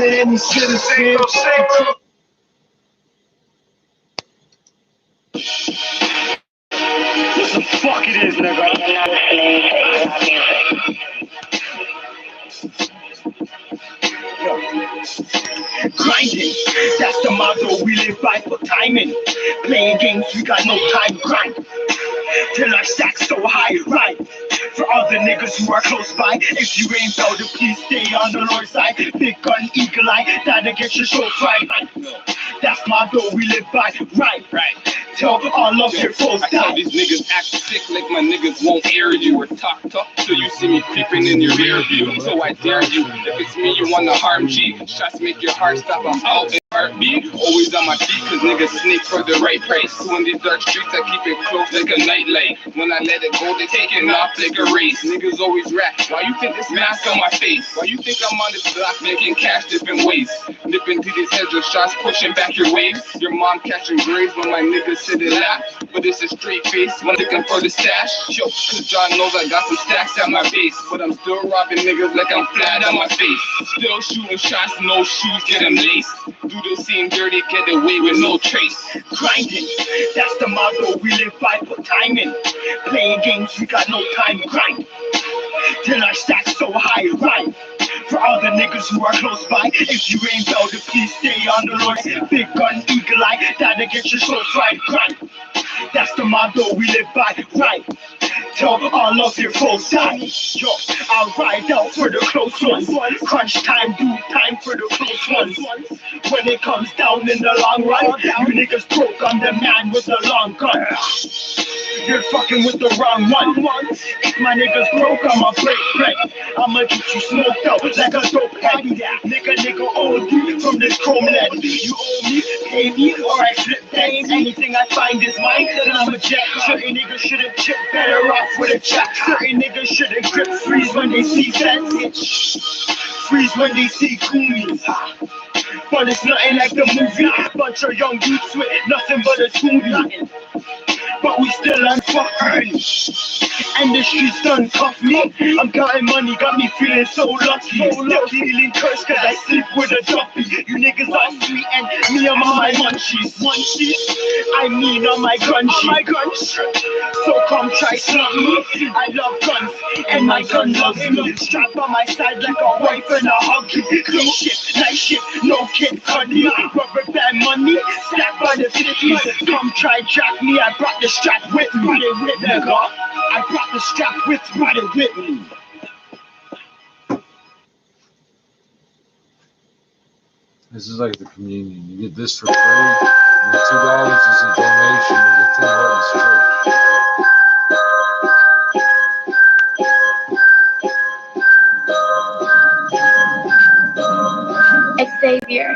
And he should have said, what the fuck it is, nigga? Grinding, that's the motto we live by for timing. Playing games, we got no time, grind. Till our stacks so high, right? For all the niggas who are close by, if you ain't bout to please stay on the Lord's side. Big gun, eagle eye, that'll get your show fried. That's my motto we live by, right? Tell all of your foes I tell these niggas act sick like my niggas won't air you or talk till you see me creeping in your rear view. So I dare you, if it's me you wanna harm G, shots make your heart stop, I'm out in heartbeat. Always on my feet cause niggas sneak for the right price. So in these dark streets I keep it close like a nightlight. When I let it go they take it off like a race. Niggas always rap, why you think this mask on my face? Why you think I'm on this block making cash different ways? Nipping to these heads with shots pushing back your waves. Your mom catching graves when my niggas sit and laugh. But it's a straight face when looking for the stash. Yo, cause John knows I got some stacks at my base. But I'm still robbing niggas like I'm flat on my face. Still shooting shots, no shoes, get them laced. Do the same dirty, get away with no trace. Grinding, that's the motto we live by for timing. Playing games, we got no time, grind. Till our stacks so high, right? For all the niggas who are close by, if you ain't bout to please stay on the Lord's big gun, eagle eye, that'll get your show fried, grind. That's the motto we live by, right? Tell all of your foes die. Yo, I'll ride out for the close ones. Crunch time, do time for the close ones. When it comes down in the long run, you niggas broke, I'm the man with the long gun. You're fucking with the wrong one. If my niggas broke, I'ma break. I'ma get you smoked out like a dope head. Nigga owe you from this chrome lead. You owe me, pay me, or I flip that. Anything I find is mine, then I'm a jet. Certain niggas shouldn't chip, better off with a check. Certain niggas shouldn't grip, freeze when they see fence. Freeze when they see goonies. But it's nothing like the movie. Bunch of young youths with nothing but a toolie. But we still unfucking. And the streets done cuff me. I'm counting money, got me feeling so lucky. Still feeling cursed cause I sleep with a duppy. You niggas are sweet and me I'm on my munchies. I mean on my grungy. So come try slap me. I love guns and my gun loves me. Strapped by my side like a wife and a huggy. Day shift, night shift, no kid cuddy. Rubber band money, stacked by the 50s. Come try jack me, I brought the strap with me. Nigga, I brought the strap with me. This is like the communion. You get this for free, and the $2 is a donation to the Tim Hortons Church. Xavier.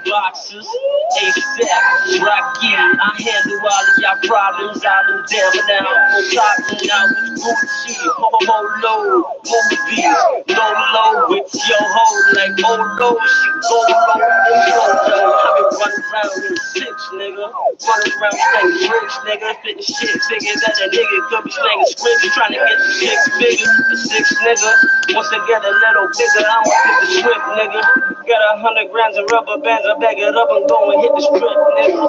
Boxes, ASAP, Rocky, I handle all of y'all problems. I do damn now, I'm talking out with Gucci, Polo, movies, low, with your hoe like Olo, she go low, I been running around in the six, nigga, running around slanging bricks, nigga, fitting shit, figure that a nigga could be slanging scripts, trying to get the 6 figures, the 6 nigga, once I get a little bigger, I'ma get the strip, nigga. Got 100 grams of rubber bands, I bag it up and go and hit the strip, nigga.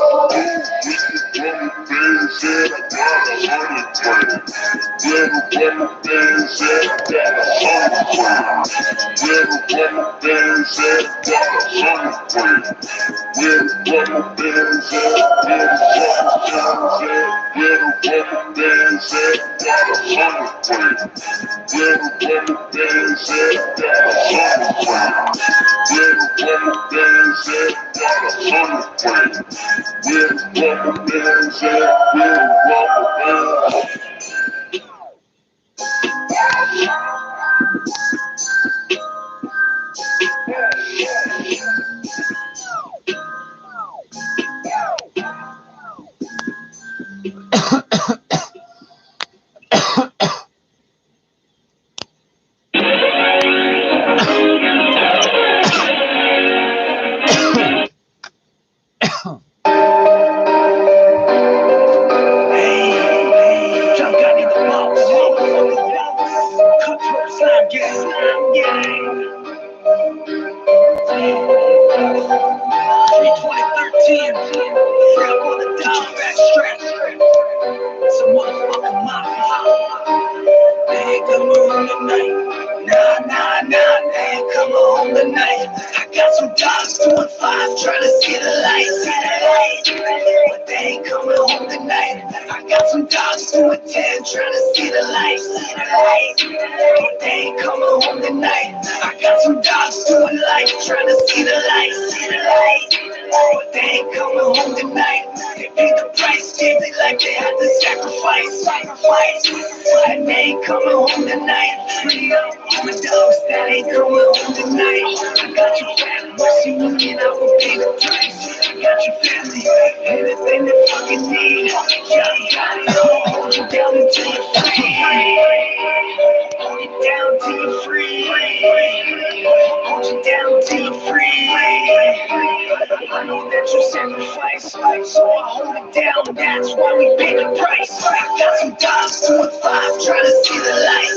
Slime gang. 2013, frog on the dog backstrap. It's a motherfucking mafia. They ain't coming home tonight. Nah, they ain't coming home tonight. I got some dogs doing 5 trying to see the light, but they ain't coming home tonight. I got some dogs doing 10 trying to see the light, but they ain't coming home tonight. I got some dogs doing life trying to see the light, but they ain't coming home tonight. They paid the price, gave it like they had to sacrifice, but they ain't coming home tonight. Free up all the dogs that ain't coming home tonight. I got your family, mercy looking out for pay the price. I got your family, anything they fucking need. I'ma hold you down until you're free. Hold you down till you're free. Hold you down till you're free. I know that you sacrifice, so I hold it down. That's why we pay the price. I got some dogs doing 5 trying to see the light,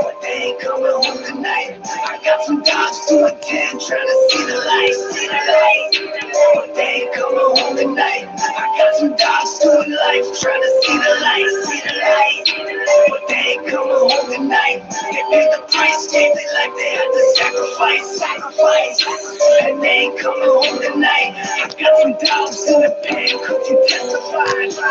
but they ain't coming home tonight. I got some dogs doing 10 trying to see the light, but they ain't coming home tonight. I got some dogs doing life trying to see the light, but they ain't coming home tonight. They paid the price, gave it like they had to sacrifice, and they ain't coming home tonight. I got some dogs in the pen, could you testify? If I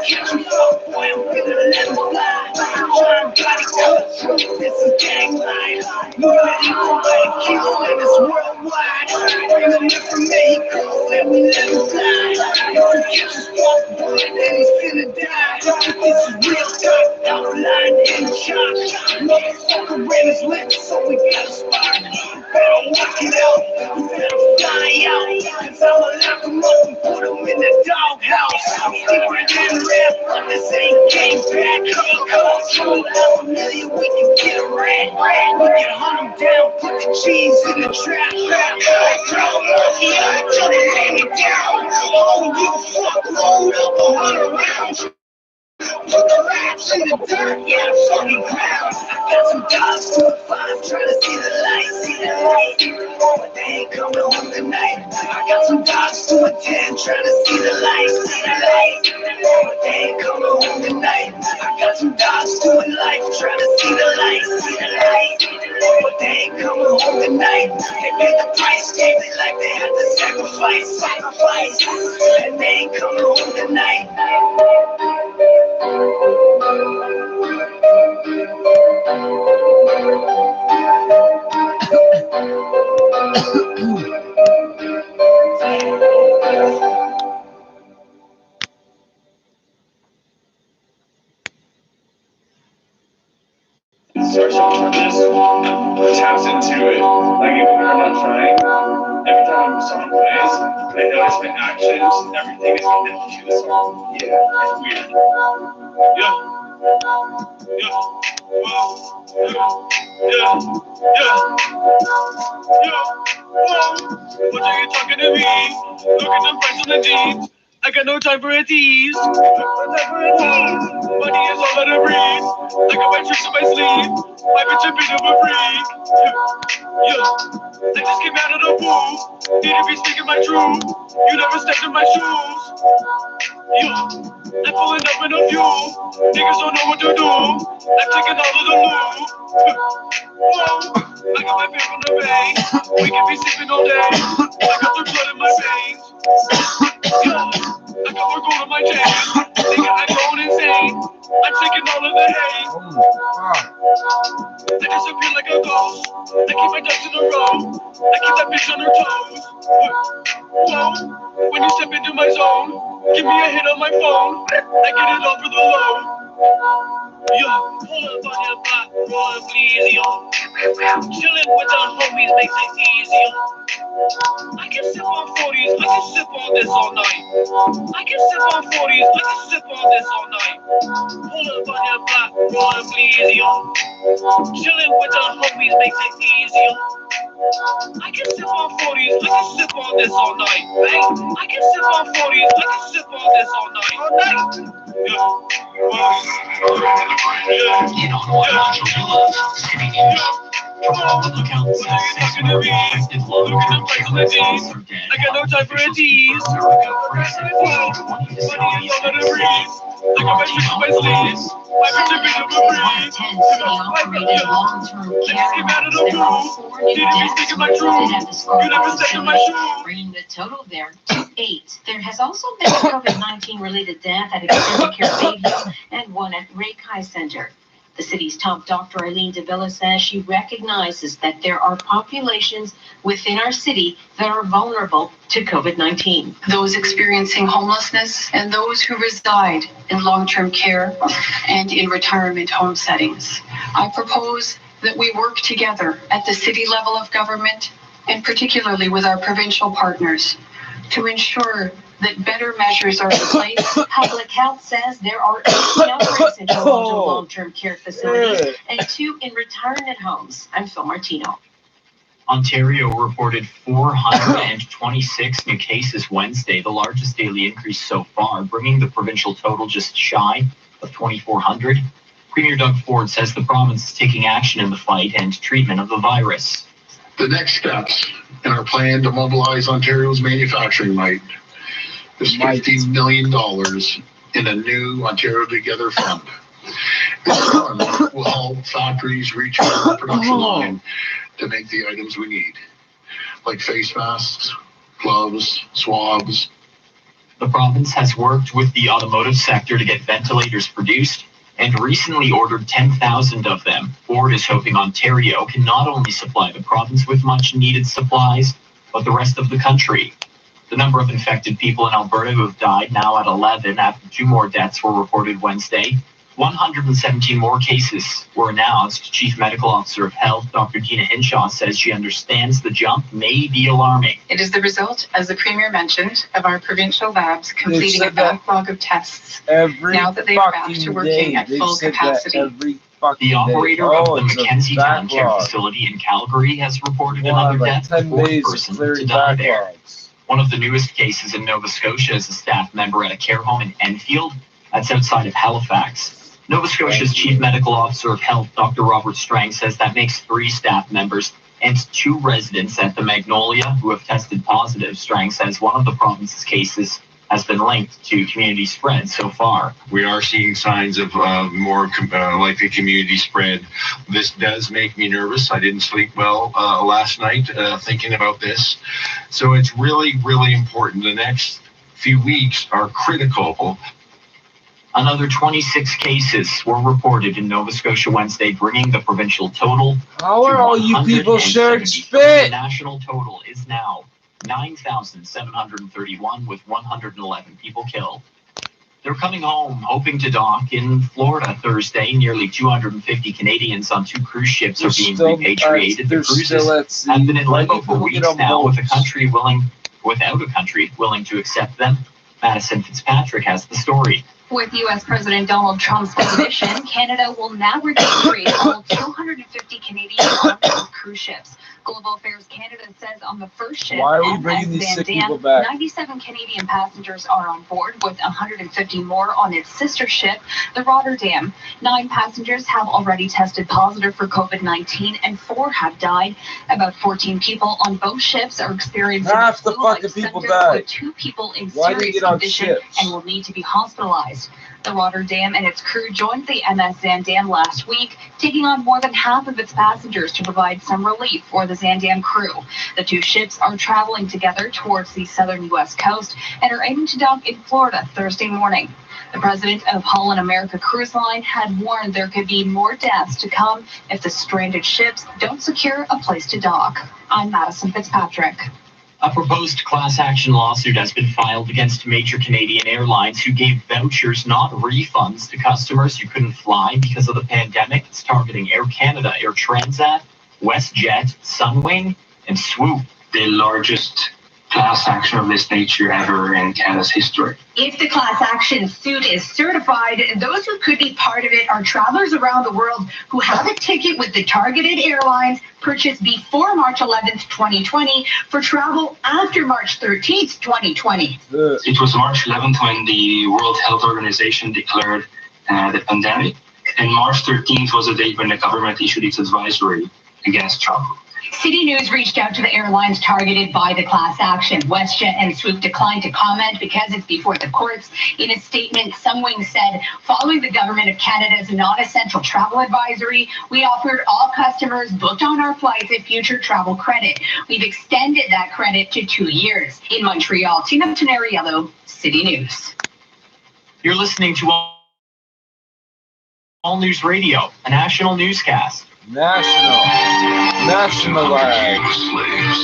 catch you fuck, boy, I'm gonna let them fly. Trying body cuts, this is gang life. Moving equal by the kilo and it's worldwide. Bring them in from Mexico and we let them fly. If you catch us fuck, boy, then he's finna die. This is real talk, outlined in chalk. Motherfucker ran his lips, so we got a spark. Better walk it out, you better fly out. Cause I'ma lock him up and put him in the doghouse. Deeper than rap, but this ain't game back. Come on, throw $500,000, we can get a rat. We can hunt him down, put the cheese in the trap. Throw him up, yeah, till they lay me down. Oh, you fuck, roll up 100 rounds. Put the raps in the dirt, yeah, the fucking ground. I got some dogs doing 5 trying to see the light, but they ain't coming home tonight. I got some dogs doing 10 trying to see the light, but they ain't coming home tonight. I got some dogs doing life trying to see the light, but they ain't coming home tonight. They paid the price, gave it like they had to sacrifice, and they ain't coming home tonight. Searching for this, taps into it. Like even when I'm not trying, every time a song plays, I notice my actions, everything is connected to the song. Yeah, it's weird. Yeah. What are you talking to me? Look at the price on the jeans. I got no time for a tease. Money is all that I breathe. I got my tricks in my sleeve. My bitch a bit of a freak. I just came out of the pool. Need to be speaking my truth. You never stepped in my shoes. I'm pulling up in a fuel. Niggas don't know what to do. I'm taking all of the loot. I got my beer from the bay. We can be sipping all day. I got the blood in my veins. I got more gold in my chain. Nigga, I'm going insane. I'm taking all of the hate. I disappear like a ghost. I keep my ducks in a row. I keep that bitch on her toes. When you step into my zone, give me a hit on my phone. I get it all for the low. Pull up on your block, roll easier. Chillin' with the homies makes it easier. I can sip on 40s, I can sip on this all night. I can sip on 40s, I can sip on this all night. Pull up on your block, roll easier. Chillin' with the homies makes it easier. I can sip on 40s, I can sip on this all night. Hey, I can sip on 40s, I can sip on this all night. In Ottawa, Montreal, City News. Toronto public health says 6 more infected long-term care residents are dead. I got no time for a tease. America freezing 20 to 70 I got my shit on my sleeves. I'm a bit of a breeze. 10 city operated long-term care homes. There are 4 new deaths reported at the Scarborough facility, bringing the total there to 8. There has also been a COVID-19 related death at Extended Care Bayview and one at Raikai Center. The city's top doctor, Eileen de Villa, says she recognizes that there are populations within our city that are vulnerable to COVID-19. Those experiencing homelessness and those who reside in long-term care and in retirement home settings. I propose that we work together at the city level of government and particularly with our provincial partners to ensure that better measures are in place. Public Health says there are 8 outbreaks in Toronto long-term care facilities and 2 in retirement homes. I'm Phil Martino. Ontario reported 426 new cases Wednesday, the largest daily increase so far, bringing the provincial total just shy of 2,400. Premier Doug Ford says the province is taking action in the fight and treatment of the virus. The next steps in our plan to mobilize Ontario's manufacturing might is $50 million in a new Ontario Together fund. This fund will help factories reach our production line to make the items we need, like face masks, gloves, swabs. The province has worked with the automotive sector to get ventilators produced and recently ordered 10,000 of them. Ford is hoping Ontario can not only supply the province with much needed supplies, but the rest of the country. The number of infected people in Alberta who have died now at 11 after 2 more deaths were reported Wednesday. 117 more cases were announced. Chief Medical Officer of Health, Dr. Dina Hinshaw, says she understands the jump may be alarming. It is the result, as the Premier mentioned, of our provincial labs completing a backlog of tests now that they are back to working at full capacity. The operator of the Mackenzie Town Care Facility in Calgary has reported another death, the 4th person to die there. One of the newest cases in Nova Scotia is a staff member at a care home in Enfield. That's outside of Halifax. Nova Scotia's Chief Medical Officer of Health, Dr. Robert Strang, says that makes 3 staff members and 2 residents at the Magnolia who have tested positive. Strang says one of the province's cases has been linked to community spread so far. We are seeing signs of more likely community spread. This does make me nervous. I didn't sleep well last night thinking about this. So it's really, really important. The next few weeks are critical. Another 26 cases were reported in Nova Scotia Wednesday, bringing the provincial total How are all you people sharing spit? The national total is now 9,731 with 111 people killed. They're coming home, hoping to dock in Florida Thursday. Nearly 250 Canadians on 2 cruise ships are being repatriated. The cruises have been in limbo for weeks now, without a country willing to accept them. Madison Fitzpatrick has the story. With U.S. President Donald Trump's position, Canada will now repatriate all 250 Canadians on cruise ships. Global Affairs Canada says on the first ship, why are we bringing these sick people back? 97 Canadian passengers are on board, with 150 more on its sister ship, the Rotterdam. 9 passengers have already tested positive for COVID-19 and 4 have died. About 14 people on both ships are experiencing half the fucking people died. With 2 people in Why serious condition and will need to be hospitalized. The Rotterdam and its crew joined the MS Zandam last week, taking on more than half of its passengers to provide some relief for the Zandam crew. The 2 ships are traveling together towards the southern U.S. coast and are aiming to dock in Florida Thursday morning. The president of Holland America Cruise Line had warned there could be more deaths to come if the stranded ships don't secure a place to dock. I'm Madison Fitzpatrick. A proposed class action lawsuit has been filed against major Canadian airlines who gave vouchers, not refunds, to customers who couldn't fly because of the pandemic. It's targeting Air Canada, Air Transat, WestJet, Sunwing, and Swoop. The largest class action of this nature ever in Canada's history. If the class action suit is certified, those who could be part of it are travelers around the world who have a ticket with the targeted airlines purchased before March 11th, 2020 for travel after March 13th, 2020. It was March 11th when the World Health Organization declared the pandemic, and March 13th was the date when the government issued its advisory against travel. City News reached out to the airlines targeted by the class action. WestJet and Swoop declined to comment because it's before the courts. In a statement, Sunwing said, following the Government of Canada's non-essential travel advisory, we offered all customers booked on our flights a future travel credit. We've extended that credit to 2 years. In Montreal, Tina Teneriello, City News. You're listening to All News Radio, a national newscast. Nationalized. Slaves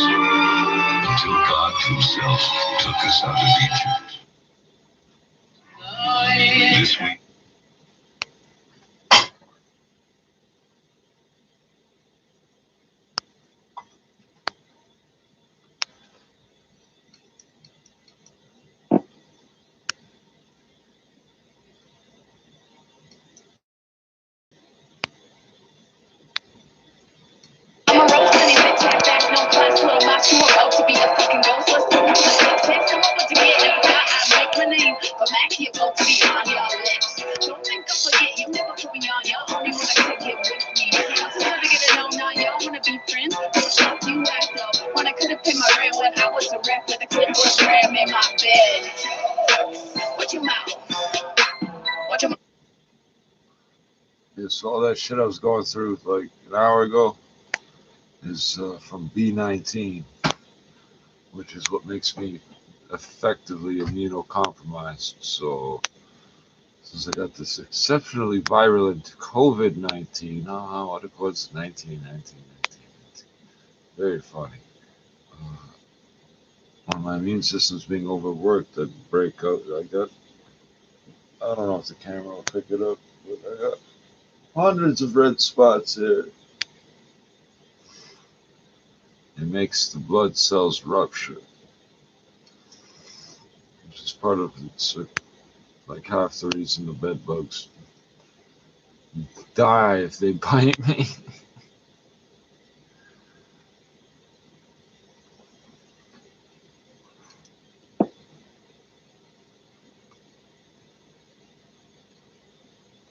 until God himself took us out of Egypt. This week. It's all that shit I was going through like an hour ago is from B19, which is what makes me effectively immunocompromised. So since I got this exceptionally virulent COVID-19, what it was, 19. Very funny. When my immune system's being overworked, I break out like that. I don't know if the camera will pick it up, but I got hundreds of red spots here. It makes the blood cells rupture, which is part of it's like half the reason the bed bugs die if they bite me.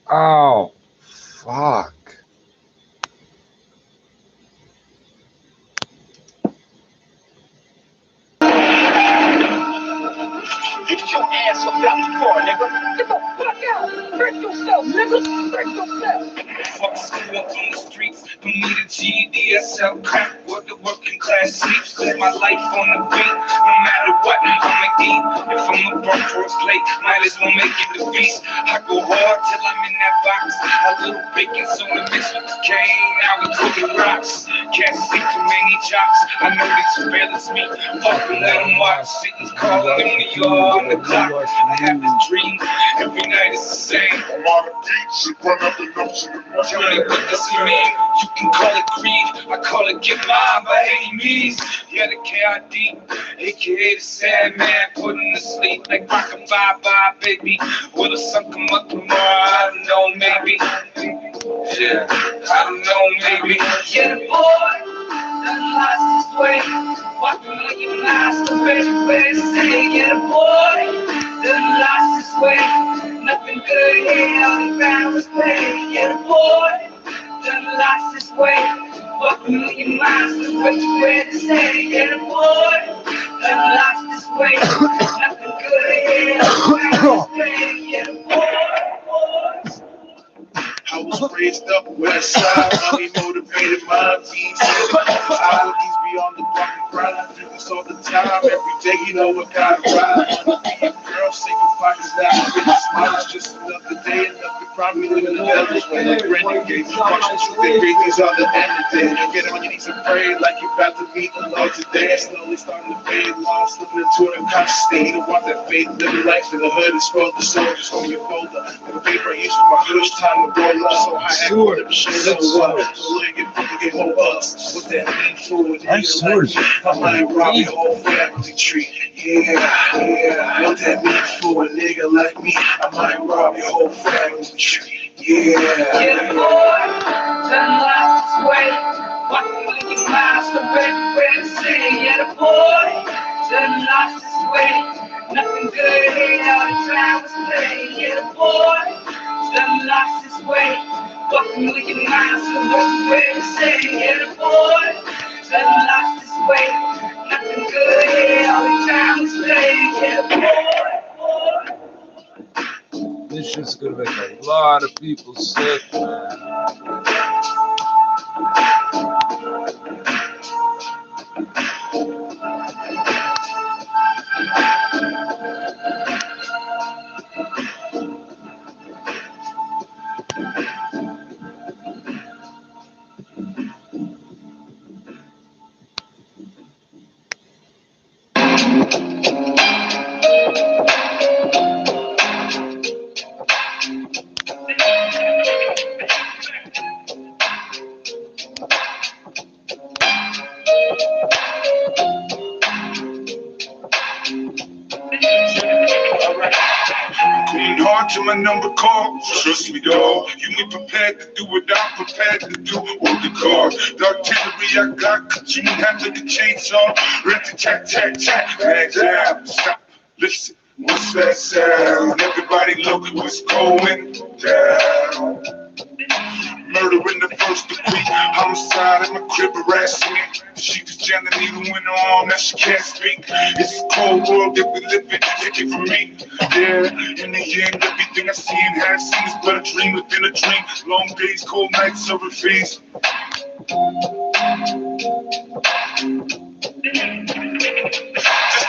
Ow, fuck. Get your ass up out the car, nigga. Get the fuck out. Break yourself, nigga. Break yourself. Fuck school up on the streets. Don't need a GDSL crack where the working class sleeps. Cause my life on the beat. No matter what, I'ma eat. If I'm a bump for a plate, might as well make it the feast. I go hard till I'm in that box. A little baking soda mixed with cocaine. Now we cooking rocks. Can't see too many jocks. I know they surveillance me. Fuck them, let them watch. Satan's calling in the yard. On the clock, I have this dream. Every night it's the same. I'm on the beach, run up the notes. Tell me what does it mean? You can call it greed. I call it get mine by any means. Yeah, the KID, aka the Sandman, putting to sleep like rockin' bye-bye, baby. Will the sun come up tomorrow? I don't know, maybe. Yeah, I don't know, maybe. Yeah, the boy that lost his way. Walking like you lost the way to say, yeah, the boy that lost his way. Nothing good here on the ground was paid. Yeah, the boy that lost his way. Walking like you lost the way to say, yeah, the boy that lost his way. Nothing good here on the ground was paid. Yeah, the boy. I was raised up west side, money motivated my beats. Ideologies be on the block and grind. I do this all the time, every day, you know I gotta ride. Girl, say goodbye to that bitch. Smile, just another day, another probably living the devils when they renegade. They read these on the end of the day. Get on your knees and pray like you're about to meet the Lord today. Slowly starting to fade, lost, slipping into an unconscious state. You don't want that faith, living life in the hood and spoil the soldiers on your folder. The paper I used for my hood, time to roll. So I had to show up. So look at hold us. What that mean for a nigga like me? I might rob your whole family tree. Yeah. What that mean for a nigga like me? I might rob your whole family tree. Yeah. Yeah, the boy done lost his way. Walking like you lost the way to say. Yeah, the boy done lost his way. Nothing good here, all the time was played. Yeah, the boy done lost his way. Walking a million miles from where to say, yeah, boy, done lost his way. Nothing good here, all the time is played, yeah, boy. This shit's gonna make a lot of people sick, man. Hard to my number call, trust me dog. You ain't prepared to do what I'm prepared to do. Work the card, the artillery I got, cut you in half like a chainsaw. Ready to tack, back down. Stop, listen, what's that sound? Everybody look what's going down. Murder in the first degree, homicide in my crib harassing me. She just jammed the needle in her arm, now she can't speak. It's a cold world that we live in, take it from me. Yeah, in the end, everything I see and have seen is but a dream within a dream. Long days, cold nights, serving fiends. This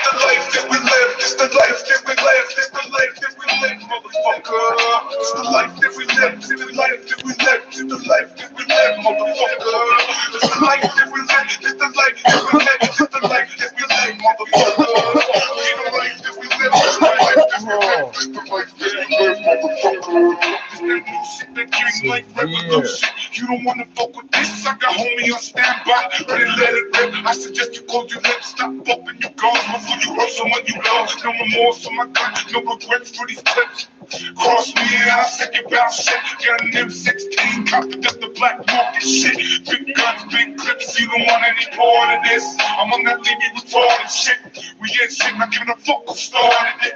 the life that we live, this the life that we live, this the life that we live, motherfucker. This the life that we live, this the life that we live, this the life that we live, motherfucker. This the life that we live, this the life that we live, this the life that we live, motherfucker. This the life that we live, this the life that we live, this the life that we live, motherfucker. This that new shit, that king like revolution. You don't wanna fuck with this, I got homie on standby, ready to let it rip. I suggest you close your lips, stop bumping your guns before you hurt someone you love. No remorse for my gun, no regrets for these clips. Cross me and I'll second bounce shit. Got an M16, copied up the black market shit. Big guns, big clips, you don't want any part of this. I'm on that leave you retarded shit. We ain't shit, not giving a fuck who started it.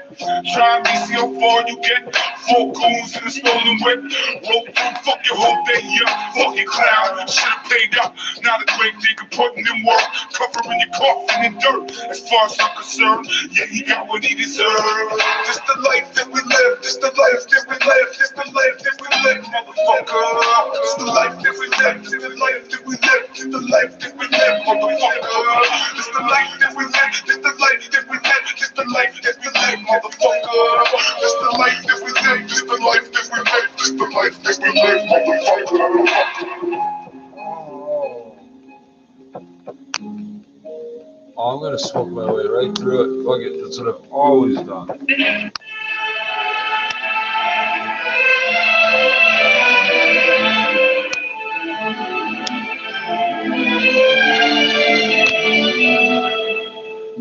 Try me, see how far you get. 4 goons in a stolen whip. Roll through, fuck your whole day up. Fucking clown, should've paid up. Not a great nigga putting in work. Covering your coffin in dirt. As far as I'm concerned, yeah, he got what he deserved. This the life that we live, this the life that we live, this the life that we live, motherfucker. This the life that we live, this the life that we live, this the life that we live, motherfucker. This the life that we live, this the life that we live, this the life that we live, motherfucker. This the life that we live, this the life that we live, this the life that we live, motherfucker. Oh, I'm gonna smoke my way right through it. Fuck it, that's what I've always done.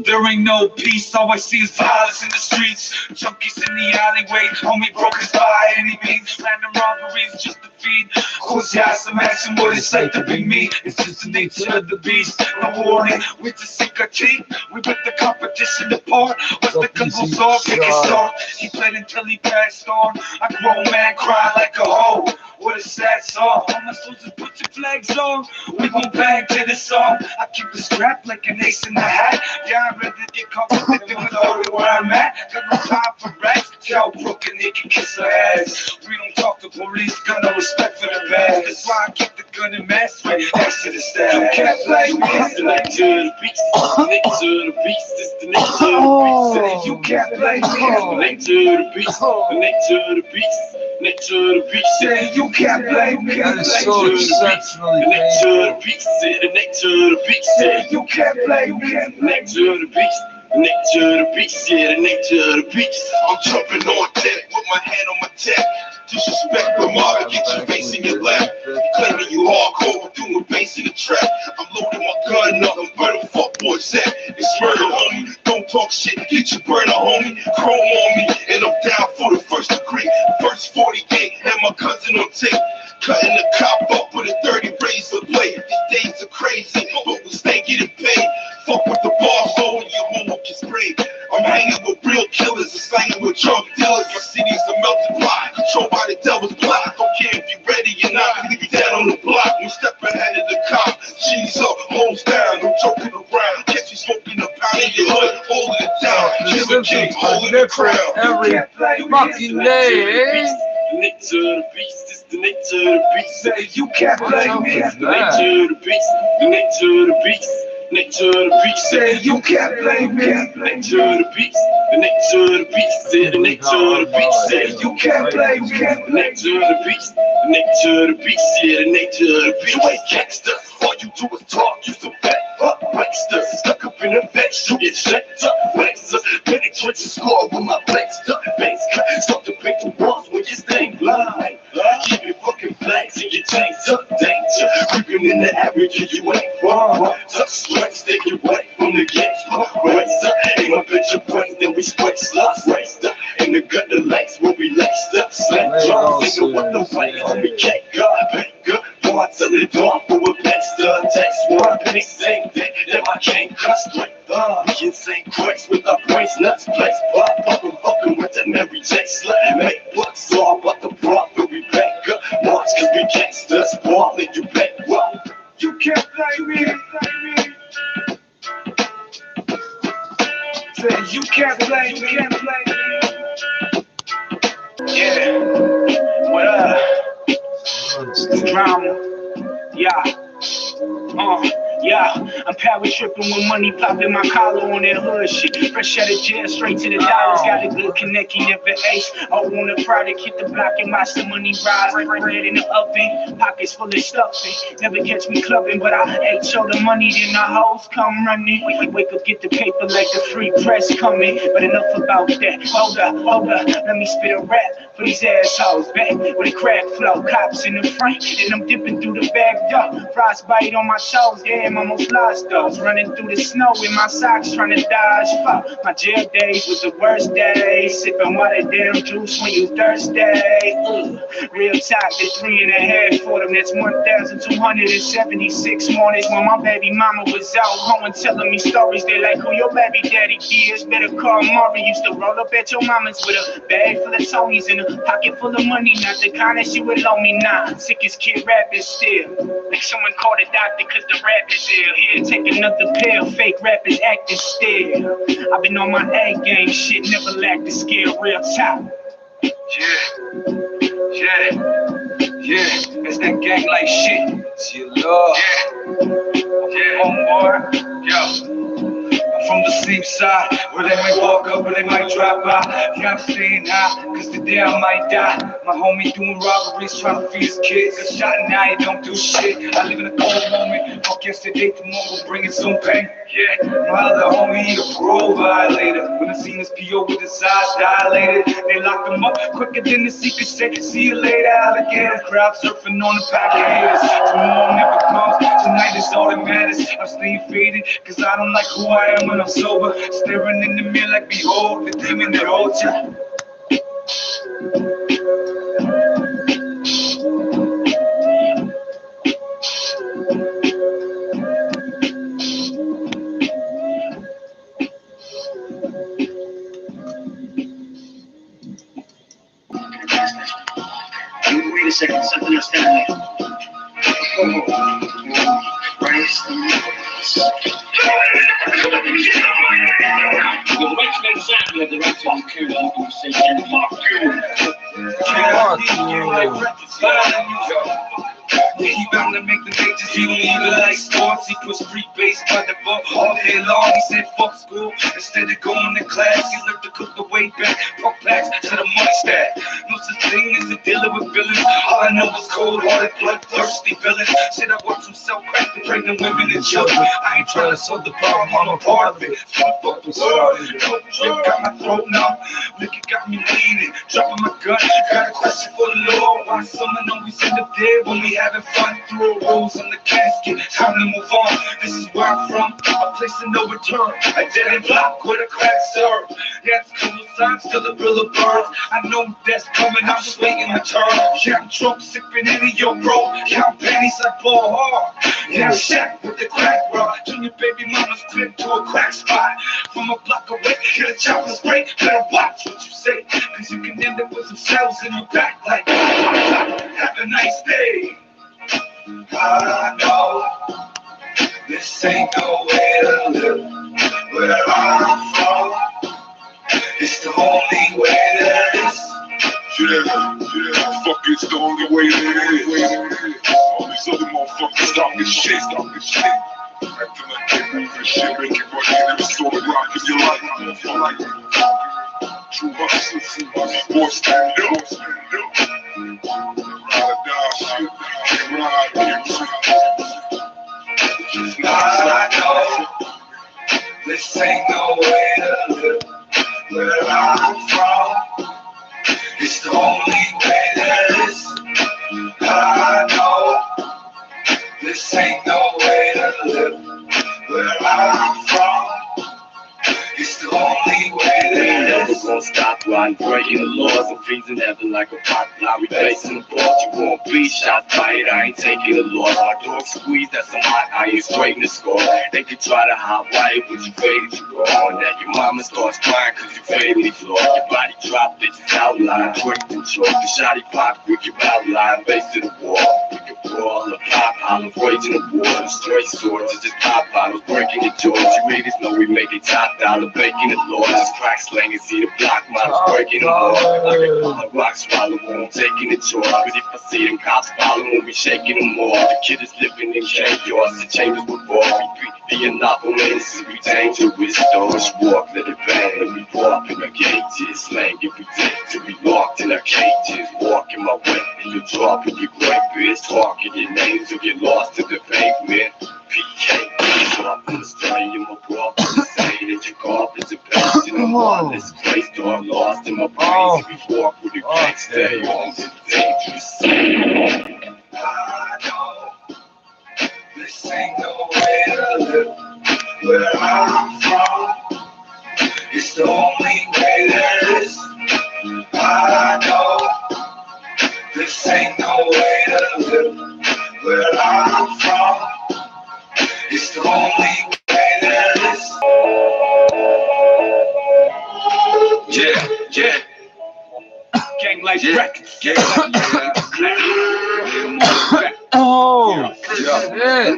There ain't no peace, all I see is violence in the streets. Junkies in the alleyway, homie broke his by any means. Random robberies just to feed. Close your eyes, imagine what it's like to be me. It's just the nature of the beast. No warning, we just sink our teeth. We put the competition apart. What's the control off? Pick his song. He played until he passed on. A grown man cry like a hoe. What a sad song. All my soldiers put your flags on. We gon' bang to this song. I keep the strap like an ace in the hat. Yeah, I'd rather get caught with the holy where I'm at. Got no time for rats. Y'all broken, they can kiss her ass. We don't talk to police, got no respect for the bad. That's why I keep the gun in mass right next to the staff. You can't play me. It's the nature of the beast. It's the nature of the beast. It's the nature of the beast. You can't play me. It's the nature of the beast. The nature of the beast. Nature of the beast. Yeah, you can't play me. That is so exceptionally the nature of the beast. The nature of the beast. Yeah, you can't play me. The nature of the beast. The nature of the beast, yeah, the nature of the beast. I'm jumping on deck with my hand on my tech. Disrespect the mob, get your face in your lap. Claiming you hardcore, but doing bass in the trap. I'm loading my gun up, I'm where the fuck boys at? It's murder, homie. Don't talk shit, get your burner, homie. Chrome on me, and I'm down for the first degree. First 48, and my cousin on tape. Cutting the cop up with a 30 razor blade. These days are crazy, but we stay getting paid. Fuck with the boss, so your homework is great. I'm hanging with real killers and slanging with drug dealers. My city's a melting pot, controlled by the devil's king, holding the crown. Every fucking day, eh? The nature of the beast is the nature of the beast. Say you can't blame me. The nature of the beast, the nature of the beast, nature of the beast. Say you can't blame me. The nature of the beast, the nature of the beast. Say the nature of the beast. Say you can't blame me. The nature of the beast, the nature of the beast. Yeah, the nature of the beast. You ain't gangster. All you do is talk. You some fat up prankster. Stuck up in a bench. You get checked up. Prankster. Penny trenches score with my blanks. Duck banks. Start to pick the walls when you stay blind. Keep your fucking flags and your chains up. Danger. Creeping in the area. You ain't wrong. Touch strikes. Take you away from the games. Racer. Aim up at your brain. Then we spray slugs. Raced up. In the gut the legs where we laced up. Slam drums. Think of what the way on me can't go. Baker. Parts of the door for a bester. Text one penny. Same thing. That I can't cut straight. Insane quakes with our brains nuts. Place pop. Fucking with the Mary J. Slut. Make bucks all but the broad. But we back up. March cause we gangsters. Ballin' you back up. You can't blame me. Say you can't blame me. You can't blame me. Yeah. What drama. Yeah. Yeah, I'm power tripping with money popping my collar on that hood shit. Fresh out of jail, straight to the dollars. Got a good connect, he never ace. I want a product, hit the block and watch the money rise. Bread in the oven, pockets full of stuffing. Never catch me clubbing, but I ain't show the money, then the hoes come running. Wake up, get the paper like the free press coming. But enough about that. Hold up, let me spit a rap for these assholes. Back with a crack flow, cops in the front, then I'm dipping through the back door. Frostbite on my toes, damn, almost lost those. Running through the snow in my socks, trying to dodge fog. My jail days was the worst days. Sipping water down juice when you thirsty. Real talk, the 3.5 for them. That's 1,276 mornings when my baby mama was out home telling me stories. They like who your baby daddy is. Better call Maury. Used to roll up at your mama's with a bag full of Tonys and a pocket full of money. Not the kind that she would loan me now. Sickest kid rapping still. Like someone called a doctor cause the rap is ill. Here, take another pill. Fake rappers acting still. I've been on my A game. Shit never lacked the skill. Real top. Yeah, it's that gang like shit. It's your love. Yeah, oh boy, yo. I'm from the same side, where they might walk up or they might drop by. Yeah, I'm staying high, cause today I might die. My homie doing robberies, trying to feed his kids. Got shot and now he don't do shit. I live in a cold moment, fuck yesterday, tomorrow bringing some pain. Yeah, my other homie, he a parole violator. When I seen his PO with his eyes dilated, they locked him up quicker than the secret said. See you later, alligator. Crowd surfing on the pack of haters. Tomorrow never comes, tonight is all that matters. I'm staying faded, cause I don't like who I am when I'm sober. Staring in the mirror like, behold, the demon that holds ya. Wait a second, something else down there. The right to make sound, you have the right to incur the conversation. He bound to make the majors, he don't even like sports. He puts free base by the ball all day long. He said fuck school, instead of going to class, he learned to cook the way back. Fuck packs to the money stack. No such thing as a dealer with villains. All I know is cold-hearted, bloodthirsty villains. Shit, I watch him sell crack to pregnant women and children. I ain't trying to solve the problem, I'm a part of it. Fuck the world, coke drip got my throat numb. Liquor got me bleeding, dropping my gun. Got a question for the Lord. Why someone always end up dead when we having fun? Throw rolls on the casket, time to move on. This is where I'm from, a place of no return. A dead end block where the cracks serve. Yeah, it's couple signs till the river burns. I know that's coming, I'm just waiting to turn. Yeah, I'm drunk, sipping any yo, bro. Count pennies, I ball hard. Yeah, I'm Shaq with the crack, bro. Junior baby mama's clipped to a crack spot. From a block away, get a chopper spray. Better watch what you say, cause you can end up with some cells in your back like, have a nice day. I know this ain't no way to live where I'm from. only way there is. Yeah, fuck it's the only way there is. All these other motherfuckers talking shit. Acting like they moving shit, making money, never saw the rock in your life. True hustlers, more stand up. Ride or die shit, can't ride, can't ride. I know this ain't no way to live. Where I'm from, it's the only way there is. I know this ain't no way to live. Where I'm from, it's the only way there is. Never gonna stop while breaking the laws and freezing heaven like a pot fly. We facing the boss, you won't be shot by it. I ain't taking the loss. My dog squeeze, that's some hot iron straight in the score. They could try to hot wire, but you faded, you go on that. Your mama starts crying cause you fatally flawed. Your body drop, bitches outline, quick to choke. The shotty pop, quick your outline, base to the wall. We can brawl, the pop hollers, raging the war. The straight swords, it's just pop bottles, breaking your jaws. You haters know we make it top dollar, baking the law. Just crack slanging, see the block models breaking the law. Like a color rock swallow, I'm taking the choice. But if I see them cops following, we shaking them all. The kid is living in chaos, the chambers before we being opponents. We dangerous, doors walk, let it bang. Let me walk in the cages, slang if we take till we locked in our cages. Walking my way, you dropping your great bitch, talking your names, you get lost in the pavement. PK, so I'm gonna stay in my walk, say that your carpet's a page in the heartless place, door lost in my brains. If you walk with you can't stay on the dangerous side. I know this ain't no way to live. Where I'm from, it's the only way there is. I know this ain't no way to live. Where I'm from, it's the only way there is. Yeah. Gang like records. Gang like Oh, yeah.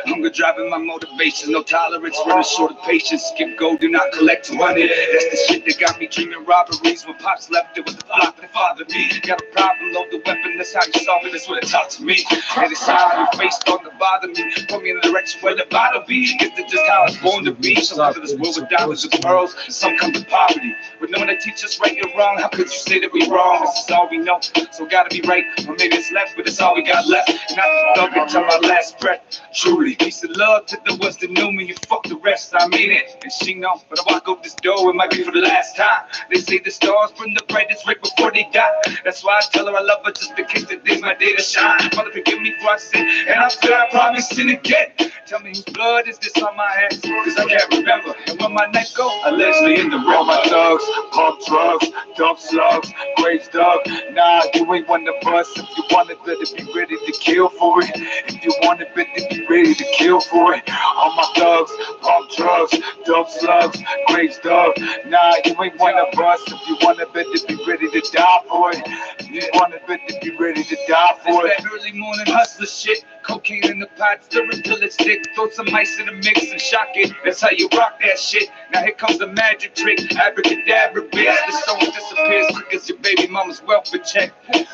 Hunger driving my motivation, no tolerance, running short of patience. Skip gold, do not collect to run it. That's the shit that got me dreaming robberies. When pops left, it was the block that fathered me. Got a problem, load the weapon, that's how you solve it, that's what it taught to me. And it's how your face started to bother me. Put me in the direction where the bottom be. Is it just how it's born to be? Some come to this world with diamonds and pearls, some come to poverty. But no one that teach us right or wrong, how could you say that we wrong? This is all we know, so gotta be right. Or maybe it's left, but it's all we got left. And I thug until my last breath. Truly, peace and love to the ones that knew me. You fuck the rest, I mean it. And she know, but I walk up this door, it might be for the last time. They say the stars burn the brightest right before they die. That's why I tell her I love her just in case today's my day to shine. Father, forgive me for I sin, and I'm still I promise sin again. Tell me whose blood is this on my hands, cause I can't remember. And when my night go, I lay in the river. all my thugs, pump drugs, dump slugs, graves dug. Nah, you ain't one of us. If you want it, better be ready to kill for it. If you want it, better be ready to kill for it. All my thugs, pump drugs, dump slugs, graves dug. Nah, you ain't one of us. If you want it, better be ready to die for it. If you want it, better be ready to die for it. That early morning hustler shit. Cocaine in the pot, stir it till it's thick. Throw some ice in the mix and shock it. That's how you rock that shit. Now here comes the magic trick. Abracadabra, bitch. The soul disappears quick as your baby mama's welfare check.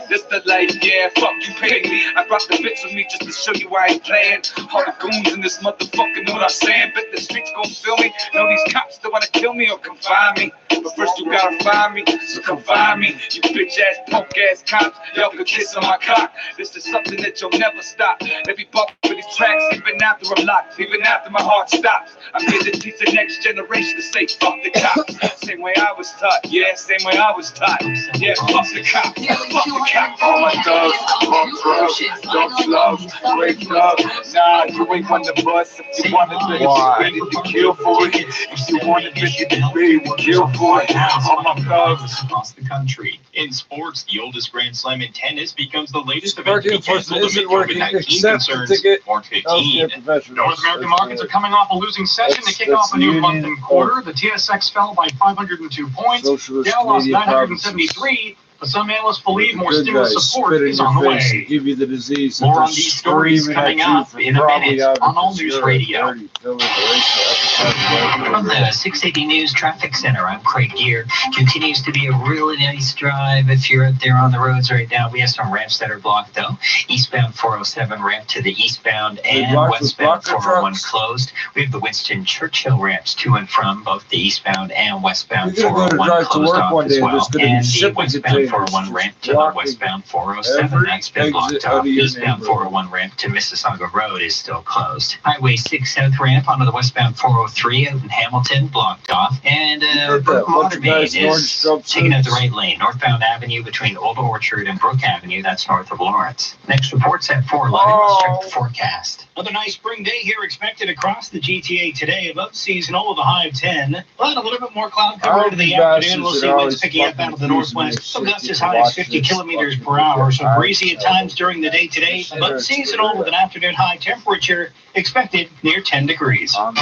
This the life, yeah, fuck you pay me. I brought the bitch with me just to show you why I ain't playing. All the goons in this motherfucker know what I'm saying. Bet the streets gon' feel me. Know these cops still wanna kill me or confine me. But first you gotta find me, so come find me. You bitch ass, punk ass cops, y'all can kiss on my cock. This is something that you'll never stop. Let me bump with these tracks even after I'm locked, even after my heart stops. I'm here to teach the next generation to say fuck the cops. Same way I was taught, yeah, same way I was taught. Yeah, fuck the cops, fuck the cops. All my thugs, pump drugs, dump slugs, graves dug. Nah, you ain't one of us. If you want it, better be ready to kill for it. If you want it, better be ready to kill for it. All my thugs across the country. In sports, the oldest Grand Slam in tennis becomes the latest event working, to be canceled amid working, COVID-19 concerns. March 15. North American markets are coming off a losing session to kick off a new month and quarter. The TSX fell by 502 points. Dow lost 973. but some analysts believe more Good stimulus guys support spit in is your on the face way. and give you the disease. More that on they're these stories screaming coming at you up from in a probably minute out on All because News you're a Radio. dirty, filthy, racial epithet. From the 680 News Traffic Center, I'm Craig Gear. Continues to be a really nice drive if you're out there on the roads right now. We have some ramps that are blocked though. Eastbound 407 ramp to the eastbound and westbound 401 closed. We have the Winston Churchill ramps to and from both the eastbound and westbound You're gonna go to 401 drive to closed work off one day as and well. there's gonna be And the shipping westbound containers 401 ramp to the blocking westbound 407 every that's been blocked exit off. out of your Eastbound neighborhood. 401 ramp to Mississauga Road is still closed. Highway 6 South ramp onto the westbound 403 out in Hamilton blocked off. And Brook Watermain is taking out the right lane. Northbound Avenue between Old Orchard and Brook Avenue, that's north of Lawrence. Next report's at 4:11. Let's check the forecast. Another nice spring day here expected across the GTA today. Above seasonal with a high of 10. But a little bit more cloud cover into the afternoon. We'll see winds picking up out of the northwest. Some gusts as high as 50 kilometers per hour. So breezy at times during the day today. But seasonal with an afternoon high temperature expected near 10 degrees. The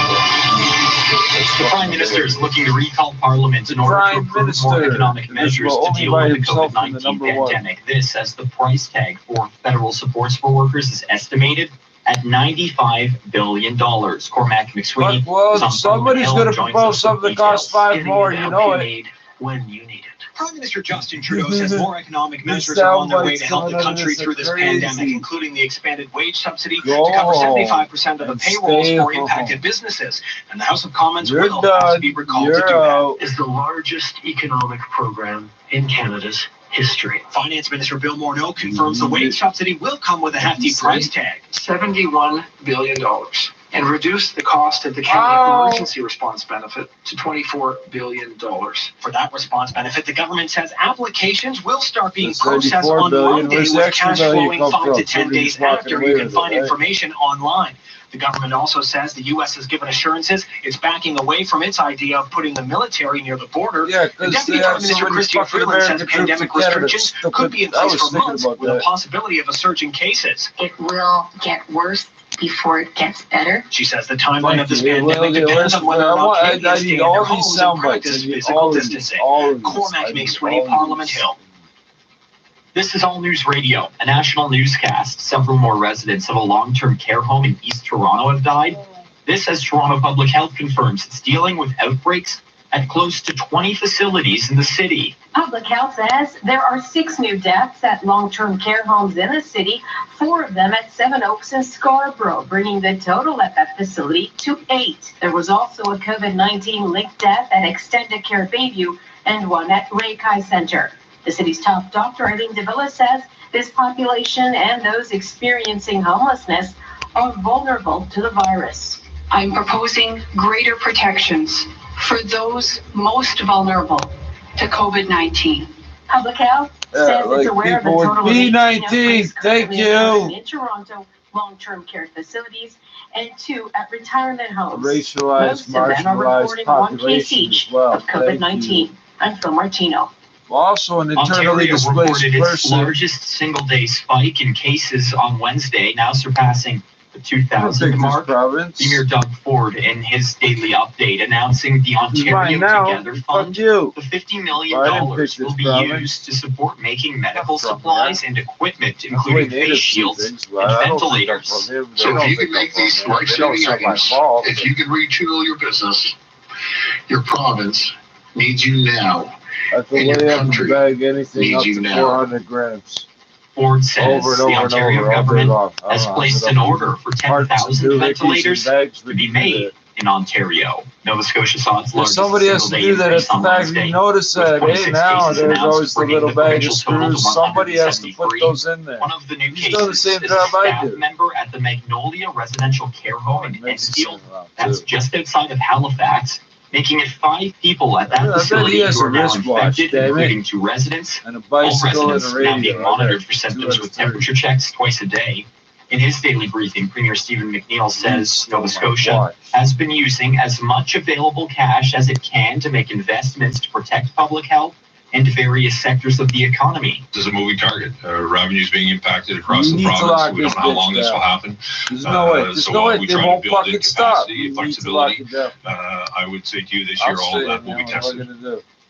Prime Minister is looking to recall Parliament in order to approve more economic measures to deal with the COVID-19 pandemic. This, as the price tag for federal supports for workers is estimated at $95 billion. Cormac McSweeney. Well, somebody's going to propose something that costs $5 more, you know it. When you need it. Prime Minister Justin Trudeau says more economic measures are on their way to help the country through this pandemic, including the expanded wage subsidy to cover 75% of the payrolls for impacted businesses. And the House of Commons will have to be recalled to do that. Is the largest economic program in Canada's history. Finance Minister Bill Morneau confirms the wage subsidy will come with a hefty price tag. $71 billion. And reduce the cost of the county emergency response benefit to $24 billion. For that response benefit, the government says applications will start being processed on Monday with cash flowing 5 to 10 days after. You can find information online. The government also says the U.S. has given assurances it's backing away from its idea of putting the military near the border. The Deputy Prime Minister Christian Freeland says pandemic restrictions could be in place for months with a possibility of a surge in cases. It will get worse before it gets better. She says the timeline of this pandemic depends on whether or not Canadians stay in their homes and practice physical distancing. Cormac McSweeney, Parliament Hill. This is All News Radio, a national newscast. Several more residents of a long-term care home in East Toronto have died. This, as Toronto Public Health confirms, it's dealing with outbreaks at close to 20 facilities in the city. Public Health says there are 6 new deaths at long-term care homes in the city, 4 of them at Seven Oaks and Scarborough, bringing the total at that facility to 8. There was also a COVID-19 linked death at Extendicare Bayview and 1 at Raikai Center. The city's top doctor, Eileen Davila, says this population and those experiencing homelessness are vulnerable to the virus. I'm proposing greater protections for those most vulnerable to COVID-19. Public Health says it's aware of the total of 18 outbreaks currently occurring in Toronto long-term care facilities and 2 at retirement homes. Racialized, Most of them are reporting 1 case each of COVID-19. I'm Phil Martino. Also, an internally displaced reported its person. largest single-day spike in cases on Wednesday, now surpassing the 2,000 mark. Premier Doug Ford, in his daily update, announcing the Ontario Together Fund, the $50 million will be used to support making medical supplies and equipment, including face shields and ventilators. So if you can make these life-saving items, if you can retool your business, your province needs you now. At the way up to bag anything up to 400 grams. Ford says the Ontario government has placed an order for 10,000 ventilators to be made in Ontario. Nova Scotia saw its largest Somebody has to do that at the factory. Notice that, hey, now there's always the little bag of screws. Somebody has to put those in there. One of the new He's done the same cases is a job I staff do. member at the Magnolia Residential Care Home in Enfield, that's just outside of Halifax, making it 5 people at that facility who are now infected, including 2 residents. And a All bicycle and a residents now being radio. monitored for symptoms with temperature checks twice a day. In his daily briefing, Premier Stephen McNeil says Nova Scotia has been using as much available cash as it can to make investments to protect public health and various sectors of the economy. This is a moving target. Revenues being impacted across the province. We don't know how long this will happen. There's no way. There's no way. we They try won't to build in fucking stop. capacity and flexibility. I would say to you this year, all of that will be tested.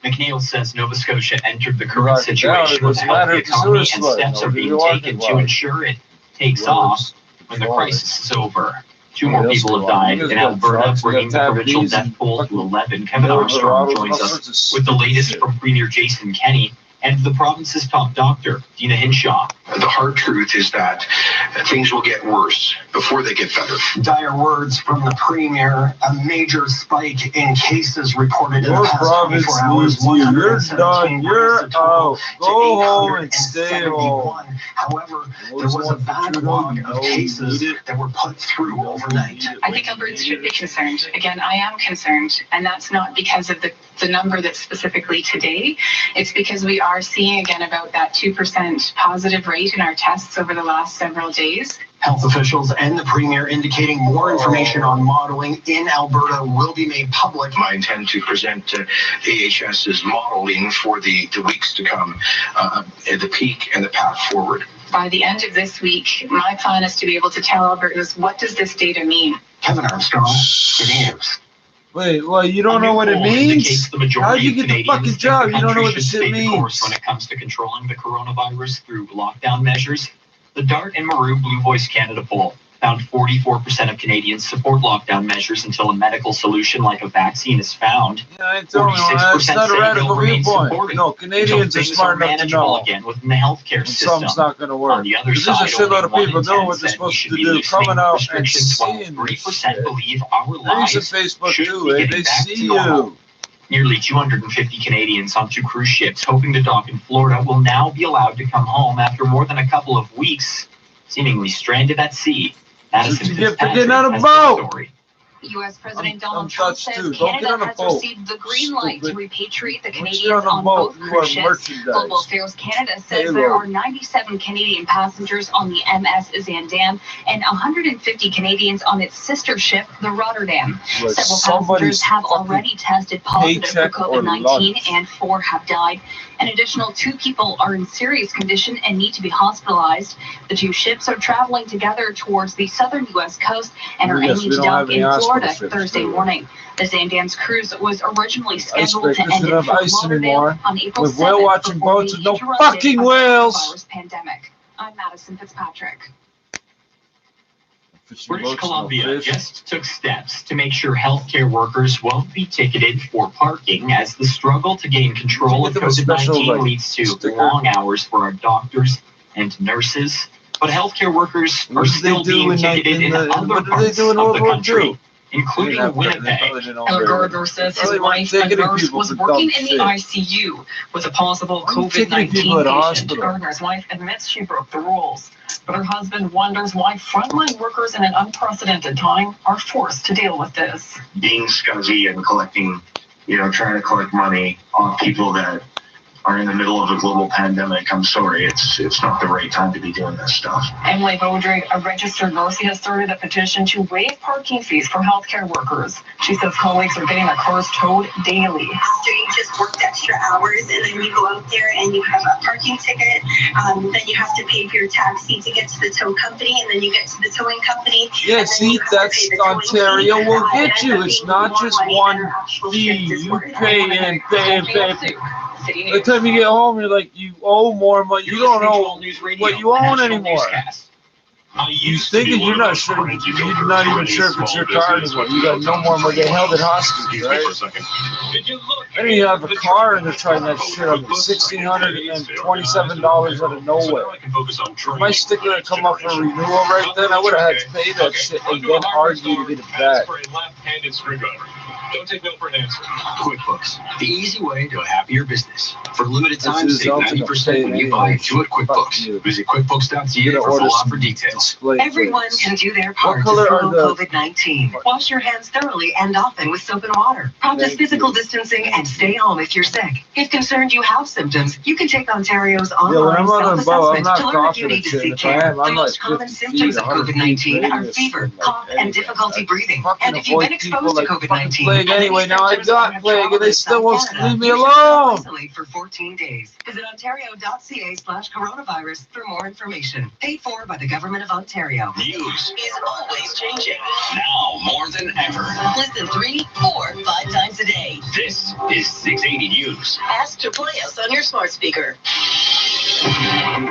McNeil says Nova Scotia entered the current situation with a doesn't matter healthy if it's economy, and suicide. steps are Nobody being wanted taken one. to ensure it takes off when the crisis is over. 2 more people have died in Alberta, bringing the provincial death toll to 11. Kevin Armstrong joins us with the latest from Premier Jason Kenney and the province's top doctor, Dina Hinshaw. The hard truth is that things will get worse before they get better. Dire words from the Premier, a major spike in cases reported in the past 24 hours. You're done. You're out. Go home and stay home. However, there was a backlog of cases that were put through overnight. I think Albertans should be concerned. Again, I am concerned, and that's not because of the number that's specifically today. It's because we are seeing again about that 2% positive rate in our tests over the last several days. Health officials and the Premier indicating more information on modeling in Alberta will be made public. I intend to present AHS's modeling for the weeks to come, the peak and the path forward. By the end of this week, my plan is to be able to tell Albertans, what does this data mean? Kevin Armstrong, City News. Wait, well, you don't know what it means? How do you get the fucking job? You don't know what the shit means. When it comes to controlling the coronavirus through lockdown measures, the DART and Maru Blue Voice Canada poll found 44% of Canadians support lockdown measures until a medical solution like a vaccine is found. Yeah, I told you, that's not a radical viewpoint. No, Canadians are smart enough to know again within the healthcare system. Something's not going to work. On the other There's side, a shitload of people doing what they're supposed to do, coming out and seeing this shit. Believe our lives There's a Facebook should too, be eh? getting They back see to normal. you. Nearly 250 Canadians on 2 cruise ships hoping to dock in Florida will now be allowed to come home after more than a couple of weeks seemingly stranded at sea. Madison Get on a boat. U.S. President Donald Trump says Canada has received the green light to repatriate the Canadians on both cruise ships. Global Affairs Canada says there are 97 Canadian passengers on the MS Zandam and 150 Canadians on its sister ship, the Rotterdam. Several passengers have already tested positive for COVID-19 and 4 have died. An additional 2 people are in serious condition and need to be hospitalized. The 2 ships are traveling together towards the southern U.S. coast and are aiming to dock in Florida Thursday morning. The Zandam's cruise was originally scheduled to end in Fort Lauderdale on April 7th. With whale watching boats with no fucking whales. Pandemic. I'm Madison Fitzpatrick. British Columbia just took steps to make sure healthcare workers won't be ticketed for parking as the struggle to gain control of COVID-19 leads to long hours for our doctors and nurses. But healthcare workers are still being ticketed in other parts of the country, including Winnipeg. Ella Gardner says his wife, a nurse, was working in the ICU with a possible COVID-19 patient. Gardner's wife admits she broke the rules, but her husband wonders why frontline workers in an unprecedented time are forced to deal with this. Being scuzzy and collecting, trying to collect money on people that are in the middle of a global pandemic, I'm sorry, it's not the right time to be doing this stuff. Emily Beaudry, a registered nurse, has started a petition to waive parking fees for healthcare workers. She says colleagues are getting their cars towed daily. After you just worked extra hours and then you go out there and you have a parking ticket, then you have to pay for your taxi to get to the tow company, and then you get to the towing company. Yeah, see, that's Ontario will get you. It's not just one fee. You pay and pay and pay. By the time you get home, you're like, you owe more money. You don't know what you own anymore. You thinking you're not sure, you're not even sure if it's your car anymore. You got no more money. They held it hostage, right? And you have a car and they're trying that shit on $1,627 out of nowhere. If my sticker had come up for renewal right then, I would have had to pay that shit and then argue to get it back. Don't take no for an answer. QuickBooks, the easy way to a happier business. For limited time, save 90% when you buy Intuit QuickBooks. Visit QuickBooks.ca for full offer details. Everyone can do their part to slow COVID-19. Wash your hands thoroughly and often with soap and water. Practice physical distancing and stay home if you're sick. If concerned you have symptoms, you can take Ontario's online self-assessment to learn if you need to seek care. The most common symptoms of COVID-19 are fever, cough, and difficulty breathing. And if you've been exposed to COVID-19, plague anyway. Now I got plague and they still won't leave me alone. Isolate for 14 days. Visit ontario.ca/coronavirus for more information. Paid for by the Government of Ontario. News is always changing. Now more than ever. Listen 3, 4, 5 times a day. This is 680 News. Ask to play us on your smart speaker.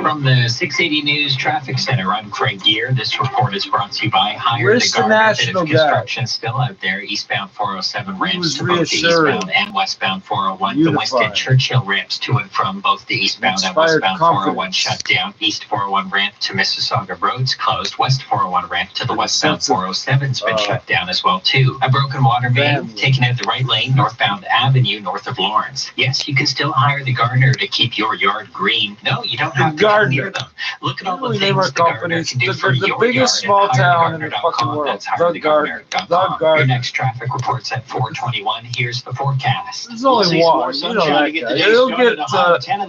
From the 680 News Traffic Center, I'm Craig Gear. This report is brought to you by Hire Where's the the Gardner. national Bit of construction still out there. Eastbound 407 ramps to both the eastbound and westbound 401. The Winston Churchill ramps to and from both the eastbound and westbound 401 shut down. East 401 ramp to Mississauga Road's closed. West 401 ramp to the westbound 407's been shut down as well too. A broken water main taking out the right lane northbound Avenue north of Lawrence. Yes, you can still hire the Gardner to keep your yard green. No, you don't have to come near them. Look at all the things the Gardner can do for your biggest yard small town in the fucking world. That's HireTheGardener.com. Your next traffic report's at 4:21. Here's the forecast. There's only one. You know that guy. You'll get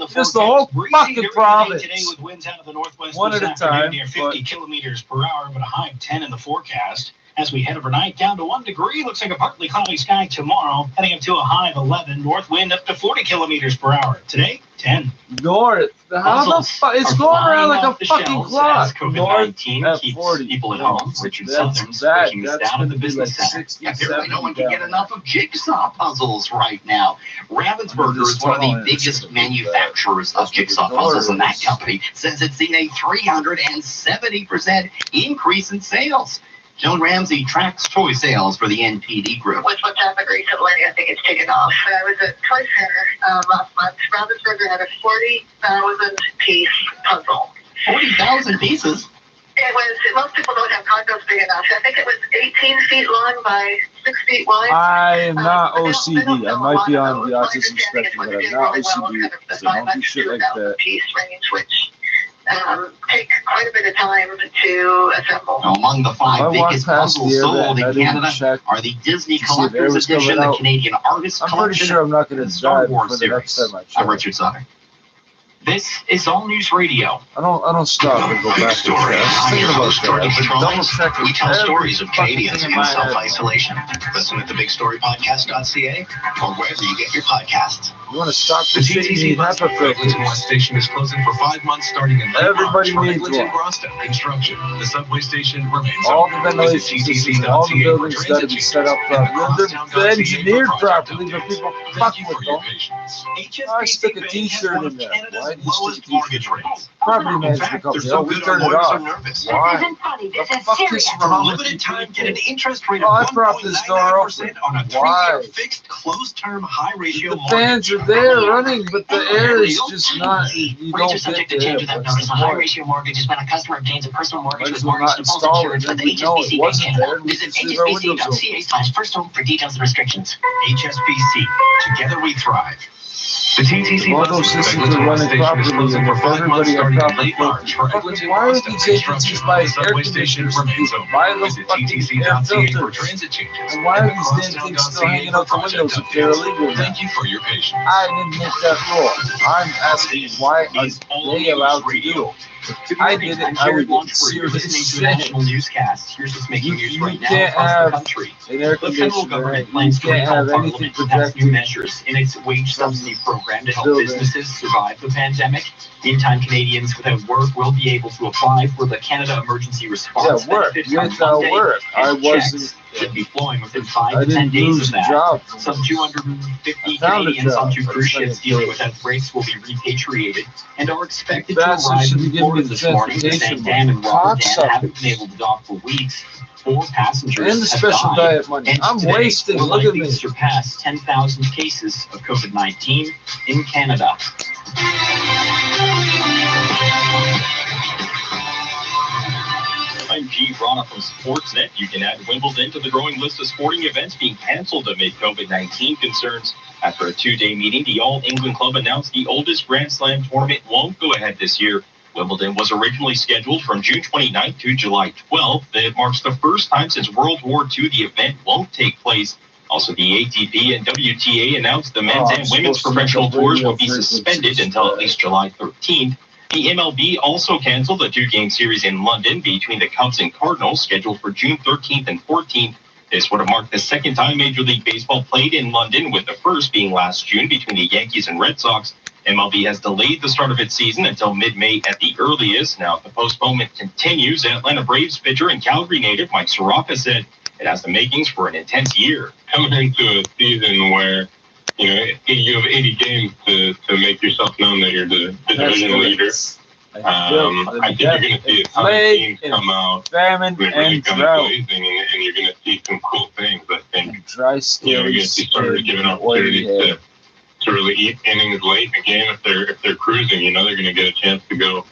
just the whole fucking province. Today with winds out of the northwest one at a time. Near 50 kilometers per hour, but a high of 10 in the forecast. As we head overnight, down to 1 degree. Looks like a partly cloudy sky tomorrow. Heading up to a high of 11. North wind up to 40 kilometers per hour. Today, 10. North. How the fuck? It's going around like a fucking clock. COVID-19 keeps people at home. Richard Southern's breaking this down at the business center. Apparently no one can get enough of jigsaw puzzles right now. Ravensburger is one of the biggest manufacturers of jigsaw puzzles, and that company says it's seen a 370% increase in sales. Joan Ramsey tracks toy sales for the NPD group. With what's happened recently, I think it's taken off. I was at Toy Center last month. Ravensburger had a 40,000 piece puzzle. 40,000 pieces? It was, most people don't have condos big enough. I think it was 18 feet long by 6 feet wide. I am not OCD. I might be on the autism spectrum, but I'm not OCD. So don't do shit like that. Piece range, which take quite a bit of time to assemble. Among the 5 biggest puzzles sold in Canada are the Disney Collector's Edition, the Canadian Artist Collection, I'm pretty sure I'm not going to Star die Wars for the next series. time I I'm check. Richard Sutter. This is All News Radio. I don't stop and go back to that. I was thinking about that. I've been double checking. We tell every stories of fucking Canadians thing in in my head. self-isolation. Listen at thebigstorypodcast.ca or wherever you get your podcasts. You want to stop The this shit? You TTC need bus HEPA at filter. Eglinton West Station is closing for 5 months starting in late Everybody March. needs Eglinton one. Groston construction. The subway station remains All open. the ventilation Visit systems, all the TTC.ca buildings for got to transit be set up changes. properly. They're engineered properly, but people fuck with them. I stick a T-shirt in there. Why do you stick a T-shirt? Property management company. Oh, we turn it off. Why? The fuck is wrong with Limited you time, people? get an interest rate Oh, of I propped this door open. 1.99% on a 3-year Why? fixed closed-term high-ratio The fans are there running, but the air is just not. You Rates are don't subject get to there. change without That's notice. the A high point. ratio mortgage is when a customer obtains a personal mortgage Might with as well mortgage not default install it, insurance then with we know it HSBC Bank wasn't there, Canada. and we Visit can see our windows open. hsbc.ca/first home for details and restrictions. HSBC. Together we thrive. The TTC All bus those at systems Eglinton are West running Station is properly, closing and for if 5 months everybody starting in on late proper March. For Eglinton why are Groston these agencies construction, buying the air subway station conditioners and remains people open. buy the Visit fucking air TTC.ca for filters? transit changes. And why are and these damn things still hanging out the windows if they're illegal? Thank you for your patience. I didn't make that rule. I'm asking why are they allowed to do it? If I did it, I would get serious Listening to shit. national newscasts. Here's what's making news You right now can't across the have country. an air The federal conditioner. government You plans to can't recall have anything Parliament to pass new projected. measures in its wage subsidy program to help building. businesses survive the pandemic. Meantime, Canadians without work will be able to apply for the Canada Emergency Response Yeah, work. Benefit on Without Monday, work. and I checks wasn't. should be flowing within I 5 to 10 didn't days lose of a that. job. Some 250 found a Canadians on job, two but cruise it's not ships a dealing job. with outbreaks will be repatriated and are expected to Bastards arrive should in be giving Florida me this morning. The transportation Van Dam and money. Rotterdam Cocksuckers. haven't been able to dock for weeks. 4 passengers And the have special died. diet money. And I'm today wasting. will Look at likely me. surpass 10,000 cases of COVID-19 in Canada. I'm G. Rana from Sportsnet. You can add Wimbledon to the growing list of sporting events being canceled amid COVID-19 concerns. After a 2-day meeting, the All England Club announced the oldest Grand Slam tournament won't go ahead this year. Wimbledon was originally scheduled from June 29th to July 12th. It marks the first time since World War II the event won't take place. Also, the ATP and WTA announced the men's and women's professional tours will be suspended until at least July 13th. The MLB also canceled the 2-game series in London between the Cubs and Cardinals, scheduled for June 13th and 14th. This would have marked the second time Major League Baseball played in London, with the first being last June between the Yankees and Red Sox. MLB has delayed the start of its season until mid-May at the earliest. Now, if the postponement continues, Atlanta Braves pitcher and Calgary native Mike Soroka said it has the makings for an intense year. Coming into a season where you have 80 games to make yourself known that you're the division leader. I think you're going to see a ton of teams come out with really guns blazing, and you're going to see some cool things. I think you're going to see starters given opportunities to really eat innings late in a game. If they're cruising, they're going to get a chance to go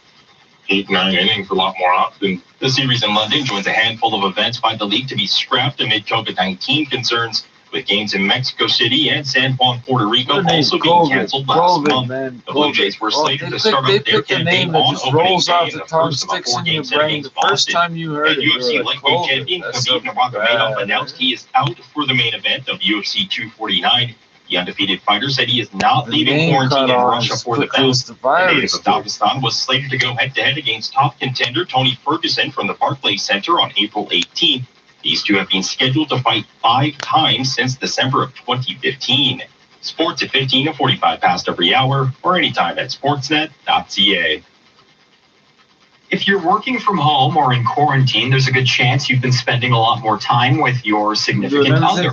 8-9 innings a lot more often. The series in London joins a handful of events by the league to be scrapped amid COVID-19 concerns, with games in Mexico City and San Juan, Puerto Rico also being canceled last month. The Blue Jays were slated to start up their campaign on opening day in the first of a 4-game set against Boston. And UFC lightweight champion Khabib Nurmagomedov announced he is out for the main event of UFC 249. The undefeated fighter said he is not leaving quarantine in Russia for the bout. The native of Dagestan was slated to go head-to-head against top contender Tony Ferguson from the Barclays Center on April 18th. These two have been scheduled to fight 5 times since December of 2015. Sports at 15 and 45 past every hour, or anytime at sportsnet.ca. If you're working from home or in quarantine, there's a good chance you've been spending a lot more time with your significant other.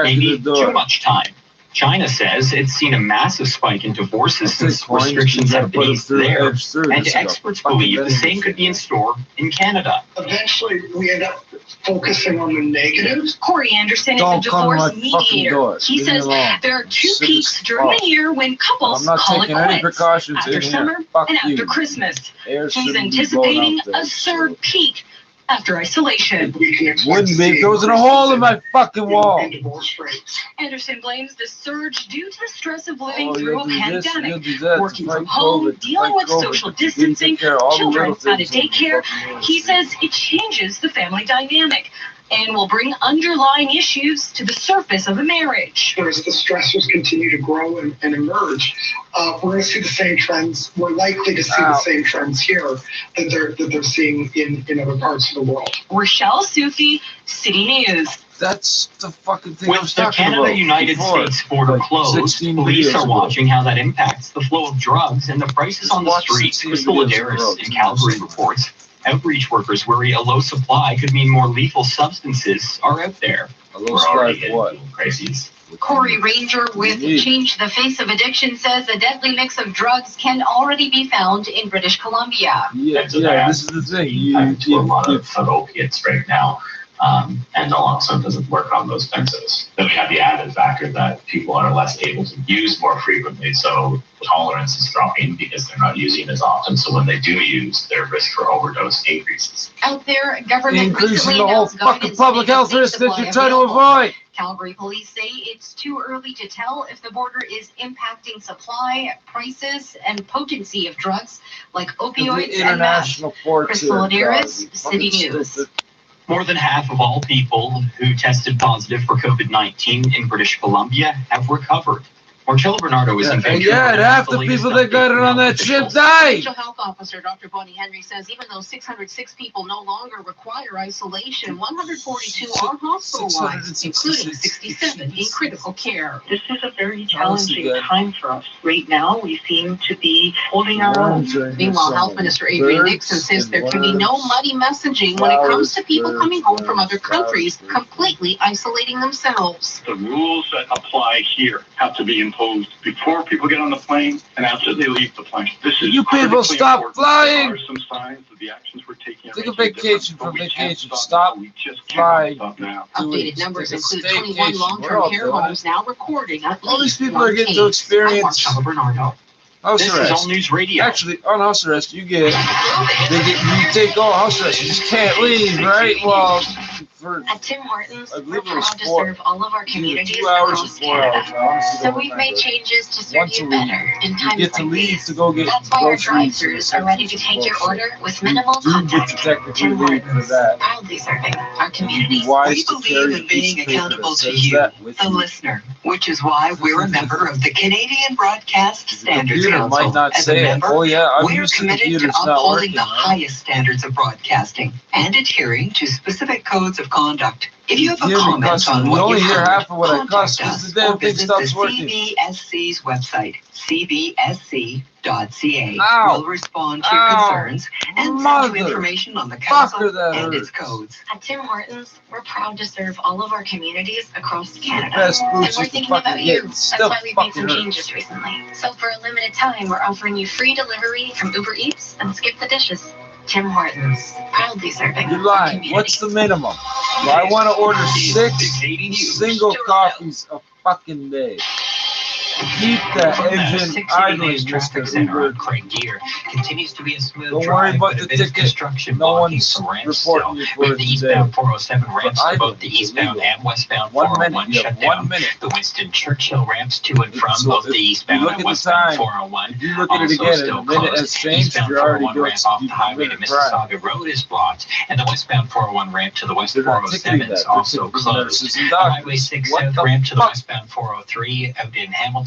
Maybe too much time. China says it's seen a massive spike in divorces since restrictions have been eased there, and experts believe the same could be in store in Canada. Eventually, we end up focusing on the negatives. Corey Anderson is a divorce mediator. He says there are 2 peaks during the year when couples call it quits, after summer and after Christmas. He's anticipating a 3rd peak after isolation. Wouldn't be. It goes in a hole in my fucking wall. Anderson blames the surge due to the stress of living through a pandemic, working from home, dealing with social distancing, children out of daycare. He says it changes the family dynamic and will bring underlying issues to the surface of a marriage. As the stressors continue to grow and emerge, we're going to see the same trends. We're likely to see the same trends here that they're seeing in other parts of the world. Rochelle Soufi, City News. That's the fucking thing. With the Canada-United States border closed, police are watching how that impacts the flow of drugs and the prices on the streets. Crystal Adaris in Calgary reports outreach workers worry a low supply could mean more lethal substances are out there. A low supply of what? Crises. Corey Ranger with Change the Face of Addiction says a deadly mix of drugs can already be found in British Columbia. Yeah, this is the thing. You a lot of opiates right now. And naloxone doesn't work on those fences. Then we have the added factor that people are less able to use more frequently, so tolerance is dropping because they're not using as often. So when they do use, their risk for overdose increases. Out there, government increasing the whole fucking public health risk that you're trying to avoid. Calgary police say it's too early to tell if the border is impacting supply, prices, and potency of drugs like opioids and meth. Crystal Adaris, City News. More than half of all people who tested positive for COVID-19 in British Columbia have recovered. Marcello Bernardo is in Vancouver. Yeah, half the people that got it on that ship died. Provincial Health Officer Dr. Bonnie Henry says even though 606 people no longer require isolation, 142 are hospitalized, including 67 in critical care. This is a very challenging time for us. Right now, we seem to be holding our own. Meanwhile, Health Minister Avery Nixon says there can be no muddy messaging when it comes to people coming home from other countries, completely isolating themselves. The rules that apply here have to be imposed before people get on the plane and after they leave the plane. This is you people stop important. flying. There are some signs that the actions we're taking. Take a vacation from vacation. Stop flying. Updated numbers include 21 long-term care homes now recording. All these people are getting to experience house This arrest. is All News Radio. Actually, on house arrest, you take all house arrest. You just can't leave, right? Well, At Tim Hortons, we're it was proud to serve all of our communities 2 hours across or 4 hours. Canada. Honestly, So don't we've made remember. changes to serve Once a you week, better in you times get to like leave these. to go get That's why our groceries. drive-thrus are ready to take your order with minimal Do get to contact. technically Tim leave for Hortons, that. proudly serving our communities. Wise We to believe carry in a piece being of paper accountable that to says you, that with the you. listener, which is why we're a member of the Canadian Broadcast Standards computer Council. might not As a say it. member, Oh, yeah, I'm we're used to committed to computers not upholding working, the right? highest standards of broadcasting and adhering to specific codes of conduct. If you have a hear me comment cussing. on You what only you hear heard, half of what I cuss contact because us the damn or thing visit stops the working. CBSC's website, cbsc.ca. Ow. We'll respond to your Ow. concerns and Mother. send you information on the council Fucker, that and its hurts. codes. At Tim Hortons, we're proud to serve all of our communities across Canada. Best And boots we're you can thinking fucking about get. you. It That's still why we've made some fucking changes hurts. recently. So for a limited time, we're offering you free delivery from Uber Eats and Skip the Dishes. Tim Hortons, proudly serving You're our lying. community. What's the minimum? Well, I want to order 6 single coffees a fucking day. Keep the From the engine 60 idling, Days Traffic Mr. Center Uber. on Craig Gear continues to be a smooth Don't drive, worry about but a the bit of ticket. construction No blocking one's some ramps reporting still. you for With it the today. eastbound 407 ramps I to both don't. the It's eastbound illegal. and westbound 1 minute. 401 You shut have down. 1 minute. The Winston Churchill ramps to and from So both if the you eastbound look and at the westbound time, 401 if you look at it also again, and still the minute closed. has changed, Eastbound you already 401 ramp off the highway to Mississauga Road is blocked, and the westbound 401 ramp to the west They're not 407 ticketing is that. They're also ticketing closed. nurses and The doctors. Highway 6 What South the ramp to the fuck? westbound 403 out in Hamilton,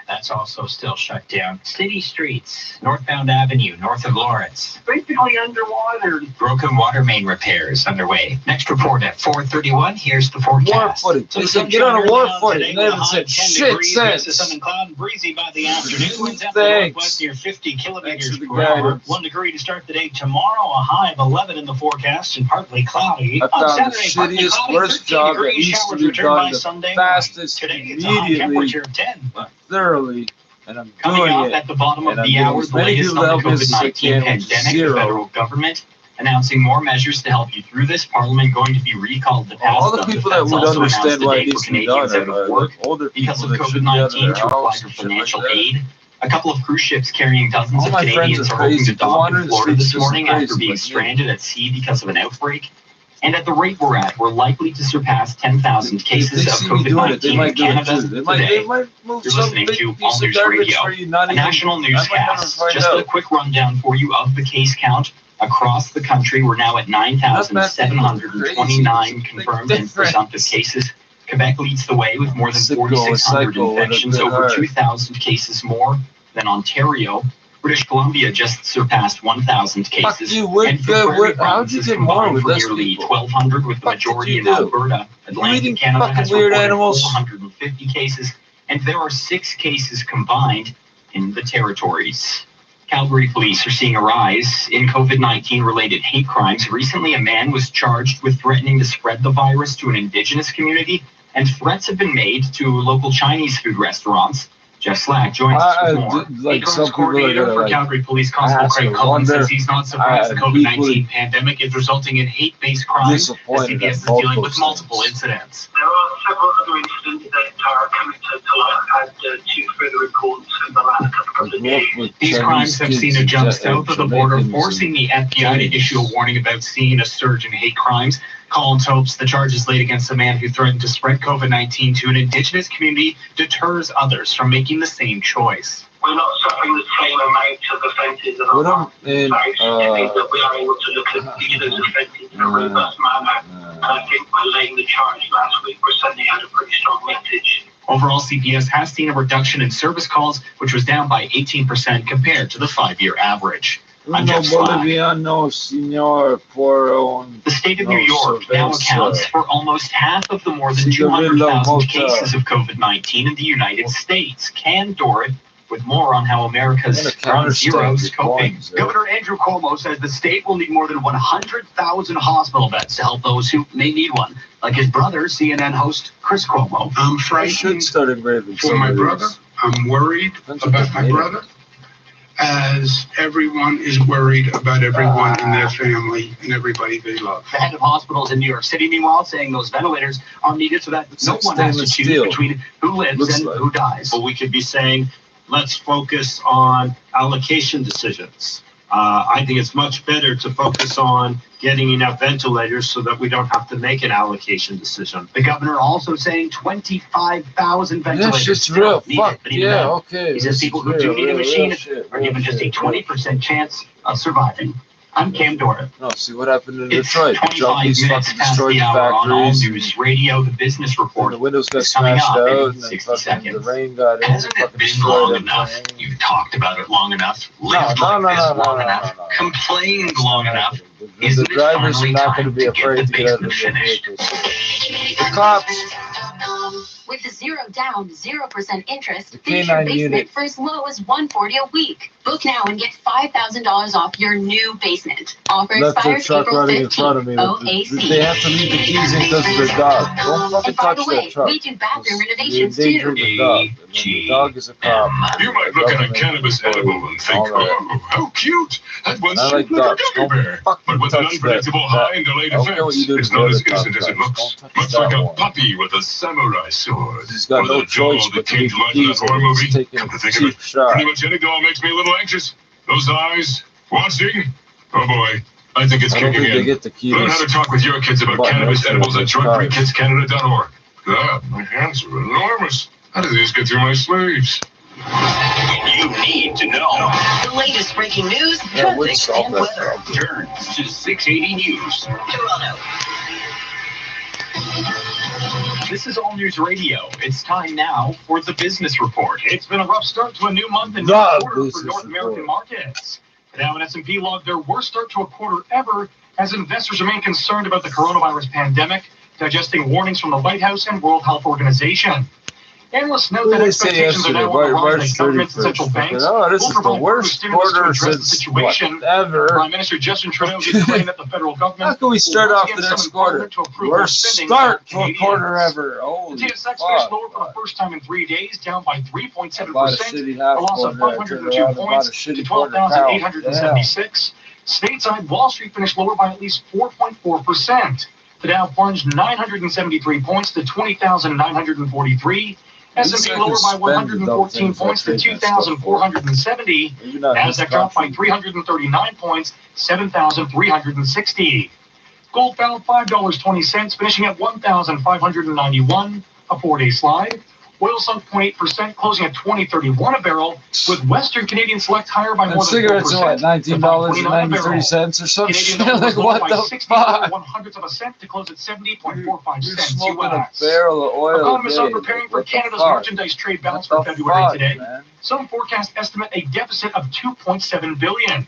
that's also still shut down. City streets, northbound Avenue, north of Lawrence, basically underwater. Broken water main repairs underway. Next report at 4:31. Here's the War forecast. footing. They said get on a war footing. They haven't said shit since. Sun and cloud and breezy by the afternoon. Winds out the Thanks. northwest near 50 kilometers Thanks for the per hour. guidance. 1 degree to start the day tomorrow. A high of 11 in the forecast and partly cloudy. I On found the Saturday, partly shittiest, cloudy, worst 13 job that degrees. needs to Showers be return by done the Sunday fastest, morning. Today it's a high immediately, temperature of 10. thoroughly, and I'm Coming doing up it. at the bottom of And I'm the getting hour, as the many latest people to on the help me as I COVID-19 can with pandemic, zero. the federal government announcing more measures to help you through this. Parliament going to be recalled to pass All the them. people Defense that would also announced understand why today it needs for to be done Canadians out are of work older because people of that shouldn't be out of COVID-19 their to apply house for and shit like financial that. aid. A couple of cruise ships carrying dozens All of my friends Canadians are are hoping crazy. to dock Wander in the Florida streets this just morning crazy after being like me. stranded at sea because of an outbreak. And at the rate we're at, we're likely to surpass 10,000 If cases they of see me doing it, they COVID-19 in might do it Canada too. They today. might move You're some listening big to piece All of News garbage Radio, for you. Not a even. national I might never newscast. find Just out. a quick rundown for you of the case count across the country. We're now at 9,729 confirmed and presumptive cases. Quebec leads the way with more than 4,600 infections, over 2,000 cases more than Ontario. British Columbia just surpassed 1,000 cases. you, and Prairie how'd you provinces get more combined with for this nearly people? 1,200, with the majority in you do? Alberta. Atlantic eating Canada fucking has weird reported animals? 450 cases, and there are 6 cases combined in the territories. Calgary police are seeing a rise in COVID-19 related hate crimes. Recently, a man was charged with threatening to spread the virus to an Indigenous community, and threats have been made to local Chinese food restaurants. Jeff Slack joins us with more. Like some Hate crimes people are coordinator gonna, for like, Calgary Police Constable ask Craig or Cullen wonder, says he's not surprised the COVID-19 deeply pandemic is resulting in hate-based crimes. As disappointed CBS at is both dealing those with multiple incidents. There are several other incidents that are coming to light. I've had 2 further reports in the last couple of days. These crimes have seen a jump south of the border, forcing the FBI to issue a warning about seeing a surge in hate crimes. Collins hopes the charges laid against a man who threatened to spread COVID-19 to an Indigenous community deters others from making the same choice. We're not suffering the same amount of offences as Put 'em our in, it means that we are able to look at these offences in a robust manner. And I think by laying the charge last week, we're sending out a pretty strong message. Overall, CPS has seen a reduction in service calls, which was down by 18% compared to the 5-year average. I'm Jeff Slack. Boliviano, señor, por The state of New York now accounts for almost half of the more than 200,000 cases of COVID-19 in the United States. Ken Dorrit with more on how America's ground zero is coping. Governor Andrew Cuomo says the state will need more than 100,000 hospital beds to help those who may need one, like his brother, CNN host Chris Cuomo. I'm should start engraving for my brother. I'm worried about my brother, as everyone is worried about everyone in their family and everybody they love. The head of hospitals in New York City, meanwhile, saying those ventilators are needed so that no one has to choose between who lives and who dies. But we could be saying, let's focus on allocation decisions. I think it's much better to focus on getting enough ventilators so that we don't have to make an allocation decision. The governor also saying 25,000 ventilators. This shit's real. Needed, Fuck, but even yeah, then, okay. he says people who do need a machine are given just a 20% chance of surviving. I'm Cam Dorrit. No, see what happened in It's Detroit. 25 Junkies minutes fucking past destroyed the the hour on All factories. News Radio. The business report The windows got is coming smashed up out, in and then 60 fucking seconds. the rain got in. Hasn't it been long enough? You've talked about it long enough. Lived like this long enough. Complained long enough. The drivers are not going to be afraid to get out of their vehicles. The cops. With 0 down, 0% interest, The finish your K9 basement unit. for as low as $140 a week. Book now and get $5,000 off your new basement. Offer Left their expires truck April running in front of 15th. me. OAC. They have to leave the keys in because of their dog. Don't fucking And by the touch way, that truck. we do bathroom You're renovations too. endangering the dog. And then the dog is a cop. You might look at a cannabis edible and think, oh, how cute. That one's I like shaped like dogs. a gummy bear. But with an touch unpredictable high and delayed I don't care what you effects, do to it's the not as other innocent as it dogs. looks. Don't touch Much that like a one. puppy with a samurai sword. He's got Or no the jaw choice of the but to leave teenage the life of keys that horror and he's movie. taking Come a to think of cheap it, shot. pretty much any doll makes me a little anxious. Those eyes, watching. Oh boy, I think it's I don't kicking think they in. get the key. Learn how to talk with your kids about Button cannabis next to edibles at the cars. drugfreekidscanada.org. God, my hands are enormous. How do these get through my sleeves? You need to know. The latest breaking news, Yeah, we'll traffic, solve and that weather. problem. Turn to 680 News. Toronto. This is All News Radio. It's time now for the Business Report. It's been a rough start to a new month and new The quarter for Business North American Report. markets. The Dow and S&P logged their worst start to a quarter ever as investors remain concerned about the coronavirus pandemic, digesting warnings from the White House and World Health Organization. Analysts note What that did they say expectations are yesterday? now on the rise March that governments and central 31st. banks Oh, this will is the provide worst stimulus to quarter address the since situation. whatever. Prime Minister Justin Trudeau did claim that the federal government How can we start will off once the again next summon quarter? Parliament to approve more Worst spending start for to a quarter Canadians. ever. The Holy TSX finished fuck. lower for the first time in 3 days, down by I bought a 3.7%, shitty a half loss of quarter. I turned 502 around and bought a points to shitty quarter cow. Damn. 12,876. Stateside, Wall Street finished lower by at least 4.4%. The Dow plunged 973 points to 20,943. S&P lower by 114 points to 2,470. Nasdaq dropped by 339 points, 7,360. Gold fell $5.20, finishing at $1,591, a 4-day slide. Oil sunk 0.8%, closing at $20.31 a barrel, with Western Canadian Select higher by And more than cigarettes 4%. are what, $19.93 or some Canadian shit? oil Like, was lower what by the 64 fuck? 1/100 of a cent to close at 70.45 You're cents smoking a US. barrel of oil a Economists day. are preparing for What the Canada's fuck? merchandise trade balance What for the February fuck, today. man? Some forecasts estimate a deficit of $2.7 billion.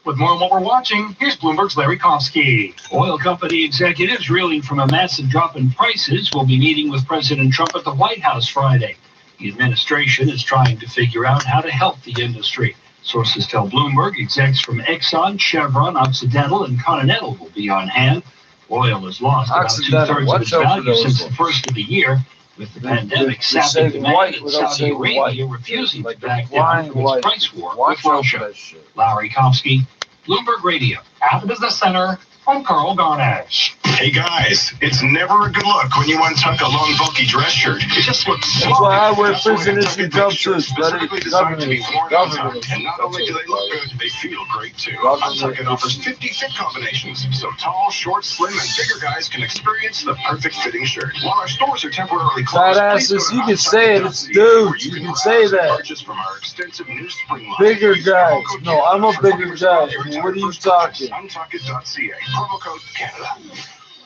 With more on what we're watching, here's Bloomberg's Larry Komsky. Oil company executives reeling from a massive drop in prices will be meeting with President Trump at the White House Friday. The administration is trying to figure out how to help the industry. Sources tell Bloomberg execs from Exxon, Chevron, Occidental, and Continental will be on hand. Oil has lost about Occidental, 2/3 of watch its out for value those since the ones. first of the year, with the pandemic They're sapping saying demand white and without Saudi saying Arabia white. refusing Like to they're back flying down from white. its price war Watch with out for Russia. that shit. Larry Komsky, Bloomberg Radio. At the Business Center, I'm Carl Garnash. Hey guys, it's never a good look when you untuck a long bulky dress shirt. It just looks sloppy. That's why I wear That's why prison issue Nantucket makes shirts jumpsuits, buddy. specifically designed to be worn Government untucked. And not only do they look good, they feel great too. Government Untucked offers 50 fit combinations, so tall, short, slim, and bigger guys can experience the perfect fitting shirt. While our stores are temporarily closed, Fat please go asses, to you can say it. It's untucked.ca, where dudes. You can browse say and that. purchase from our extensive new spring line. Bigger Use guys. promo code No, I'm a Canada bigger for 20% guy. off your What entire are you first purchase. talking? Untucked.ca. Promo code Canada.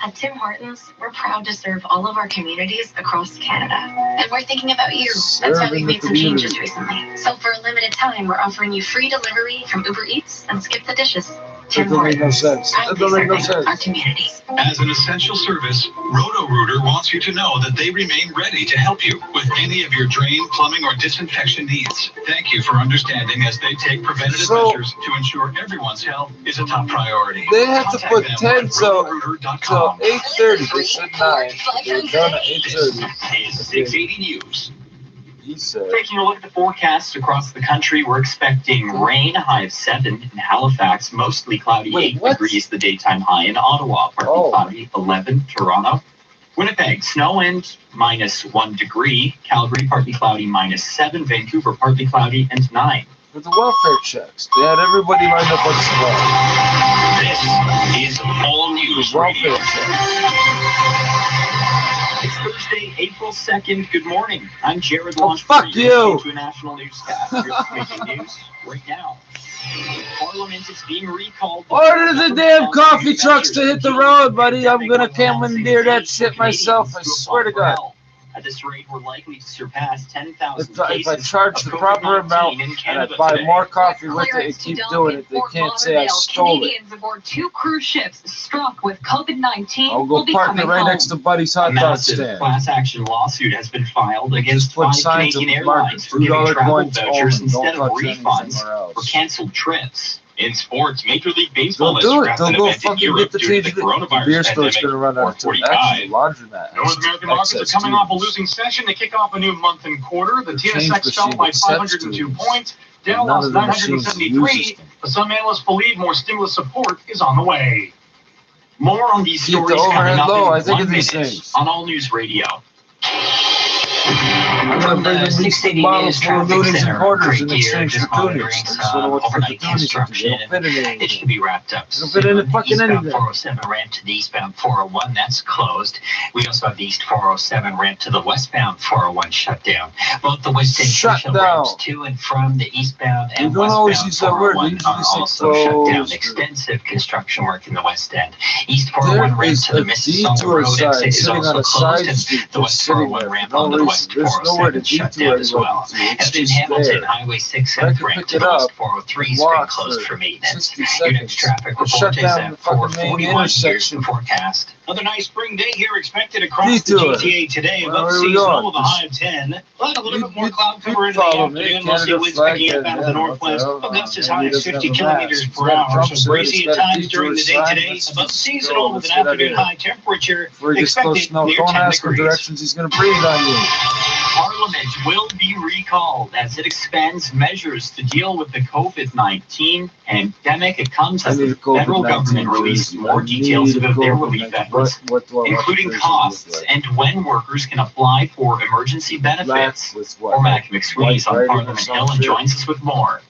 At Tim Hortons, we're proud to serve all of our communities across Canada. And we're thinking about you. That's why Serving we've the made some changes community. recently. So for a limited time, we're offering you free delivery from Uber Eats and Skip the Dishes. That don't make no sense. That don't make no sense. Our community. As an essential service, Roto-Rooter wants you to know that they remain ready to help you with any of your drain, plumbing, or disinfection needs. Thank you for understanding as they take preventative measures to ensure everyone's health is a top priority. They have to Contact put them 10 at till rotorooter.com. 8:30. They said 9. They're done at 8:30. This is 680 News. He said. Taking a look at the forecast across the country, we're expecting rain, a high of 7 in Halifax, mostly cloudy, 8 degrees, the daytime high in Ottawa, partly cloudy, 11, Toronto. Winnipeg, snow and -1 degree. Calgary, partly cloudy, -7. Vancouver, partly cloudy, and 9. With the welfare checks, they had everybody lined up on supply. This is All News Radio. It's Thursday, April 2nd. Good morning. I'm Jared Oh, Launch. fuck you. To a national newscast. Here's breaking news right now. Parliament is being recalled. Order the damn coffee trucks to hit the road, buddy. I'm gonna commandeer that shit myself. I swear to God. At this rate, we're likely to surpass 10,000 If I cases charge of the proper COVID-19 amount in and I Canada buy today. more coffee with it and keep doing it, they can't say I stole it. Canadians aboard 2 cruise ships struck with COVID-19 I'll will go be park it coming right home. next to Buddy's A hot dog massive stand. class action lawsuit has been filed against put 5 signs Canadian of market, airlines for giving $2 travel coins vouchers only, don't instead of touch anything refunds else. for canceled trips. In sports, Major League Baseball They'll do has it. scrapped They'll an go event in fucking Europe get the due to change. the The coronavirus beer store's pandemic. gonna run out of 445. actually laundromat. North American markets are coming off a losing session to kick off a new month and quarter. The TSX fell by 502 points. Dow lost 973. But some analysts believe more stimulus support is on the way. More on these Keep the stories coming overhead up low. I in think 1 of these minute things. on All News Radio. I'm gonna bring in these bottles full of loonies and quarters in Great gear, exchange just for monitoring toonies. I just some wanna watch what the overnight toonies can do. construction. They don't fit in It should be wrapped up. They don't fit in it fucking Eastbound anything. 407 ramp to the eastbound 401, that's closed. We also have the east 407 ramp to the westbound 401 shut down. Both the west and Shut central down. ramps to and from the eastbound and You don't always westbound use that word. You 401 usually are say also shut down. closed. Extensive construction work in the west end. East 401 There ramp is to the a Mississauga detour Road sign exit is sitting on also a closed, side and street the just west sitting 401 there. ramp No onto the reason. west There's nowhere 407 to shut detour down as well. anyone to. It's And in just Hamilton, there. Highway 6 I South can ramp pick to it the west up 403 has walk been closed for for maintenance. 60 Your next seconds. traffic We'll shut report is down at the fucking main 4:41. Here's the intersection. forecast. Another nice spring day here expected across the Detour. GTA today. Where Above are we seasonal going? with a high of 10. But a little bit more cloud cover into the follow me. afternoon. We'll see Canada winds flag picking up out of the and northwest. what the hell? Gusts as Maybe high he as doesn't 50 have a kilometers mask. per He's got a hour. Trump So shirt. breezy He's at got a times during the day detour today. sign. Above Let's seasonal go. with an Let's get out of afternoon here. high temperature Before he gets close expected enough, near don't 10 ask him degrees. directions. He's gonna breathe on you. Parliament will be recalled as it expands measures to deal with the COVID-19 pandemic. It comes as the federal government released more details about their relief efforts, including costs and when workers can apply for emergency benefits. Cormac McSweeney is on Parliament Hill and joins us with more.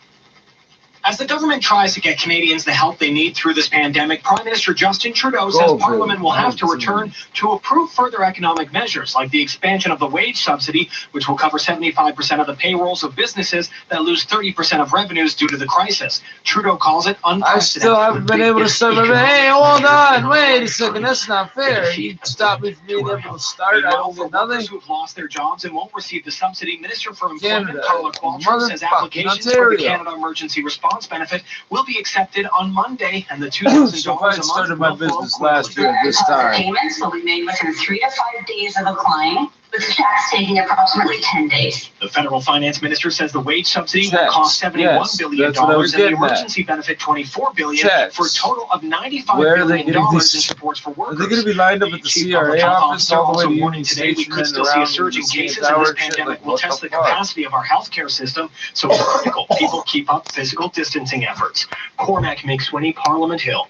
As the government tries to get Canadians the help they need through this pandemic, Prime Minister Justin Trudeau says Parliament will have to return to approve further economic measures, like the expansion of the wage subsidy, which will cover 75% of the payrolls of businesses that lose 30% of revenues due to the crisis. Trudeau calls it unprecedented. I still haven't been able to start my Hey, hold on, wait a second, that's not fair. You stopped me from being able to start. I don't get nothing. Who have lost their jobs and won't receive the subsidy, Minister for Employment Canada, Carla Qualtrough says applications for the Canada Emergency Response benefit will be accepted on Monday, and the $2,000 So if I had started my business last year at this time, Payments will be made within 3 to 5 days of applying, with checks taking approximately 10 days. The federal finance minister says the wage subsidy will cost $71 billion that's what I was and the getting at. emergency benefit $24 billion Checks. for a total of $95 Where are they billion getting in these? supports for Are workers. they going to be lined up at the CRA office all the way to Union Today, we Station could and still see a around surge in the cases, CN and this Tower and shit? pandemic Like, will what test the the fuck? capacity of our healthcare system, so it's critical people keep up physical distancing efforts. Cormac McSweeney, Parliament Hill.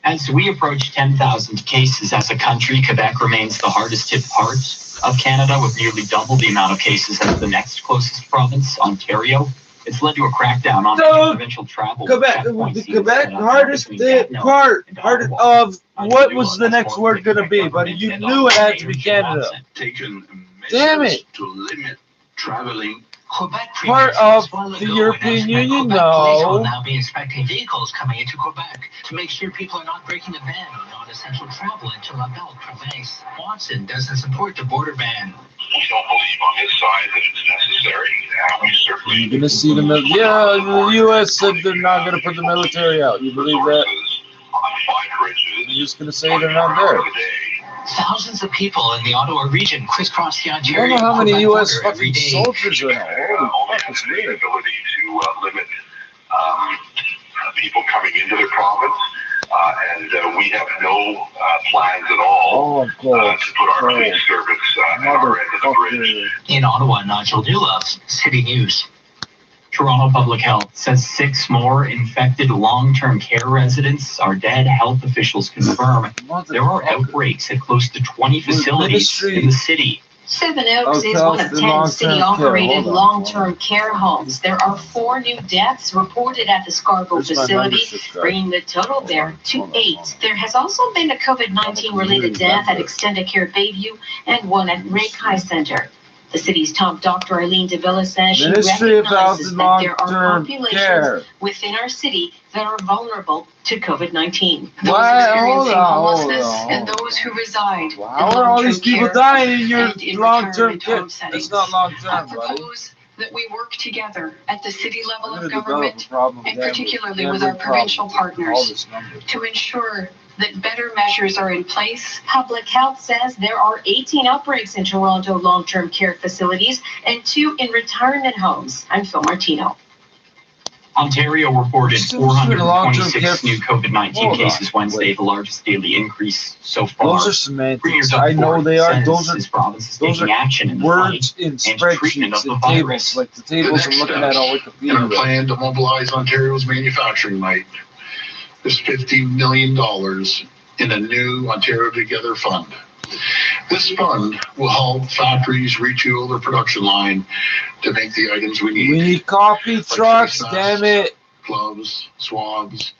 As we approach 10,000 cases as a country, Quebec remains the hardest hit part of Canada, with nearly double the amount of cases as the next closest province, Ontario. It's led to a crackdown on provincial travel. Quebec, the Quebec hardest hit part of what was the next word going to be, but you knew it had to be Canada. Taken Damn measures it. to limit traveling. Part of the European Union, Police will no. now be inspecting vehicles coming into Quebec to make sure people are not breaking the ban on non-essential travel into La Belle Province. Watson doesn't support the border ban. We don't believe on his side that it's necessary. We certainly You're going to see the military. Yeah, the U.S. said they're not going to put the military out. You believe that? I'm just going to say they're not there. Thousands of people in the Ottawa region crisscross the I don't Ontario know how many Quebec U.S. border every fucking day. soldiers are there. Holy fuck, it's weird. ability to limit people coming into the province. And we have no plans at all to put our police service at our end of the bridge. In Ottawa, Nigel Newlove, City News. Toronto Public Health says 6 more infected long-term care residents are dead. Health officials confirm there are outbreaks at close to 20 facilities in the city. Seven Oaks is one of 10 city-operated long-term care homes. There are 4 new deaths reported at the Scarborough facility, bringing the total there to 8. There has also been a COVID-19 related death at Extended Care Bayview and one at Rake High Center. The city's top doctor, Eileen Davila, says she Ministry of Health recognizes and that there are Long-Term populations Care. within our city that are vulnerable to COVID-19. What? Those experiencing Hold homelessness on. and those who reside How in are all these long-term people care dying in your and in long-term retirement care? home settings. It's not I long-term, buddy. propose that we work together at the city level I'm of gonna develop government a problem and with particularly with our gambling provincial problems with all partners this numbers. to ensure that better measures are in place. Public Health says there are 18 outbreaks in Toronto long-term care facilities and 2 in retirement homes. I'm Phil Martino. Ontario reported Still shooting a long-term 426 new COVID-19 Hold on, cases Wednesday, wait. the largest daily increase so far. Those are semantics. Premier Doug I know Ford they are. says Those are his province is those taking are action in the words fight in and treatment of spreadsheets the and virus. tables, like the tables I'm looking at on In our Wikipedia. plan to mobilize Ontario's manufacturing might is $50 million in a new Ontario Together fund. This fund will help factories retool their production line to make the items we We need. need coffee trucks, face damn masks, it. Gloves, swabs.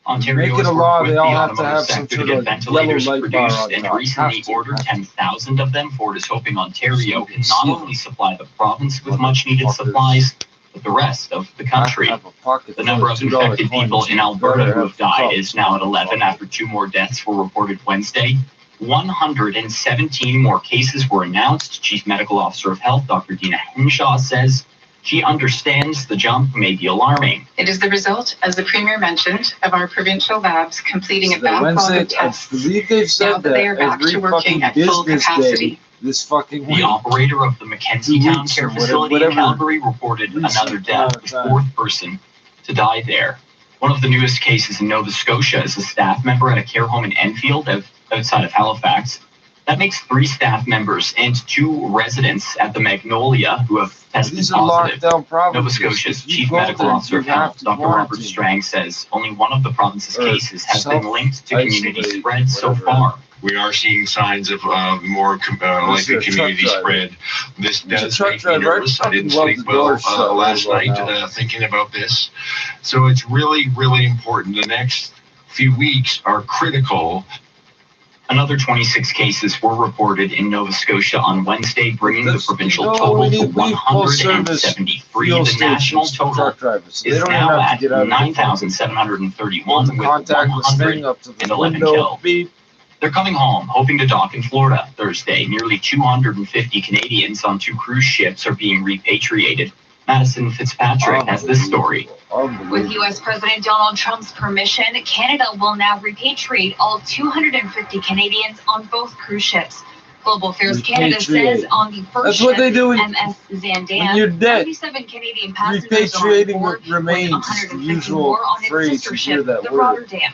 Ontario Make it has a worked law, with they the all have to automotive have some sector to sort get of ventilators yellow light bar produced on and top. recently Have to, ordered have to. 10,000 of them. Ford is hoping Ontario can not See. only supply the province with much needed Motherfuckers. supplies, but the rest of the country. Have a pocket The full number of $2 infected people coins. in You Alberta better who have died cups. is now at 11 after 2 more deaths were reported Wednesday. 117 more cases were announced. Chief Medical Officer of Health, Dr. Dina Henshaw, says she understands the jump may be alarming. It is the result, as the Premier mentioned, of our provincial labs completing a So that backlog Wednesday, of tests. I believe they've Now said that they are that back every to working fucking at full business capacity. day this fucking The week. operator of the Mackenzie 2 Town weeks Care or whatever- Facility in whatever Calgary reported recent another amount death, of the time. 4th person to die there. One of the newest cases in Nova Scotia is a staff member at a care home in Enfield outside of Halifax. That makes 3 staff members and 2 residents at the Magnolia who have tested These are positive. lockdown provinces. Nova Scotia's If you Chief go Medical there, Officer you of have Health, to Dr. Robert quarantine. Strang, says only one of the province's Or cases has been linked to community self-isolate, spread so whatever. far. We are seeing signs of more likely a truck community driver. spread. This He's a does truck make me driver. nervous. I didn't Well, sleep the well door's shut last right night now. thinking about this. So it's really, really important. The next few weeks are critical. Another 26 cases were reported in Nova Scotia on Wednesday, bringing the provincial we total to need full-service 173. fuel The national stations for total truck drivers. They is don't even now have at to get out of the 9,731 with contactless thing up to the 111 window. killed. Beep. They're coming home, hoping to dock in Florida Thursday. Nearly 250 Canadians on 2 cruise ships are being repatriated. Madison Fitzpatrick has this story. With U.S. President Donald Trump's permission, Canada will now repatriate all 250 Canadians on both cruise ships. Global Affairs Canada says on the first That's what they do when- MS Zandam, when you're dead. 97 Canadian passengers are on Repatriating board, remains with the 150 usual more on its phrase. sister You hear ship, that the word. Rotterdam.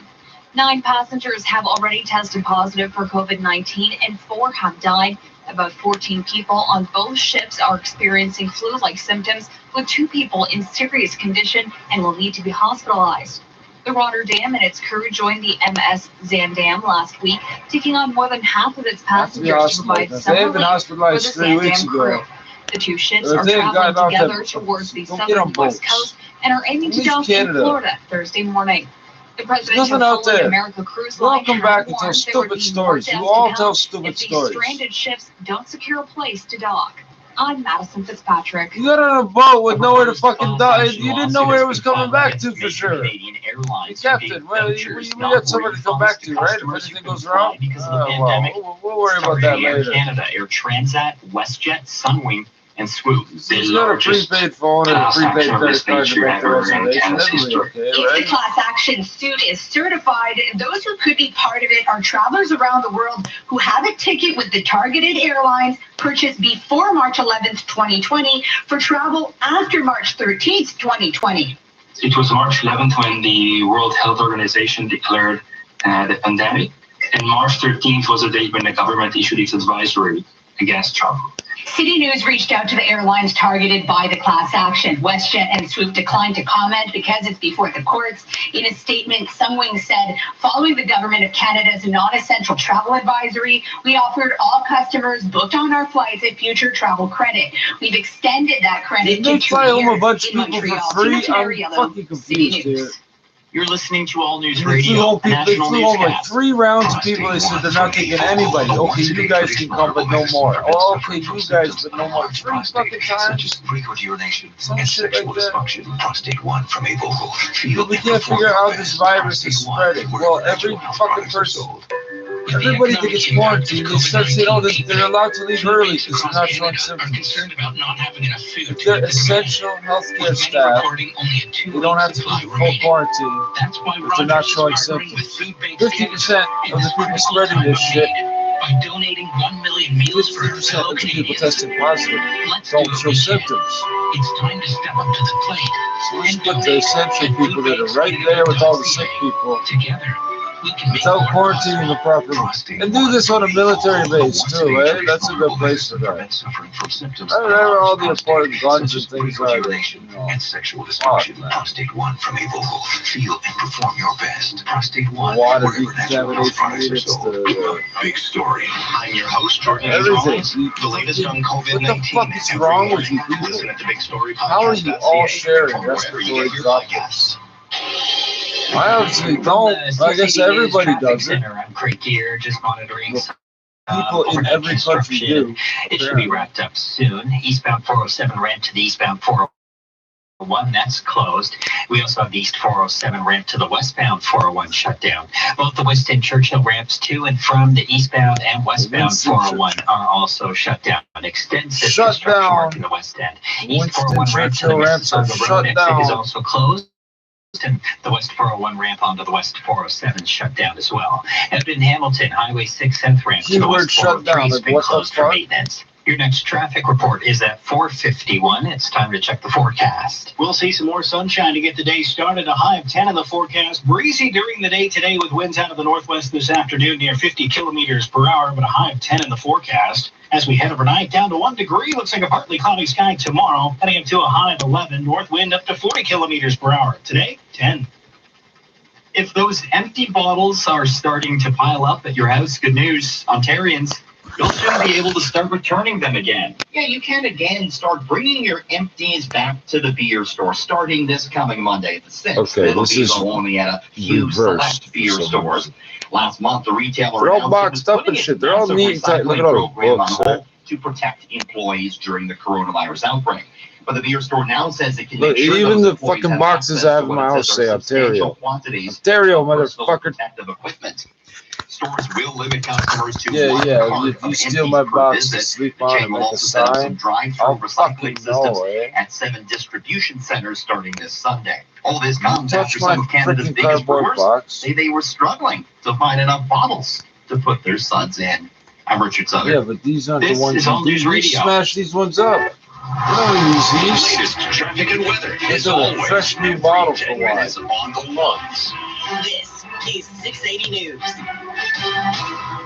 9 passengers have already tested positive for COVID-19 and 4 have died. About 14 people on both ships are experiencing flu-like symptoms, with 2 people in serious condition and will need to be hospitalized. The Rotterdam and its crew joined the MS Zandam last week, taking on more than half of its passengers to provide They summer have been relief for the hospitalized 3 weeks Zandam crew. ago. The 2 ships Or are they had traveling gotten out together that- towards the Don't get southern on west boats. coast and are aiming to Leave dock in Canada. Florida Thursday morning. The president nothing of out Holland there. America Cruise You all Line come had back and tell warned there would stupid be more stories. You deaths all to tell come stupid if these stories. stranded ships don't secure a place to dock. I'm Madison Fitzpatrick. You got on a boat with nowhere to fucking die. You didn't know where it was coming back to for sure. Canadian Airlines Captain, well, we got somebody to come back to, right? If anything goes wrong, because of the pandemic. we'll worry about that Air later. Canada, Air Transat, WestJet, Sunwing, and Swoop. He's got a prepaid phone and a prepaid credit card to make the reservation. That'll be okay, If the right? class action suit is certified, those who could be part of it are travelers around the world who have a ticket with the targeted airlines purchased before March 11th, 2020 for travel after March 13th, 2020. It was March 11th when the World Health Organization declared the pandemic, and March 13th was the date when the government issued its advisory against travel. City News reached out to the airlines targeted by the class action. WestJet and Swoop declined to comment because it's before the courts. In a statement, Sunwing said, following the Government of Canada's non-essential travel advisory, we offered all customers booked on our flights a future travel credit. We've extended that credit They to 2 fly home a years bunch in of people Montreal. for free. Tina I'm Terriello, fucking City confused News. here. You're listening to All News They flew Radio, over, national over newscast. 3 rounds of people. They said they're not taking anybody. Okay, you guys can come, but no more. Oh, okay, you guys, but no more. 3 fucking times. Frequent urination Some and shit sexual like that. dysfunction. Prostate 1 from Avocal. But we can't figure out how this virus is spreading. Well, every fucking person, everybody that gets quarantined, they start saying, oh, they're allowed to leave early because they're not showing symptoms. If they're essential healthcare staff, they don't have to be full quarantine if they're not showing symptoms. 50% of the people spreading this shit, By donating 1 million meals for 50% fellow of the people Canadians. testing positive don't show symptoms. It's time to step up to the plate. So let's put the essential people that are right there with all the sick people Together, we can make without quarantining them properly. And do this on a military base too, eh? That's a good place for that. suffering from symptoms. I don't know all the important guns and things are there. And sexual dysfunction. Prostate 1 from Avocal. Feel and perform your best. Prostate 1. Water wherever natural health decontamination products are units, sold. the Big story. I'm your host, Jordan everything. Gonzalez. The latest on COVID-19. What the fuck is wrong with you people? Listen at the Big Story How are you all sharing respiratory droplets? I obviously don't. I guess everybody does it. I'm Craig Gear, just monitoring. People in every country do. It should be wrapped up soon. Eastbound 407 ramp to the eastbound 401, that's closed. We also have the east 407 ramp to the westbound 401 shut down. Both the West End Churchill ramps to and from the eastbound and westbound 401 are also shut down. Extensive construction work in the West End. East 401 ramp to the west side of the road exit is also closed. And the West 401 ramp onto the West 407 shut down as well. And in Hamilton, Highway 6 South ramp to the West 403 has been closed for maintenance. Your next traffic report is at 4:51. It's time to check the forecast. We'll see some more sunshine to get the day started. A high of 10 in the forecast. Breezy during the day today with winds out of the northwest this afternoon near 50 kilometers per hour, but a high of 10 in the forecast. As we head overnight, down to 1 degree. Looks like a partly cloudy sky tomorrow, heading up to a high of 11. North wind up to 40 kilometers per hour. Today, 10. If those empty bottles are starting to pile up at your house, good news, Ontarians, you'll soon be able to start returning them again. Yeah, you can again start bringing your empties back to the beer store starting this coming Monday, the 6th. Okay, It'll this be is only at a few select beer stores. Last month, the retailer They're all announced it was boxed up putting and its shit. They're all massive neat and tight. Look at recycling all the program books, on hold to protect employees during the coronavirus outbreak. But the beer store now says it can Look, make sure even those the employees fucking have boxes access I have to in what my it house says say are substantial Ontario. quantities Ontario, of personal motherfucker. protective equipment. Stores will limit customers to Yeah, one yeah. cart If you of steal empties my per box visit. to sleep The on chain and will make a also set up some sign, drive-through I'll fucking recycling systems know, eh? at 7 distribution centers starting this Sunday. All this comes Touch after my some of Canada's freaking biggest cardboard brewers box. say they were struggling to find enough bottles to put their suds in. I'm Richard Sutter. Yeah, but these aren't This the ones is All News you Radio. smash these ones up. You don't use these. Latest traffic and weather These is are always fresh new bottles for 10 wine. minutes on the ones. This is 680 News.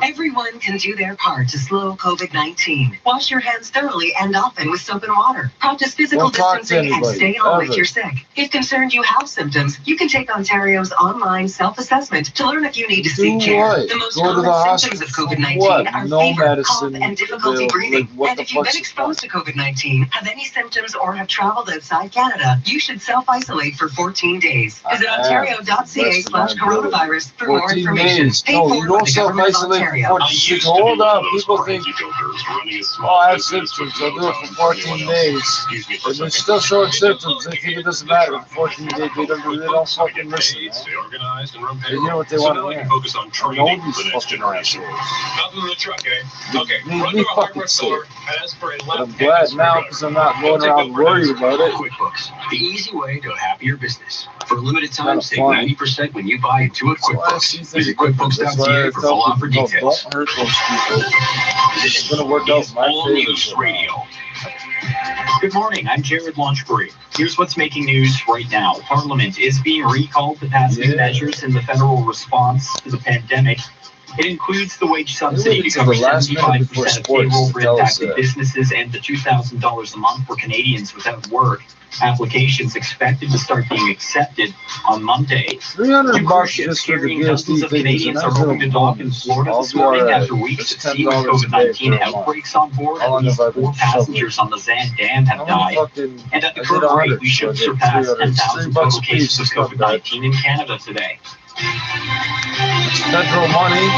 Everyone can do their part to slow COVID-19. Wash your hands thoroughly and often with soap and water. Practice physical Don't talk to distancing and anybody, stay home ever. if you're sick. If concerned you have symptoms, you can take Ontario's online self-assessment to learn if you need to seek Do care. what? The most Go to the common symptoms hospital of for COVID-19 what? are No fever, medicine cough, and difficulty available. breathing. Like, what And the if you've been fuck's exposed to COVID-19, have any symptoms, or have traveled outside Canada, you should self-isolate for 14 days. Visit ontario.ca/coronavirus for more 14 information. days. Paid No, for you by don't the Government of self-isolate Ontario. for 14 days. Hold on, people think, oh, I have symptoms, I'll do it for 14 days. If they're still showing symptoms, they think it doesn't matter. In 14 days, they don't fucking listen, man. Stay organized and run They payroll. hear what they So want now to we hear. can focus on I know training these the next fucking generation. assholes. Nothing in the truck, eh? Okay, Need run me to a fucking hardware store, ask for a But left I'm glad now because I'm not going around worried about it. QuickBooks, the easy way to a happier business. For a limited time, Kinda save fun. 90% when you buy Intuit That's why I see QuickBooks. things Visit different. That's why I QuickBooks.ca for full tell offer people, details. don't hurt those people. It's going to work out Is my All favor. News Radio. Good morning, I'm Jared Launchbury. Here's what's making news right now. Parliament is being recalled to pass new measures in the federal response to the pandemic. It includes the wage subsidy to cover 75% of payroll for impacted businesses and the $2,000 a month for Canadians without work. Applications expected to start being accepted on Monday. $300 just for the carrying dozens DST of thing is a Canadians nice are hoping to little dock in Florida this morning after weeks at sea with COVID-19 outbreaks on board. At least 4 passengers on the Zan Dam have died. And at the current rate, we should surpass 10,000 total cases of COVID-19 in Canada today. It's federal money.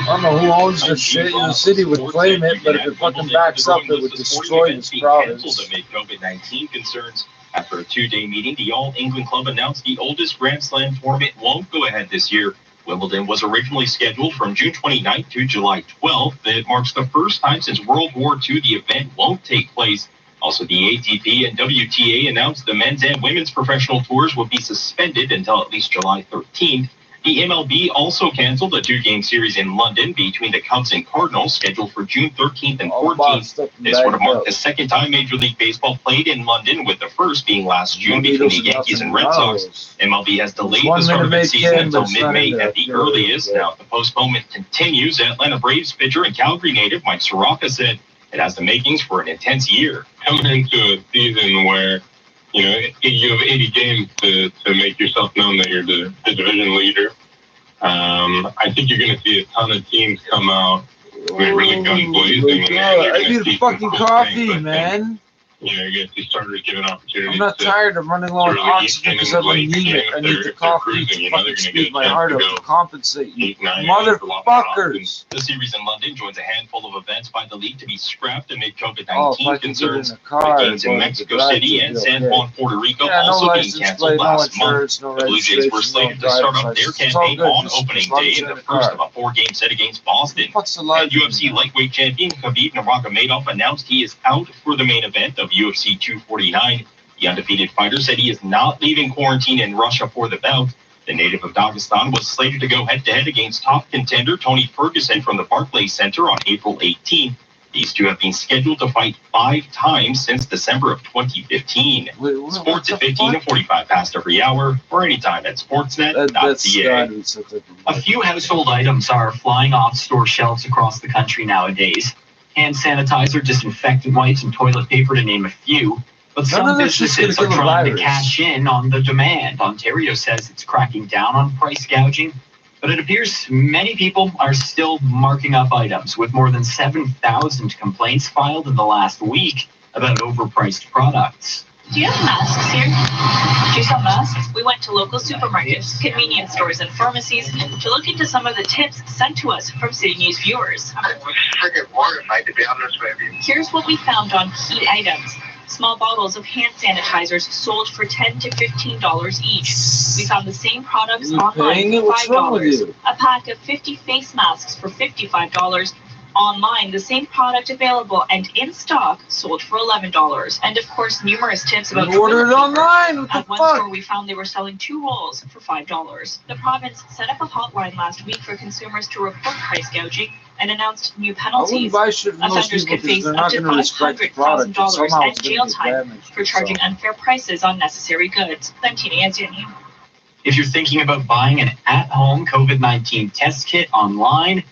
I don't know who owns this shit. The city would claim it, but if it fucking backs up, it would destroy this province. Amid COVID-19 concerns. After a 2-day meeting, the All England Club announced the oldest Grand Slam tournament won't go ahead this year. Wimbledon was originally scheduled from June 29th to July 12th. It marks the first time since World War II the event won't take place. Also, the ATP and WTA announced the men's and women's professional tours will be suspended until at least July 13th. The MLB also canceled a 2-game series in London between the Cubs and Cardinals, scheduled for June 13th and 14th. This would have marked the second time Major League Baseball played in London, with the first being last June between the Yankees and Red Sox. MLB has delayed the start of its season until mid-May at the earliest. Now, if the postponement continues, Atlanta Braves pitcher and Calgary native Mike Soroka said it has the makings for an intense year. Coming into a season where you have 80 games to make yourself known that you're the division leader. I think you're going to see a ton of teams come out really guns blazing. I need a fucking coffee, man. You're going to see starters given opportunities. I'm not tired of running low on oxygen because I'm anemic. I need the coffee to fucking speed my heart up to compensate you motherfuckers. The series in London joins a handful of events by the league to be scrapped amid COVID-19 concerns. The games in Mexico City and San Juan, Puerto Rico also being canceled last month. The Blue Jays were slated to start up their campaign on opening day in the first of a 4-game set against Boston. And UFC lightweight champion Khabib Nurmagomedov announced he is out for the main event of UFC 249. The undefeated fighter said he is not leaving quarantine in Russia for the bout. The native of Dagestan was slated to go head-to-head against top contender Tony Ferguson from the Barclays Center on April 18th. These two have been scheduled to fight 5 times since December of 2015. Sports at 15 and 45 past every hour, or anytime at sportsnet.ca. A few household items are flying off store shelves across the country nowadays. Hand sanitizer, disinfectant wipes, and toilet paper, to name a few. But some businesses are trying to cash in on the demand. Ontario says it's cracking down on price gouging, but it appears many people are still marking up items, with more than 7,000 complaints filed in the last week about overpriced products. Do you have masks here? Do you sell masks? We went to local supermarkets, convenience stores, and pharmacies to look into some of the tips sent to us from City News viewers. I was freaking mortified, to be honest with you. Here's what we found on key items. Small bottles of hand sanitizers sold for $10 to $15 each. We found the same products online for $5. A pack of 50 face masks for $55. Online, the same product available and in stock sold for $11. And of course, numerous tips about ordered online. At one store, we found they were selling 2 rolls for $5. The province set up a hotline last week for consumers to report price gouging and announced new penalties. Offenders could face up to $500,000 and jail time for charging unfair prices on necessary goods. I'm Tina Anzini. If you're thinking about buying an at-home COVID-19 test kit online,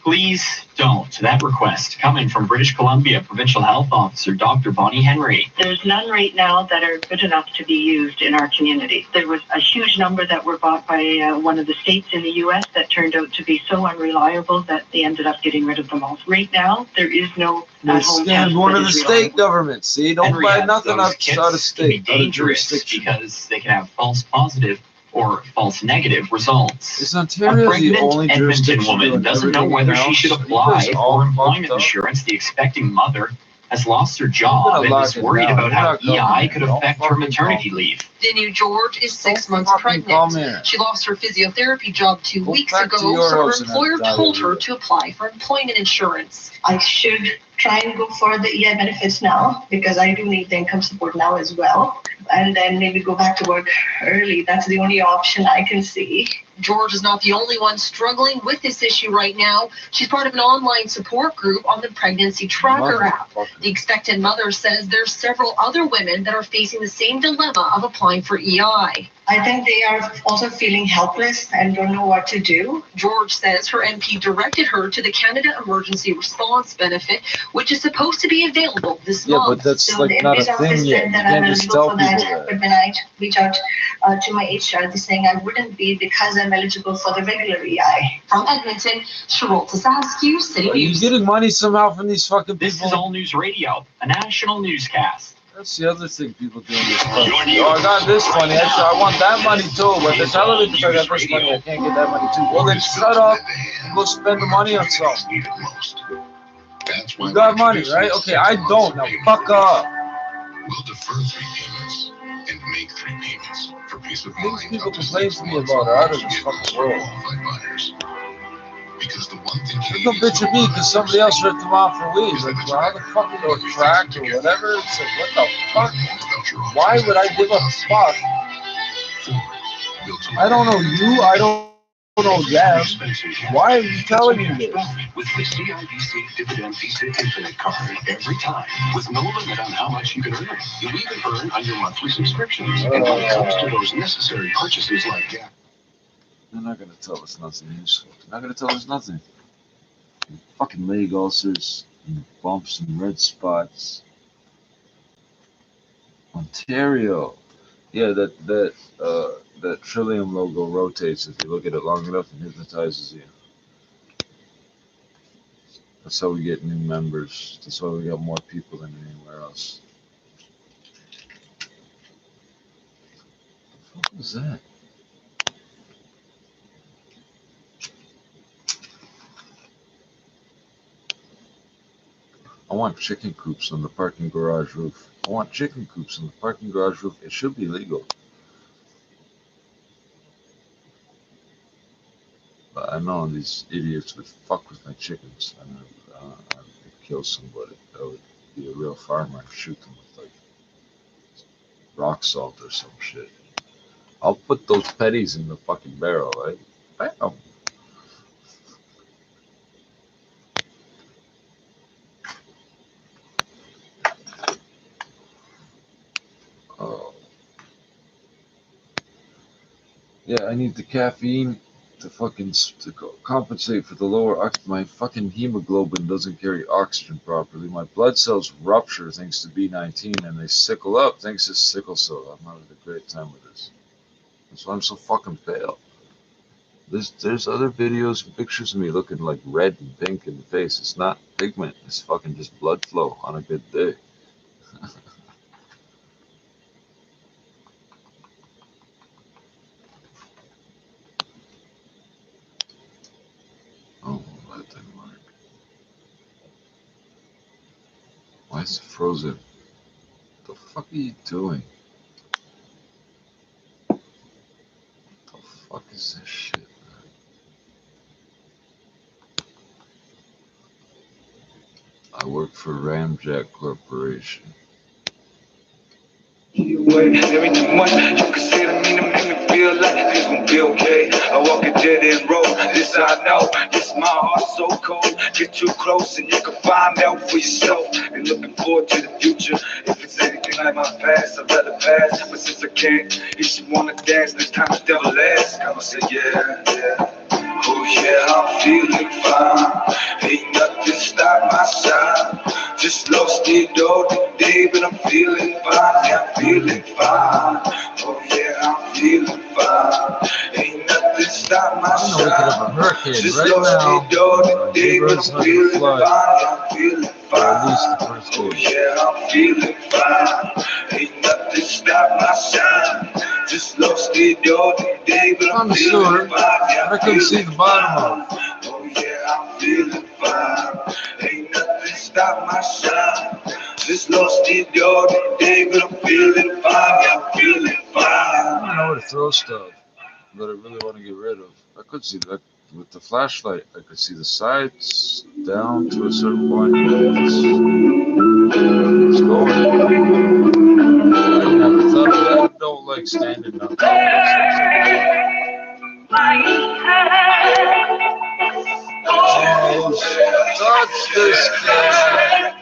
please don't. That request coming from British Columbia Provincial Health Officer Dr. Bonnie Henry. There's none right now that are good enough to be used in our community. There was a huge number that were bought by one of the states in the U.S. that turned out to be so unreliable that they ended up getting rid of them all. Right now, there is no at-home test. One of the state governments. See, don't buy nothing out of state. Can be dangerous because they can have false positive or false negative results. Is Ontario the only Edmonton woman doesn't know whether she should apply for employment insurance. The expecting mother has lost her job and is worried about how EI could affect her maternity leave. The new George is 6 months pregnant. She lost her physiotherapy job 2 weeks ago, so her employer told her to apply for employment insurance. I should try and go for the EI benefits now because I do need the income support now as well. And then maybe go back to work early. That's the only option I can see. George is not the only one struggling with this issue right now. She's part of an online support group on the Pregnancy Tracker app. The expectant mother says there's several other women that are facing the same dilemma of applying for EI. I think they are also feeling helpless and don't know what to do. George says her MP directed her to the Canada Emergency Response Benefit, which is supposed to be available this month. Yeah, but that's So like the not a MP's office thing yet. said You that I'm can't just eligible tell for people that. that. But when I reach out to my HR, they're saying I wouldn't be because I'm eligible for the regular EI. From Edmonton, Charlotte Tasascu, City Are you News. getting money somehow from these fucking This people? is All News Radio, a national newscast. That's the other thing people do in this country. Oh, I got this money. I want that money too. But they're telling me because I got this money, I can't get that money too. Well, then shut up and go spend the money on something. You got money, right? Okay, I don't. Now fuck up. We'll defer 3 payments and make 3 payments for peace of mind. Things people complain to me about are out of this fucking world. Because the one thing There's no bitch of me because somebody else ripped them off for weed. Like, well, how the fuck is it tracked or whatever? It's like, what the fuck? Why would I give a fuck? I don't know you. I don't know them. Why are you telling me this? With the CIBC Dividend Visa Infinite card, every time, with no limit on how much you can earn. You even earn on your monthly subscriptions. And when it comes to those necessary purchases like gas. They're not gonna tell us nothing useful. They're not gonna tell us nothing. Fucking leg ulcers and bumps and red spots. Ontario. Yeah, that Trillium logo rotates if you look at it long enough and hypnotizes you. That's how we get new members. That's why we got more people than anywhere else. What the fuck was that? I want chicken coops on the parking garage roof. I want chicken coops on the parking garage roof. It should be legal. But I know these idiots would fuck with my chickens. And I'd kill somebody. That would be a real farmer and shoot them with like rock salt or some shit. I'll put those petties in the fucking barrel, right? Bam. Oh. Yeah, I need the caffeine to compensate for the lower my fucking hemoglobin doesn't carry oxygen properly. My blood cells rupture thanks to B19 and they sickle up thanks to sickle cell. I'm having a great time with this. That's why I'm so fucking pale. There's other videos and pictures of me looking like red and pink in the face. It's not pigment. It's fucking just blood flow on a good day. Oh, that didn't work. Why is it frozen? What the fuck are you doing? What the fuck is this shit, man? I work for Ramjack Corporation. Every too much, you can say to me to make me feel like it's gonna be okay. I walk a dead end road, this I know. This my heart so cold. Get too close and you can find out for yourself. And looking forward to the future. If it's anything like my past, I'd rather pass. But since I can't, if you wanna dance, this time it's devil ask. I'ma say yeah. Oh yeah, I'm feeling fine. Ain't nothing stop my shine. Just lost it all today, but I'm feeling fine. Yeah, I'm feeling fine. Oh yeah, I'm feeling fine. Ain't nothing stop my shine. Just lost it all today, but I'm feeling fine. Yeah, I'm feeling fine. Oh yeah, I'm feeling fine. Ain't nothing stop my shine. Just lost it all today, but I'm feeling fine. Yeah, I couldn't see the bottom of it. Oh yeah, I'm feeling fine. Ain't nothing stop my shine. Just lost it all today, but I'm feeling fine. Yeah, I'm feeling fine. I don't know where to throw stuff that I really want to get rid of. I could see that with the flashlight. I could see the sides down to a certain point. It's going. I never thought of that. I don't like standing up. Oh, touch this guy.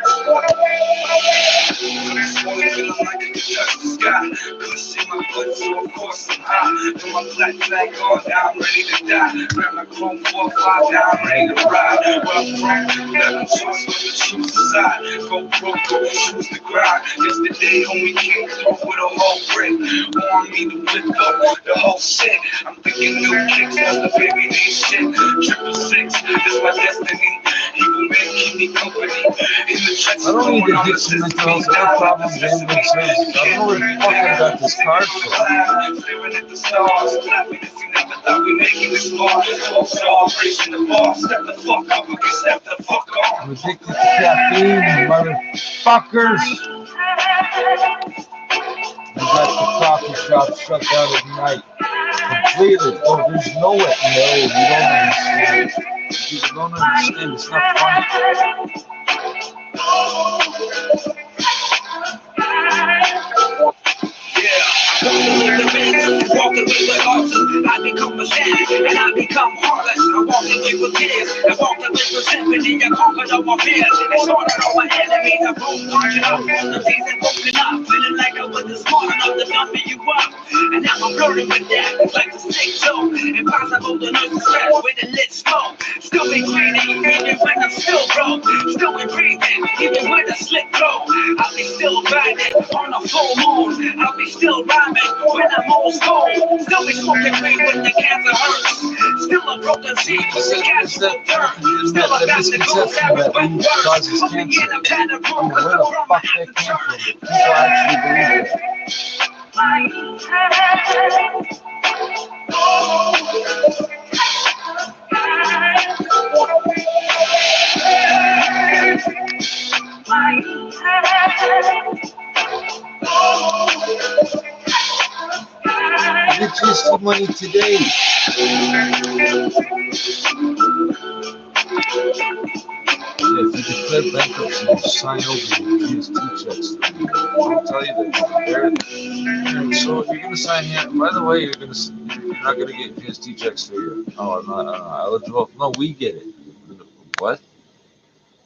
Touch the sky, pushing my butt, so of course I'm high. gone down, ready to die. Grab my chrome 4-5 down, ready to ride. Where I'm from, never choice but to choose a side. Go broke, go choose the grind. Yesterday, homie came through with a whole brick. Want me to whip up the whole shit. I'm thinking new kicks, that's the baby name shit. 666, that's my destiny. He will keep me company. In the trenches, I don't need to get some mental health problems and big services. I don't know where the fuck I got this card from. Staring at the stars, clapping as he never thought we making this far. So raising the bar, step the fuck up, we can step the fuck on. I'm addicted to caffeine, motherfuckers. I got the coffee shop shut down at night. Completely. Oh, there's no way. No, you don't understand. You don't understand. It's not funny. Walking away with awesome, I become a savage and I become heartless. I walk away with tears, I walk away with sympathy. I conquered all my fears, and started all my enemies. I broke marching up on the seas and broken up, feeling like I wasn't smart enough to dump you up. And now I'm flirting with that, like a snake toe. Impossible to know the stress with a lit smoke. Still be breathing, even when I'm still broke. Still be breathing, even when I slip through. I'll be still riding on a full moon. I'll be still rhyming when I'm old school. Still be smoking weed when the cancer hurts. Still a broken seed with the casual dirt. Still I got the gold that went worse. Put me in a better room with the from I had to turn. People actually believe it. Get you some money today. If you declare bankruptcy, you sign over your PST checks. I'll tell you that. So you're gonna sign here. By the way, you're not gonna get PST checks for you. Oh, I'm not eligible. No, we get it. What?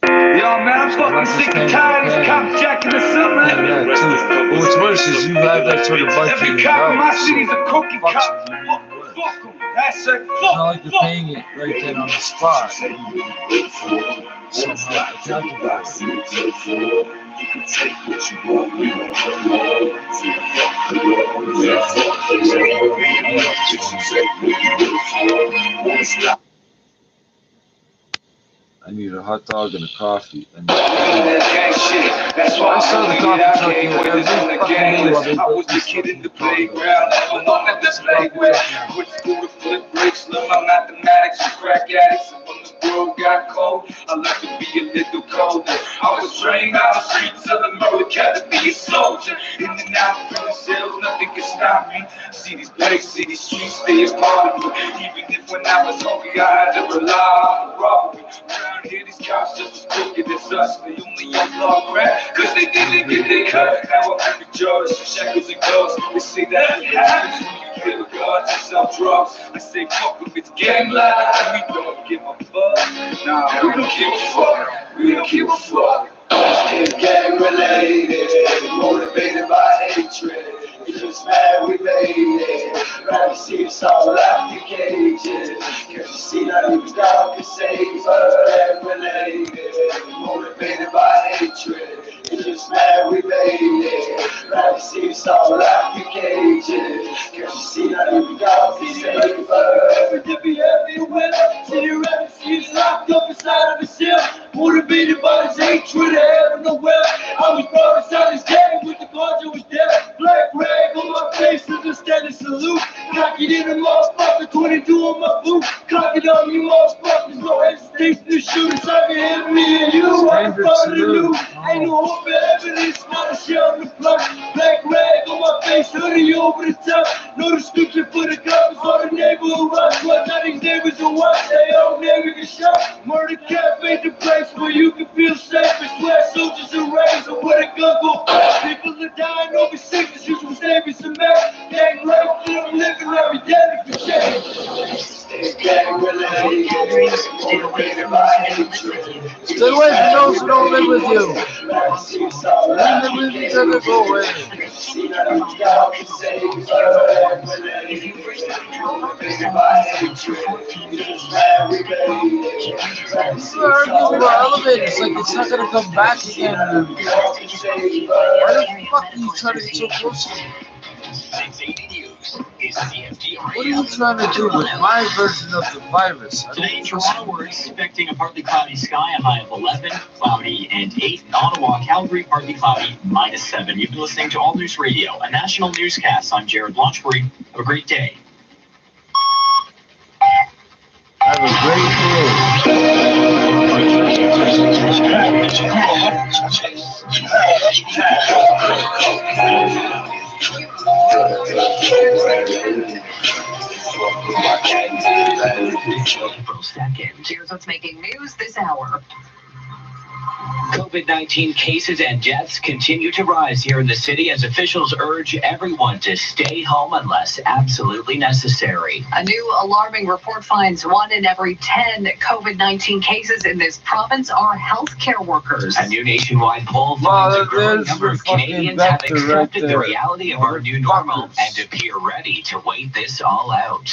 Yo, man, I'm fucking sick and tired of this cop jacking us up, man. Yeah, too. But what's worse is you have that sort of budget in every your cop in my house. city's a cookie cop. Fuck them. That's it. It's not like you're paying it right then on the spot. Somehow calculated. You can take what you want, we don't come I need a hot dog and a coffee. And that's why I saw the coffee truck here every fucking day while they I was the kid in the playground, never long at the playground. With school with flip bricks, learn my mathematics and crack addicts. And when the world got cold, I learned to be a little colder. I was trained out the streets of the murder academy, a soldier. In and out of prison cells, nothing can stop me. See these blacks, see these streets, they a part of me. Even if when I was hungry, I had to rely on the robbery. Around here, these cops just as crooked as us. They only outlaw crap, cause they didn't get their cut. Now I'm the judge, shackles and gloves. They say that it happens when you kill guards and sell drugs. I say fuck if it's gang life, we don't give a fuck. Nah, we don't give a fuck. We don't give a fuck. It's gang related, motivated by hatred. We just mad we made it. Rather see us all out the cages. Can't you see that even God can save us? Gang related, motivated by hatred. We just mad we made it. Rather see us all out the cages. Can't you see that even God can save us? Every day be everywhere. See your enemies locked up inside of a cell. Motivated by this hatred, heaven nowhere. I was brought inside this game with the guards that was there. Black rag on my face is a standing salute. Cock it in the motherfucker, 22 on my boot. Cock it on you motherfuckers, no hesitation to shoot. It's like hit me and you, I'm part of the new. Ain't no hope for evidence, not a shell on the block. Black rag on my face, hoodie over the top. No description for the cops or the neighborhood watch. What now these neighbors will watch, they all never get shot. Murder cafe, the place where you can feel safe. It's where soldiers are raised or where the gun go. People are dying over sickness, you can save me some man. Gang life, I'm living every day for change. Gang related, stay away from those who don't live with you. Live with each other, go away. If you first It's like it's not gonna come back again. Why the fuck are you trying to get so close to me? What are you trying to do with my version of the virus? Today in Toronto, we're expecting a partly cloudy sky, a high of 11, cloudy and 8. Ottawa, Calgary, partly cloudy, -7. You've been listening to All News Radio, a national newscast. I'm Jared Launchbury. Have a great day. Have a great Here's what's making news this hour. COVID-19 cases and deaths continue to rise here in the city as officials urge everyone to stay home unless absolutely necessary. A new alarming report finds 1 in every 10 COVID-19 cases in this province are healthcare workers. A new nationwide poll finds a growing number of Canadians have accepted the reality of our new normal and appear ready to wait this all out.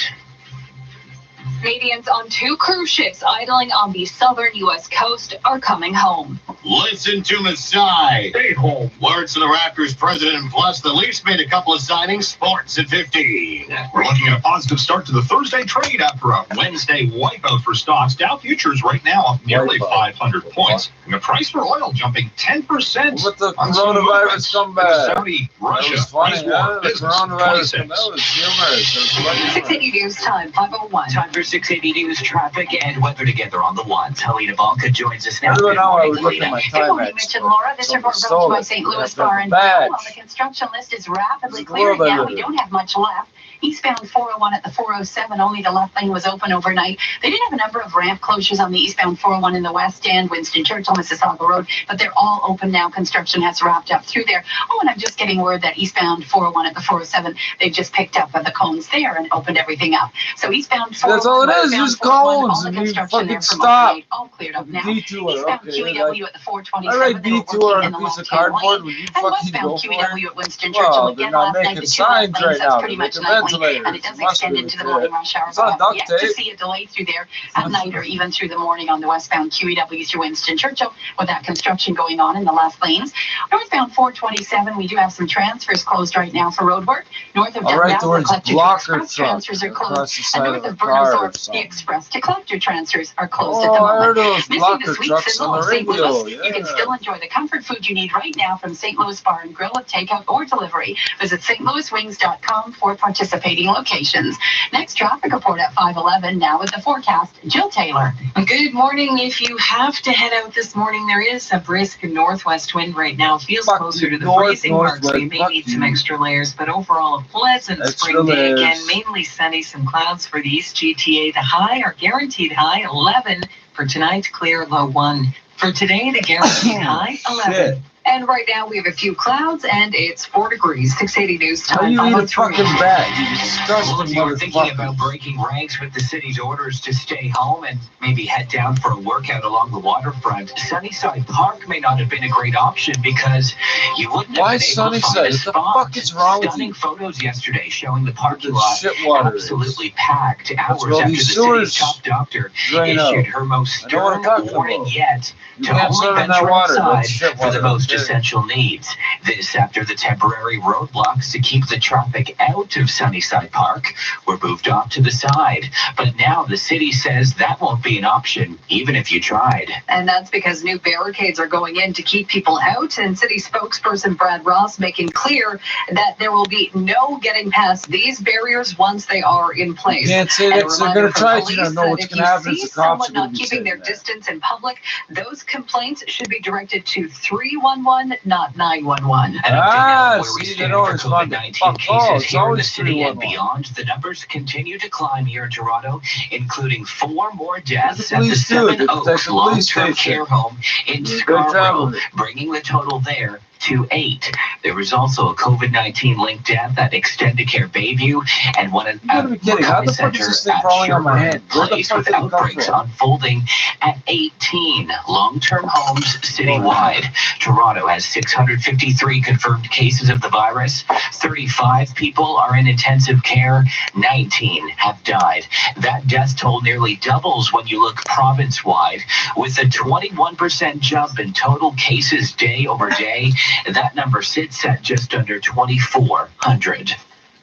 Canadians on 2 cruise ships idling on the southern U.S. coast are coming home. Listen to Masai. Stay home. Words from the Raptors president, plus the Leafs made a couple of signings. Sports at 15. We're looking at a positive start to the Thursday trade after a Wednesday wipeout for stocks. Dow futures right now up nearly 500 points. And the price for oil jumping 10%. With the coronavirus comeback. Saudi-Russia price war. The coronavirus comeback was humorous. 680 News Time, 5:01. Time for 680 News traffic and weather together on the ones. Helena Balka joins us now. I don't know, I was looking Good at my morning, time. Mitch and Laura. This report brought to you by St. Louis Bar and Grill. While the construction list is rapidly clearing now, we don't have much left. Eastbound 401 at the 407, only the left lane was open overnight. They did have a number of ramp closures on the eastbound 401 in the west end, Winston Churchill, Mississauga Road, but they're all open now. Construction has wrapped up through there. Oh, and I'm just getting word that eastbound 401 at the 407, they've just picked up the cones there and opened everything up. So eastbound 401, that's all it is, just cones, all the and you construction there fucking from stop. overnight, all cleared up now. Detour, Eastbound okay, QEW at the 427, I write they were detour working on in a the piece of left-hand cardboard lane. when you And fucking westbound go for it. QEW at Winston Churchill Well, again they're not last night. making The 2 signs left lanes, right that's now. pretty They're much making nightly, ventilators. and it does Must extend be into the there. morning rush hour. It's on duct Yet to tape. see a delay through there at night or even through the morning on the westbound QEW through Winston Churchill with that construction going on in the left lanes. Northbound 427, we do have some transfers closed right now for road work. North of All right, Dundas, the towards collector to blocker express truck transfers are across closed. the And side north of of a car or Berners-Thorpe, the something. express to collector transfers are closed at Oh, the I heard moment. those Missing blocker the sweet trucks sizzle on of the St. radio. Louis, you can Yeah. still enjoy the comfort food you need right now from St. Louis Bar and Grill with takeout or delivery. Visit stlouiswings.com for participating locations. Next traffic report at 5:11. Now with the forecast, Jill Taylor. Good morning. If you have to head out this morning, there is a brisk northwest wind right now. Feels closer to the freezing mark, so you may need some extra layers, but overall a pleasant spring day. Again, mainly sunny, some clouds for the East GTA. The high, our guaranteed high, 11 for tonight, clear, low 1. For today, the guaranteed high, 11. And right now we have a few clouds and it's 4 degrees. 680 News How Time. you eat a 5:03. fucking bat? You Well, disgusting if you're thinking motherfucker. about breaking ranks with the city's orders to stay home and maybe head down for a workout along the waterfront, Sunnyside Park may not have been a great option because you wouldn't have Why been able to find Sunnyside? a What the spot. fuck is wrong with Stunning you? photos yesterday showing the parking The lot shit water is. absolutely packed hours where all after the these city's sewers top doctor drain out. issued her most I know what I'm stern talking warning about. yet You to can't only swim in that venture water. outside That's shit for the water, most okay? essential needs. This after the temporary roadblocks to keep the traffic out of Sunnyside Park were moved off to the side. But now the city says that won't be an option, even if you tried. And that's because new barricades are going in to keep people out. And city spokesperson Brad Ross making clear that there will be no getting past these barriers once they are in place. You can't say And a that 'cause they're reminder gonna from try to, police you don't know that what's if gonna you happen if see the cops someone are gonna not be keeping their saying that. distance in public, those complaints should be directed to 311, not 911. An update now Ah, where we see, they stand don't for respond to COVID-19 fuck all. cases It's here in the always city and 311. beyond. The numbers continue to climb here in Toronto, including 4 more deaths The at the police do. Seven They protect Oaks the police long-term station. care home in Good job Scarborough, with it. bringing the total there to 8. There was also a COVID-19 linked death at Extendicare Bayview and one at Mackay Center at Sherburne Place, with outbreaks unfolding at 18 long-term homes citywide. Toronto has 653 confirmed cases of the virus. 35 people are in intensive care. 19 have died. That death toll nearly doubles when you look province-wide, with a 21% jump in total cases day over day. That number sits at just under 2,400.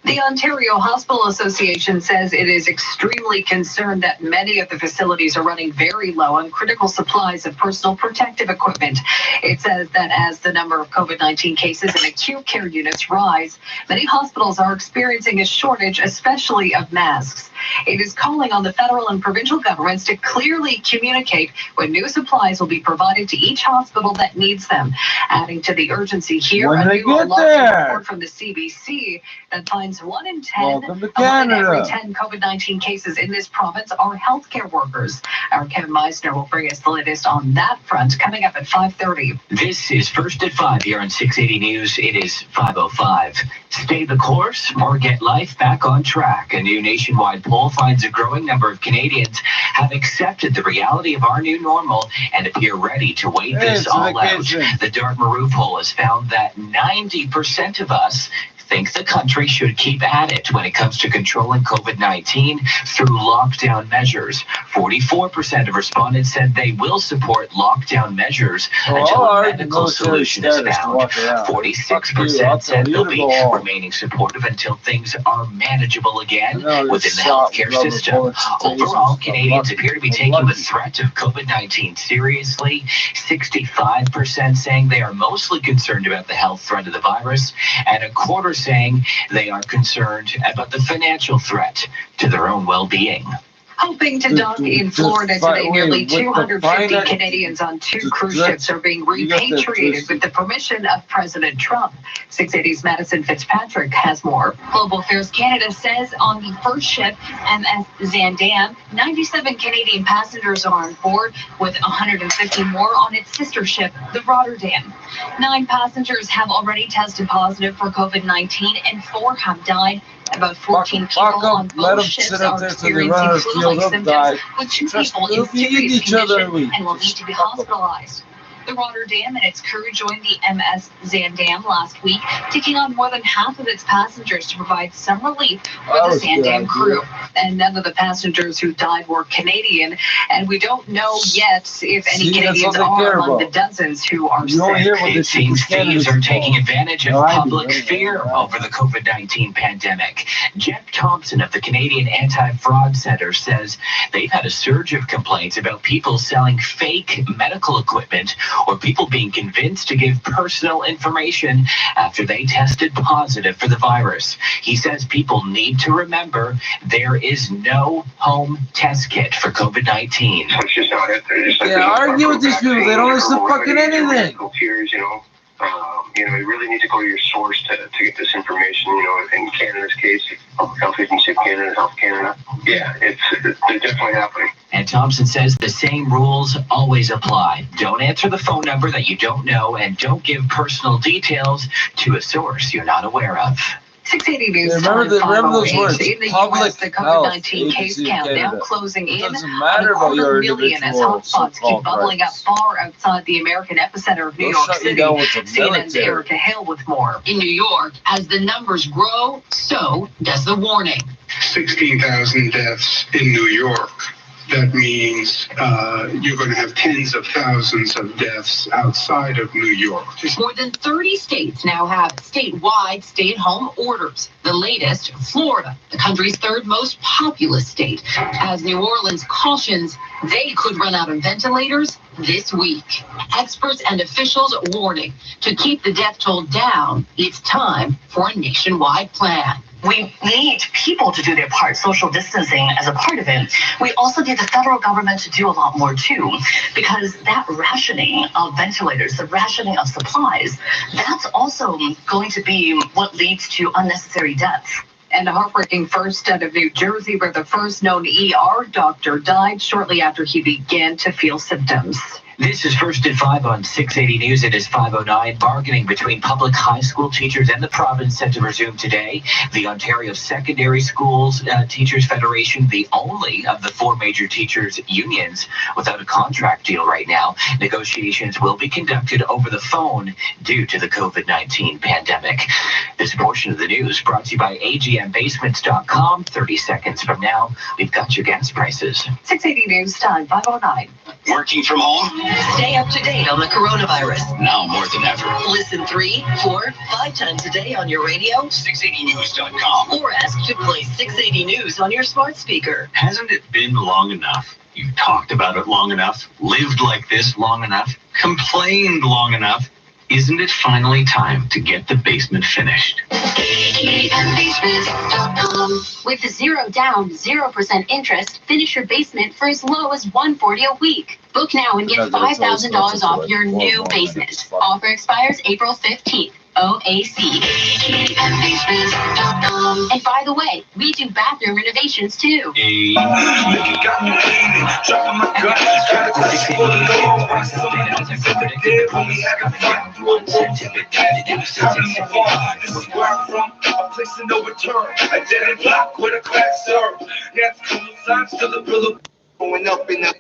The Ontario Hospital Association says it is extremely concerned that many of the facilities are running very low on critical supplies of personal protective equipment. It says that as the number of COVID-19 cases in acute care units rise, many hospitals are experiencing a shortage, especially of masks. It is calling on the federal and provincial governments to clearly communicate when new supplies will be provided to each hospital that needs them. Adding to the urgency here, a new alarming report from the CBC that finds 1 in 10 of every 10 COVID-19 cases in this province are healthcare workers. Our Kevin Meisner will bring us the latest on that front coming up at 5:30. This is First at 5 here on 680 News. It is 5:05. Stay the course or get life back on track. A new nationwide poll finds a growing number of Canadians have accepted the reality of our new normal and appear ready to wait this all out. The Dartmouth poll has found that 90% of us think the country should keep at it when it comes to controlling COVID-19 through lockdown measures. 44% of respondents said they will support lockdown measures until a medical solution is found. 46% said they'll be remaining supportive until things are manageable again within the healthcare system. Overall, Canadians appear to be taking the threat of COVID-19 seriously. 65% saying they are mostly concerned about the health threat of the virus, and a quarter saying they are concerned about the financial threat to their own well-being. Hoping to dock in Florida today, nearly 250 Canadians on 2 cruise ships are being repatriated with the permission of President Trump. 680's Madison Fitzpatrick has more. Global Affairs Canada says on the first ship, MS Zandam, 97 Canadian passengers are on board, with 150 more on its sister ship, the Rotterdam. 9 passengers have already tested positive for COVID-19 and 4 have died. About 14 people on both ships are experiencing flu-like symptoms, with 2 people in serious condition and will need to be hospitalized. The Rotterdam and its crew joined the MS Zandam last week, taking on more than half of its passengers to provide some relief for the Zandam crew. And none of the passengers who died were Canadian, and we don't know yet if any Canadians are among the dozens who are sick. It seems thieves are taking advantage of public fear over the COVID-19 pandemic. Jeff Thompson of the Canadian Anti-Fraud Center says they've had a surge of complaints about people selling fake medical equipment or people being convinced to give personal information after they tested positive for the virus. He says people need to remember there is no home test kit for COVID-19. Argue with these people. They don't listen to fucking anything. You really need to go to your source to get this information. In Canada's case, Public Health Agency of Canada, Health Canada. Yeah, it's definitely happening. And Thompson says the same rules always apply. Don't answer the phone number that you don't know, and don't give personal details to a source you're not aware of. 680 News remember those words. In the Public U.S., the COVID-19 case count now closing in on a quarter million as hotspots keep bubbling up far outside the American epicenter of New York City. CNN's Erica Hale with more. In New York, as the numbers grow, so does the warning. 16,000 deaths in New York. That means you're going to have tens of thousands of deaths outside of New York. More than 30 states now have statewide stay-at-home orders. The latest, Florida, the country's 3rd most populous state, as New Orleans cautions they could run out of ventilators this week. Experts and officials warning to keep the death toll down, it's time for a nationwide plan. We need people to do their part, social distancing as a part of it. We also need the federal government to do a lot more too, because that rationing of ventilators, the rationing of supplies, that's also going to be what leads to unnecessary deaths. And a heartbreaking first out of New Jersey, where the first known ER doctor died shortly after he began to feel symptoms. This is First at 5 on 680 News. It is 5:09. Bargaining between public high school teachers and the province set to resume today. The Ontario Secondary Schools Teachers Federation, the only of the four major teachers unions without a contract deal right now. Negotiations will be conducted over the phone due to the COVID-19 pandemic. This portion of the news brought to you by AGMBasements.com. 30 seconds from now, we've got your gas prices. 680 News time, 5:09. Working from home? Stay up to date on the coronavirus. Now more than ever. Listen 3, 4, 5 times a day on your radio. 680news.com. Or ask to play 680 News on your smart speaker. Hasn't it been long enough? You've talked about it long enough, lived like this long enough, complained long enough. Isn't it finally time to get the basement finished? With the 0 down, 0% interest, finish your basement for as low as $140 a week. Book now and get $5,000 off your new basement. Offer expires April 15th. OAC. And by the way, we do bathroom renovations too. Going up in the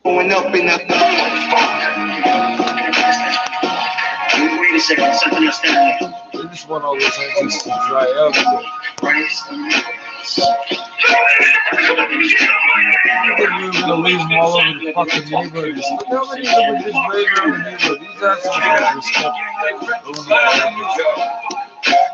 going up in the wait a second, something else down here. I just want all this interest to dry out. We're gonna leave them all over the fucking neighborhood. Just look how many of them are just right around the neighborhood. These assholes are just stuck.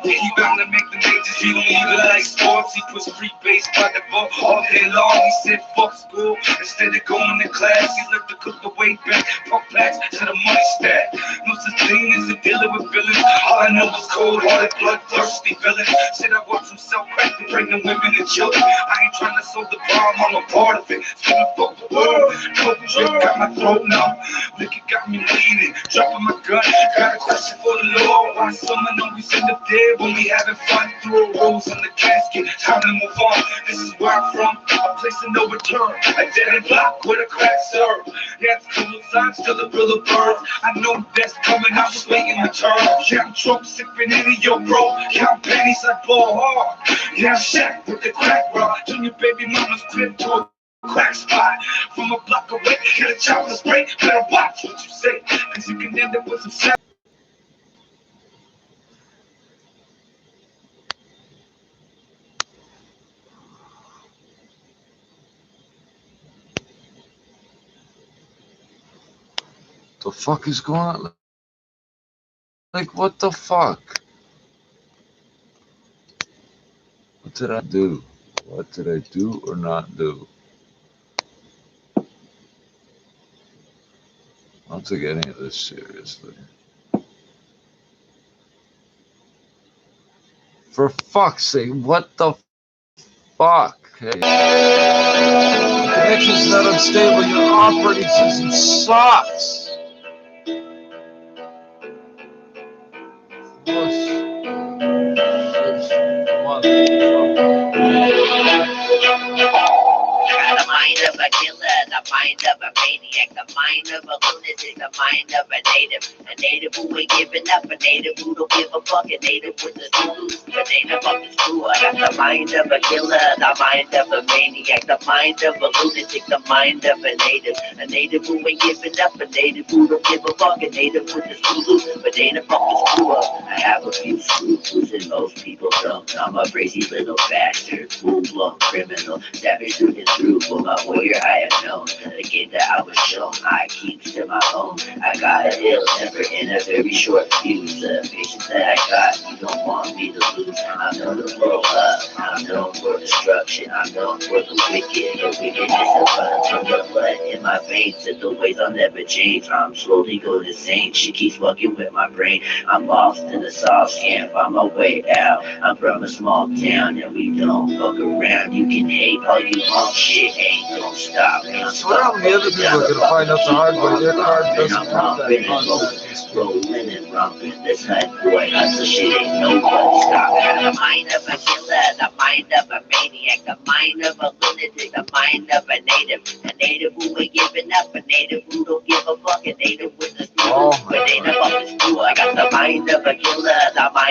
He bound to make the majors, he don't even like sports. He puts free base by the ball all day long. He said fuck school, instead of going to class. He left to cook the weight back, pump backs to the money stack. No such thing as a dealer with villains. All I know is cold-hearted, bloodthirsty villains. Said I watch him sell crack to pregnant women and children. I ain't trying to solve the problem, I'm a part of it. Gonna fuck the world, coke drip got my throat numb. Liquor got me bleeding, dropping my gun. Got a question for the Lord, why someone always end up dead when we having fun? Throw a rose in the casket, time to move on. This is where I'm from, a place of no return. A dead end block with a crack serve. Yeah, it's cool signs to the real birds. I know that's coming, I was waiting my turn. Yeah, I'm drunk, sipping any yo, bro. Count pennies, I ball hard. Yeah, I'm Shaq with the crack rock. Turn your baby mama's crib to a crack spot. From a block away, get a chopper spray. Better watch what you say, cause you can end up with some sex. The fuck is going on? Like, what the fuck? What did I do? What did I do or not do? I don't take any of this seriously. For fuck's sake, what the fuck? Hey. The connection's not unstable, your operating system sucks. The mind of a killer, the mind of a maniac, the mind of a lunatic, the mind of a native who ain't giving up, a native who don't give a fuck, a native with the Zulus, a native of the screw. I got the mind of a killer, the mind of a maniac, the mind of a lunatic, the mind of a native who ain't giving up, a native who don't give a fuck, a native with the Zulus, a native of the screw. I have a few scruples and most people don't. I'm a crazy little bastard, full-blown criminal, savage through and through. For my warrior I have known, the game that I was shown, I keep to my own. I got a ill temper in a very short fuse. The patience that I got, you don't want me to lose. I'm known to blow up, I'm known for destruction, I'm known for the wicked. The wickedness of runs from the blood in my veins, and the ways I'll never change. I'm slowly going insane, she keeps fucking with my brain. I'm lost in the soft camp, on my way out. I'm from a small town and we don't fuck around. You can hate all you want, shit ain't gonna stop me. Swear how many other people are gonna find out the hard way. Their card doesn't have that contact. Rolling and romping, this head boy hustle shit ain't nobody stopping. The mind of a killer, the mind of a maniac, the mind of a lunatic,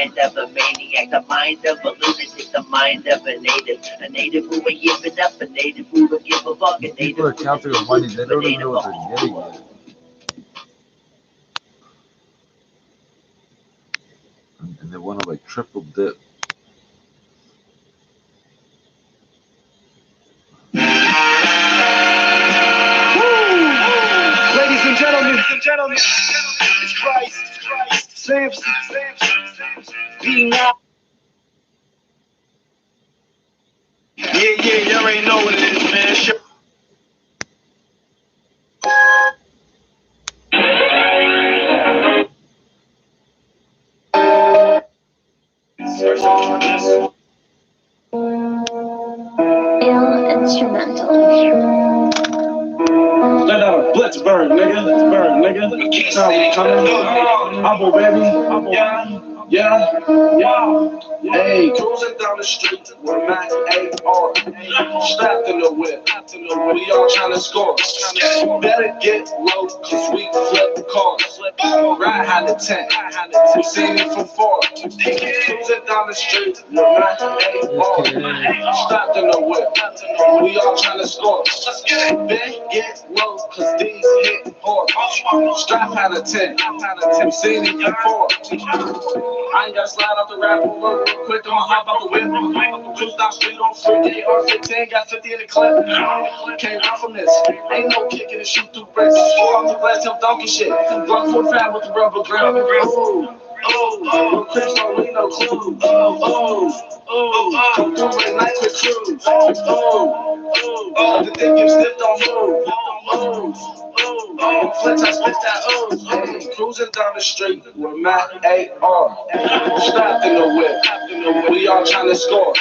mind of a maniac, the mind of a lunatic, the mind of a native who ain't giving up, a native who don't give a fuck, a native People are counting their money, they don't even know what they're getting yet. And they want to like triple dip. Ladies and gentlemen, it's Christ, Samson, B9. Yeah, you already know what it is, man. Sure. Instrumental. Let out a Blitzburg, nigga. I'm a baby. Yeah. Hey, cruising down the street with Mac AR. Strapped in the whip. We all trying to score. Better get low, cause we flip cars. Ride high to 10. We seen it from far. Cruising down the street with Mac AR. Strapped in the whip. We all trying to score. Better get low, cause these hit hard. Strap high to 10. We seen it from far. I ain't gotta slide off the rapper real quick, I'ma hop out the whip. Cruise down street on freeway, R15, got 50 in the clip. Can't run from this, ain't no kicking and shoot through bricks. Score off the glass, him donkey shit. Block 45 with the rubber grill. No Chris, no we no clue. Come through with a nice quick cruise. The thing you stiff don't move. Flinch, I spit that hey, cruising down the street with my AR. Strapped in the whip. We all trying to score.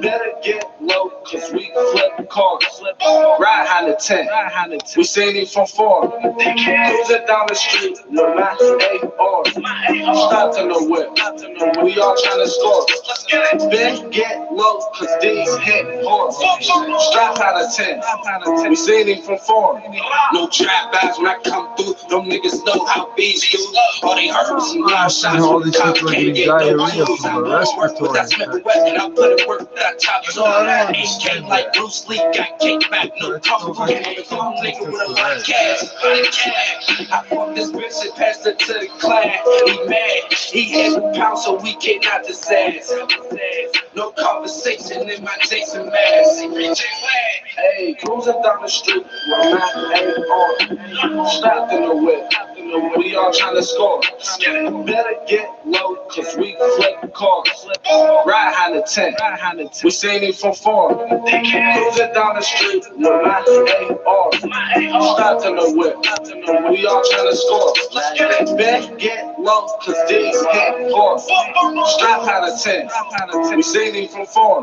Better get low, cause we flip cars. Ride high to 10. We seen it from far. Cruising down the street with my AR. Strapped in the whip. We all trying to score. Better get low, cause these hit hard. Strap high to 10. We seen it from far. No trap bags when I come through. Them niggas know how bees do. All they heard was some loud shots. All these people are getting diarrhea from the respiratory infection. I put it work that top. So I came like Bruce Lee, got kicked back, no problem. Nigga with a lot of cash. I fuck this bitch and passed it to the clan. He mad, he had a pound, so we kicked out his ass. No conversation in my Jason mask. Hey, cruising down the street with my AR. Strapped in the whip. We all trying to score. Better get low, cause we flip cars. Ride high to 10. We seen it from far. Cruising down the street with my AR. Strapped in the whip. We all trying to score. Better get low, cause these hit hard. Strap high to 10. We seen it from far.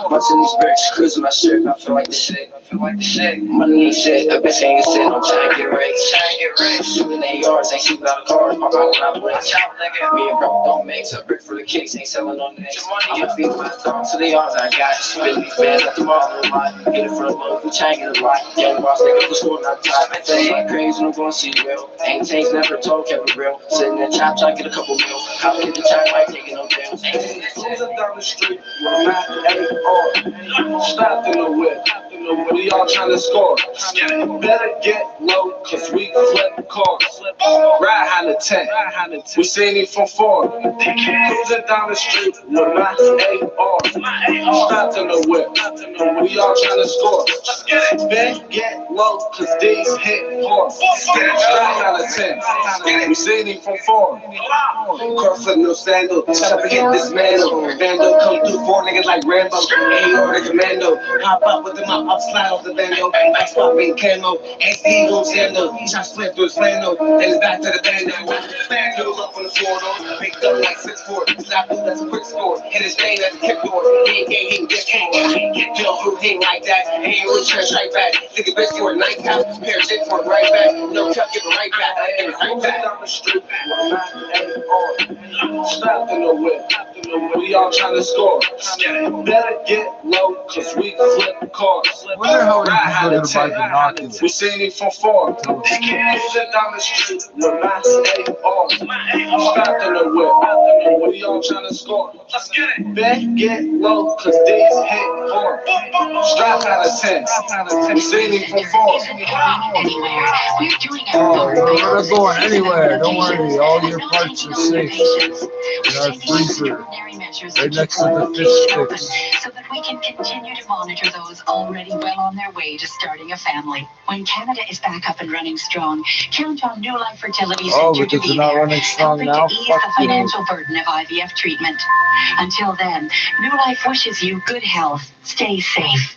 Much in these bricks, cruising my shit. I feel like the shit. Money ain't shit. A bitch ain't shit. I'm trying to get rich. Shooting their yards, ain't shooting out of cars. Pop out when I blitz. Me and bro don't mix. A brick for the kicks, ain't selling on the next. I'ma feed my thoughts to the yards I got. Spin these bands at the mall a lot. Get it for the low, we changing a lot. Young boss nigga for school, not tied. Things like crazy, I'm gonna see real. Ain't things never told, kept it real. Sitting in chop, trying to get a couple mil. How get the chop, like taking no deals. Cruising down the street with my AR. Strapped in the whip. We all trying to score. Better get low, cause we flip cars. Ride high to 10. We seen it from far. Cruising down the street with my AR. Strapped in the whip. We all trying to score. Better get low, cause these hit hard. Strap high to 10. We seen it from far. Crossfoot, no sandal. Shut up and hit this mandal. Vandal come through 4 niggas like Rambo. AR the commando. Hop up with him up, slide off the bando. Back spot being camo. XD gon' stand up. Shot split through his flannel. Then it's back to the bando. Back nose up on the floor though. Picked up like 6'4". Slap him, that's a quick score. Hit his vein at the kick door. He ain't gay, he ain't get for. Jump through, he ain't like that. He ain't really trash right back. Think a bitch for a night cap. Pair of shit for it right back. No cup, give it right back. Right back down the street. Strapped in the whip. We all trying to score. Better get low, cause we flip cars. wonder how he put it by binoculars. We seen it from far. They can't sit down the street with my AR. Strapped in the whip. We all trying to score. Let's get it. Bet, get low, cause these hit hard. Strap out of 10. We seen it from far. We're not going anywhere. Don't worry. All your parts are safe in our freezer. Right next to the fish sticks. So that we can continue to monitor those already well on their way to starting a family. When Canada is back up and running strong, count on New Life Fertility Center to be there, helping to ease the financial burden of IVF treatment. Until then, New Life wishes you good health. Stay safe.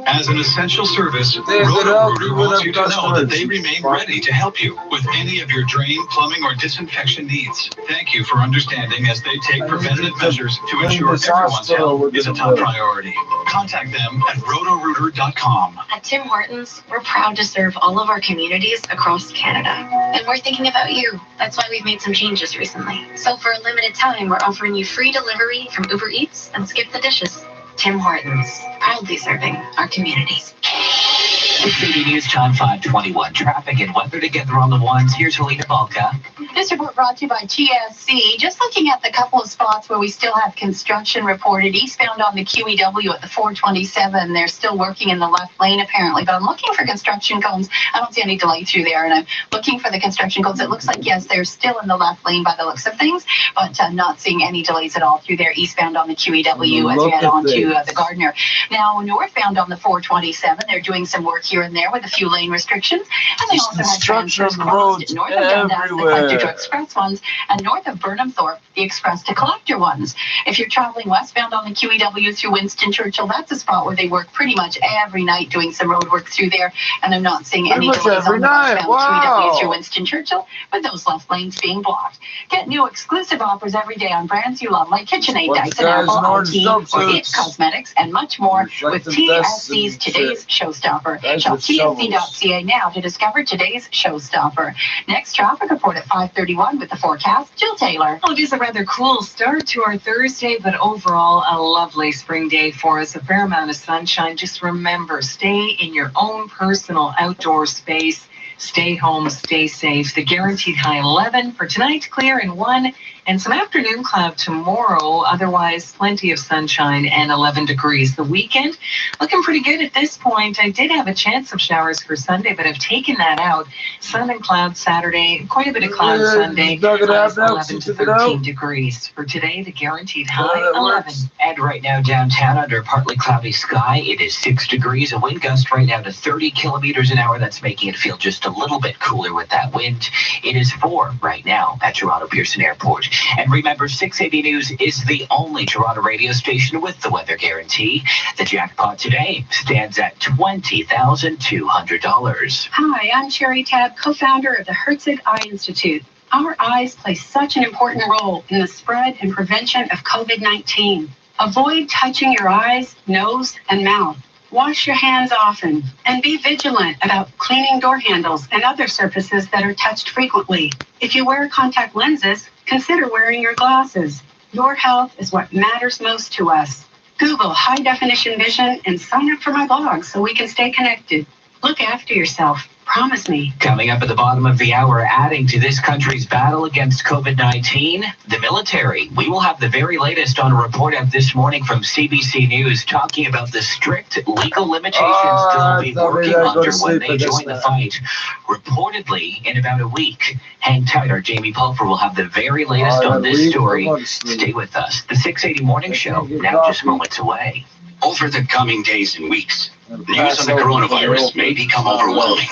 As an essential service, Roto-Rooter wants you to know that they remain ready to help you with any of your drain, plumbing, or disinfection needs. Thank you for understanding as they take preventative measures to ensure everyone's health is a top priority. Contact them at rotorooter.com. At Tim Hortons, we're proud to serve all of our communities across Canada. And we're thinking about you. That's why we've made some changes recently. So for a limited time, we're offering you free delivery from Uber Eats and Skip the Dishes. Tim Hortons, proudly serving our communities. 680 News Time 521. Traffic and weather together on the ones. Here's Helena Balka. This report brought to you by TSC. Just looking at the couple of spots where we still have construction reported. Eastbound on the QEW at the 427. They're still working in the left lane apparently, but I'm looking for construction cones. I don't see any delay through there, and I'm looking for the construction cones. It looks like, yes, they're still in the left lane by the looks of things, but not seeing any delays at all through there eastbound on the QEW as we head on to the Gardner. Now, northbound on the 427, they're doing some work here and there with a few lane restrictions, and they also have transfers closed north of Dundas, the Collector to Express ones, and north of Burnham Thorpe, the Express to Collector ones. If you're traveling westbound on the QEW through Winston Churchill, that's a spot where they work pretty much every night doing some road work through there, and I'm not seeing any delays on the westbound QEW through Winston Churchill, with those left lanes being blocked. Get new exclusive offers every day on brands you love, like KitchenAid, Dyson, Apple, IT, or It Cosmetics, and much more with TSC's Today's Showstopper. Shop TSC.ca now to discover today's showstopper. Next traffic report at 5:31 with the forecast. Jill Taylor. Well, it is a rather cool start to our Thursday, but overall a lovely spring day for us. A fair amount of sunshine. Just remember, stay in your own personal outdoor space. Stay home, stay safe. The guaranteed high 11 for tonight, clear in 1, and some afternoon cloud tomorrow. Otherwise, plenty of sunshine and 11 degrees. The weekend looking pretty good at this point. I did have a chance of showers for Sunday, but I've taken that out. Sun and cloud Saturday, quite a bit of cloud Sunday. 11 to 13 degrees. For today, the guaranteed high 11. And right now downtown under partly cloudy sky, it is 6 degrees. A wind gust right now to 30 kilometers an hour. That's making it feel just a little bit cooler with that wind. It is 4 right now at Toronto Pearson Airport. And remember, 680 News is the only Toronto radio station with the weather guarantee. The jackpot today stands at $20,200. Hi, I'm Sherry Tabb, co-founder of the Herzig Eye Institute. Our eyes play such an important role in the spread and prevention of COVID-19. Avoid touching your eyes, nose, and mouth. Wash your hands often, and be vigilant about cleaning door handles and other surfaces that are touched frequently. If you wear contact lenses, consider wearing your glasses. Your health is what matters most to us. Google high definition vision and sign up for my blog so we can stay connected. Look after yourself. Promise me. Coming up at the bottom of the hour, adding to this country's battle against COVID-19, the military. We will have the very latest on a report out this morning from CBC News talking about the strict legal limitations they'll be working under when they join the fight. Reportedly, in about a week. Hang tight, our Jamie Pulfer will have the very latest on this story. Stay with us. The 680 Morning Show, now just moments away. Over the coming days and weeks, news on the coronavirus may become overwhelming.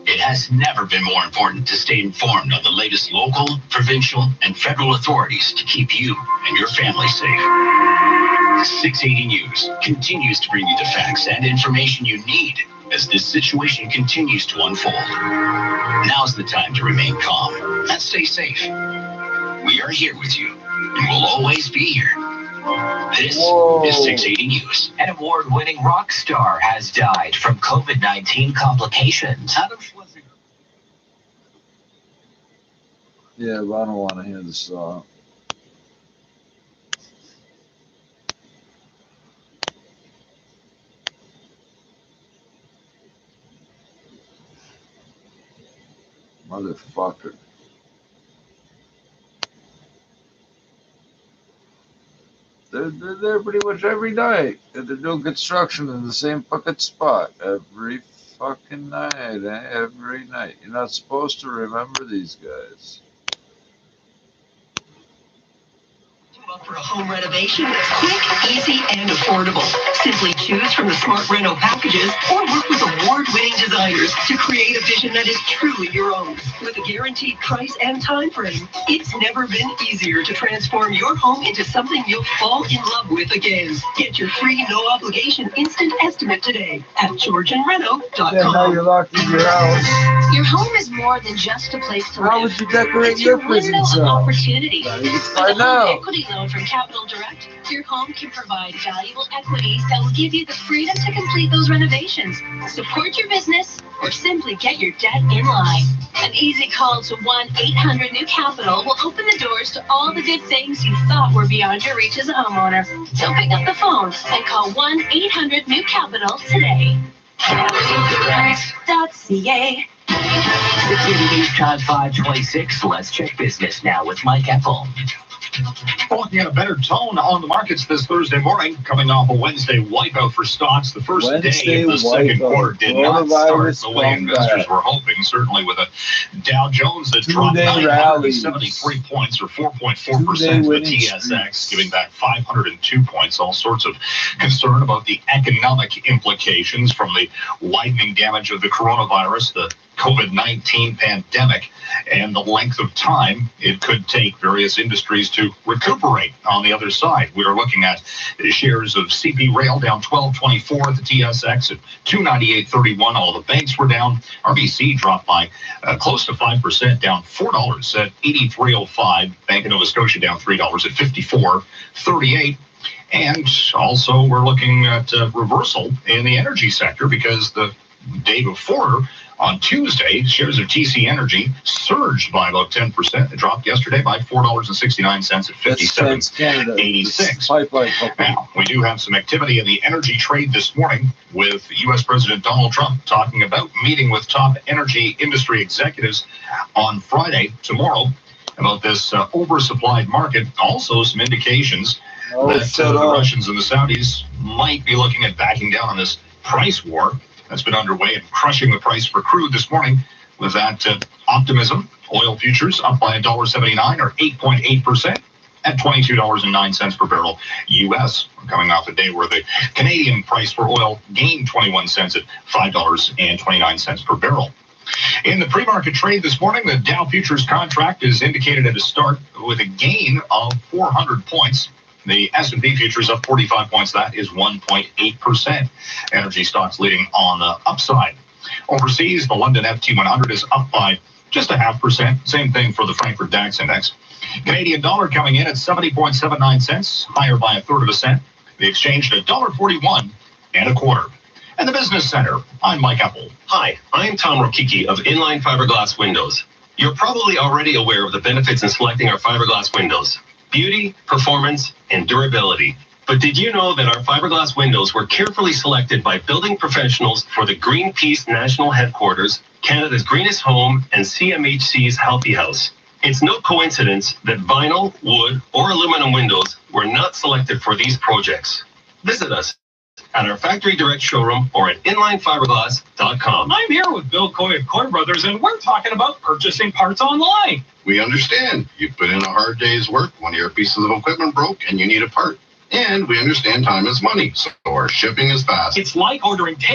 It has never been more important to stay informed of the latest local, provincial, and federal authorities to keep you and your family safe. 680 News continues to bring you the facts and information you need as this situation continues to unfold. Now's the time to remain calm and stay safe. We are here with you, and we'll always be here. This is 680 News. An award-winning rock star has died from COVID-19 complications. Yeah, but I don't want to hear the song. Motherfucker. They're there pretty much every night. And they're doing construction in the same fucking spot every fucking night, every night. You're not supposed to remember these guys. For a home renovation that's quick, easy, and affordable. Simply choose from the Smart Reno packages or work with award-winning designers to create a vision that is truly your own. With a guaranteed price and time frame, it's never been easier to transform your home into something you'll fall in love with again. Get your free, no-obligation instant estimate today at georgianreno.com. Yeah, now you're locked in your house. Your home is more than just a place to How live. would you decorate It's your your prison window of cell? opportunity. Now you can With find a home out. equity loan from Capital Direct, your home can provide valuable equities that will give you the freedom to complete those renovations, support your business, or simply get your debt in line. An easy call to 1-800-NEW-CAPITAL will open the doors to all the good things you thought were beyond your reach as a homeowner. So pick up the phone and call 1-800-NEW-CAPITAL today. CapitalDirect.ca. The City News Time 526. Let's check business now with Mike Ethel. Looking at a better tone on the markets this Thursday morning, coming off a Wednesday wipeout for stocks. The first day of the second quarter did not start the way investors were hoping, certainly with a Dow Jones that dropped 973 points or 4.4% the TSX, giving back 502 points. All sorts of concern about the economic implications from the widening damage of the coronavirus, the COVID-19 pandemic, and the length of time it could take various industries to recuperate on the other side. We are looking at shares of CP Rail down 12.24 at the TSX at 298.31. All the banks were down. RBC dropped by close to 5%, down $4 at 83.05. Bank of Nova Scotia down $3 at 54.38. And also we're looking at reversal in the energy sector because the day before, on Tuesday, shares of TC Energy surged by about 10%. It dropped yesterday by $4.69 at 57.86. Now, we do have some activity in the energy trade this morning with U.S. President Donald Trump talking about meeting with top energy industry executives on Friday, tomorrow, about this oversupplied market. Also, some indications that the Russians and the Saudis might be looking at backing down on this price war that's been underway and crushing the price for crude this morning. With that optimism, oil futures up by $1.79 or 8.8% at $22.09 per barrel U.S. We're coming off a day where the Canadian price for oil gained 21 cents at $5.29 per barrel. In the pre-market trade this morning, the Dow futures contract is indicated at a start with a gain of 400 points. The S&P futures up 45 points. That is 1.8%. Energy stocks leading on the upside. Overseas, the London FT100 is up by just 0.5%. Same thing for the Frankfurt DAX index. Canadian dollar coming in at 70.79 cents, higher by 1/3 cent. The exchange at $1.41 1/4. And the Business Center, I'm Mike Ethel. Hi, I'm Tom Rokicki of Inline Fiberglass Windows. You're probably already aware of the benefits in selecting our fiberglass windows: beauty, performance, and durability. But did you know that our fiberglass windows were carefully selected by building professionals for the Greenpeace National Headquarters, Canada's Greenest Home, and CMHC's Healthy House? It's no coincidence that vinyl, wood, or aluminum windows were not selected for these projects. Visit us at our Factory Direct showroom or at inlinefiberglass.com. I'm here with Bill Coy of Coy Brothers, and we're talking about purchasing parts online. We understand. You put in a hard day's work, one of your pieces of equipment broke, and you need a part. And we understand time is money, so our shipping is fast. It's like ordering tape.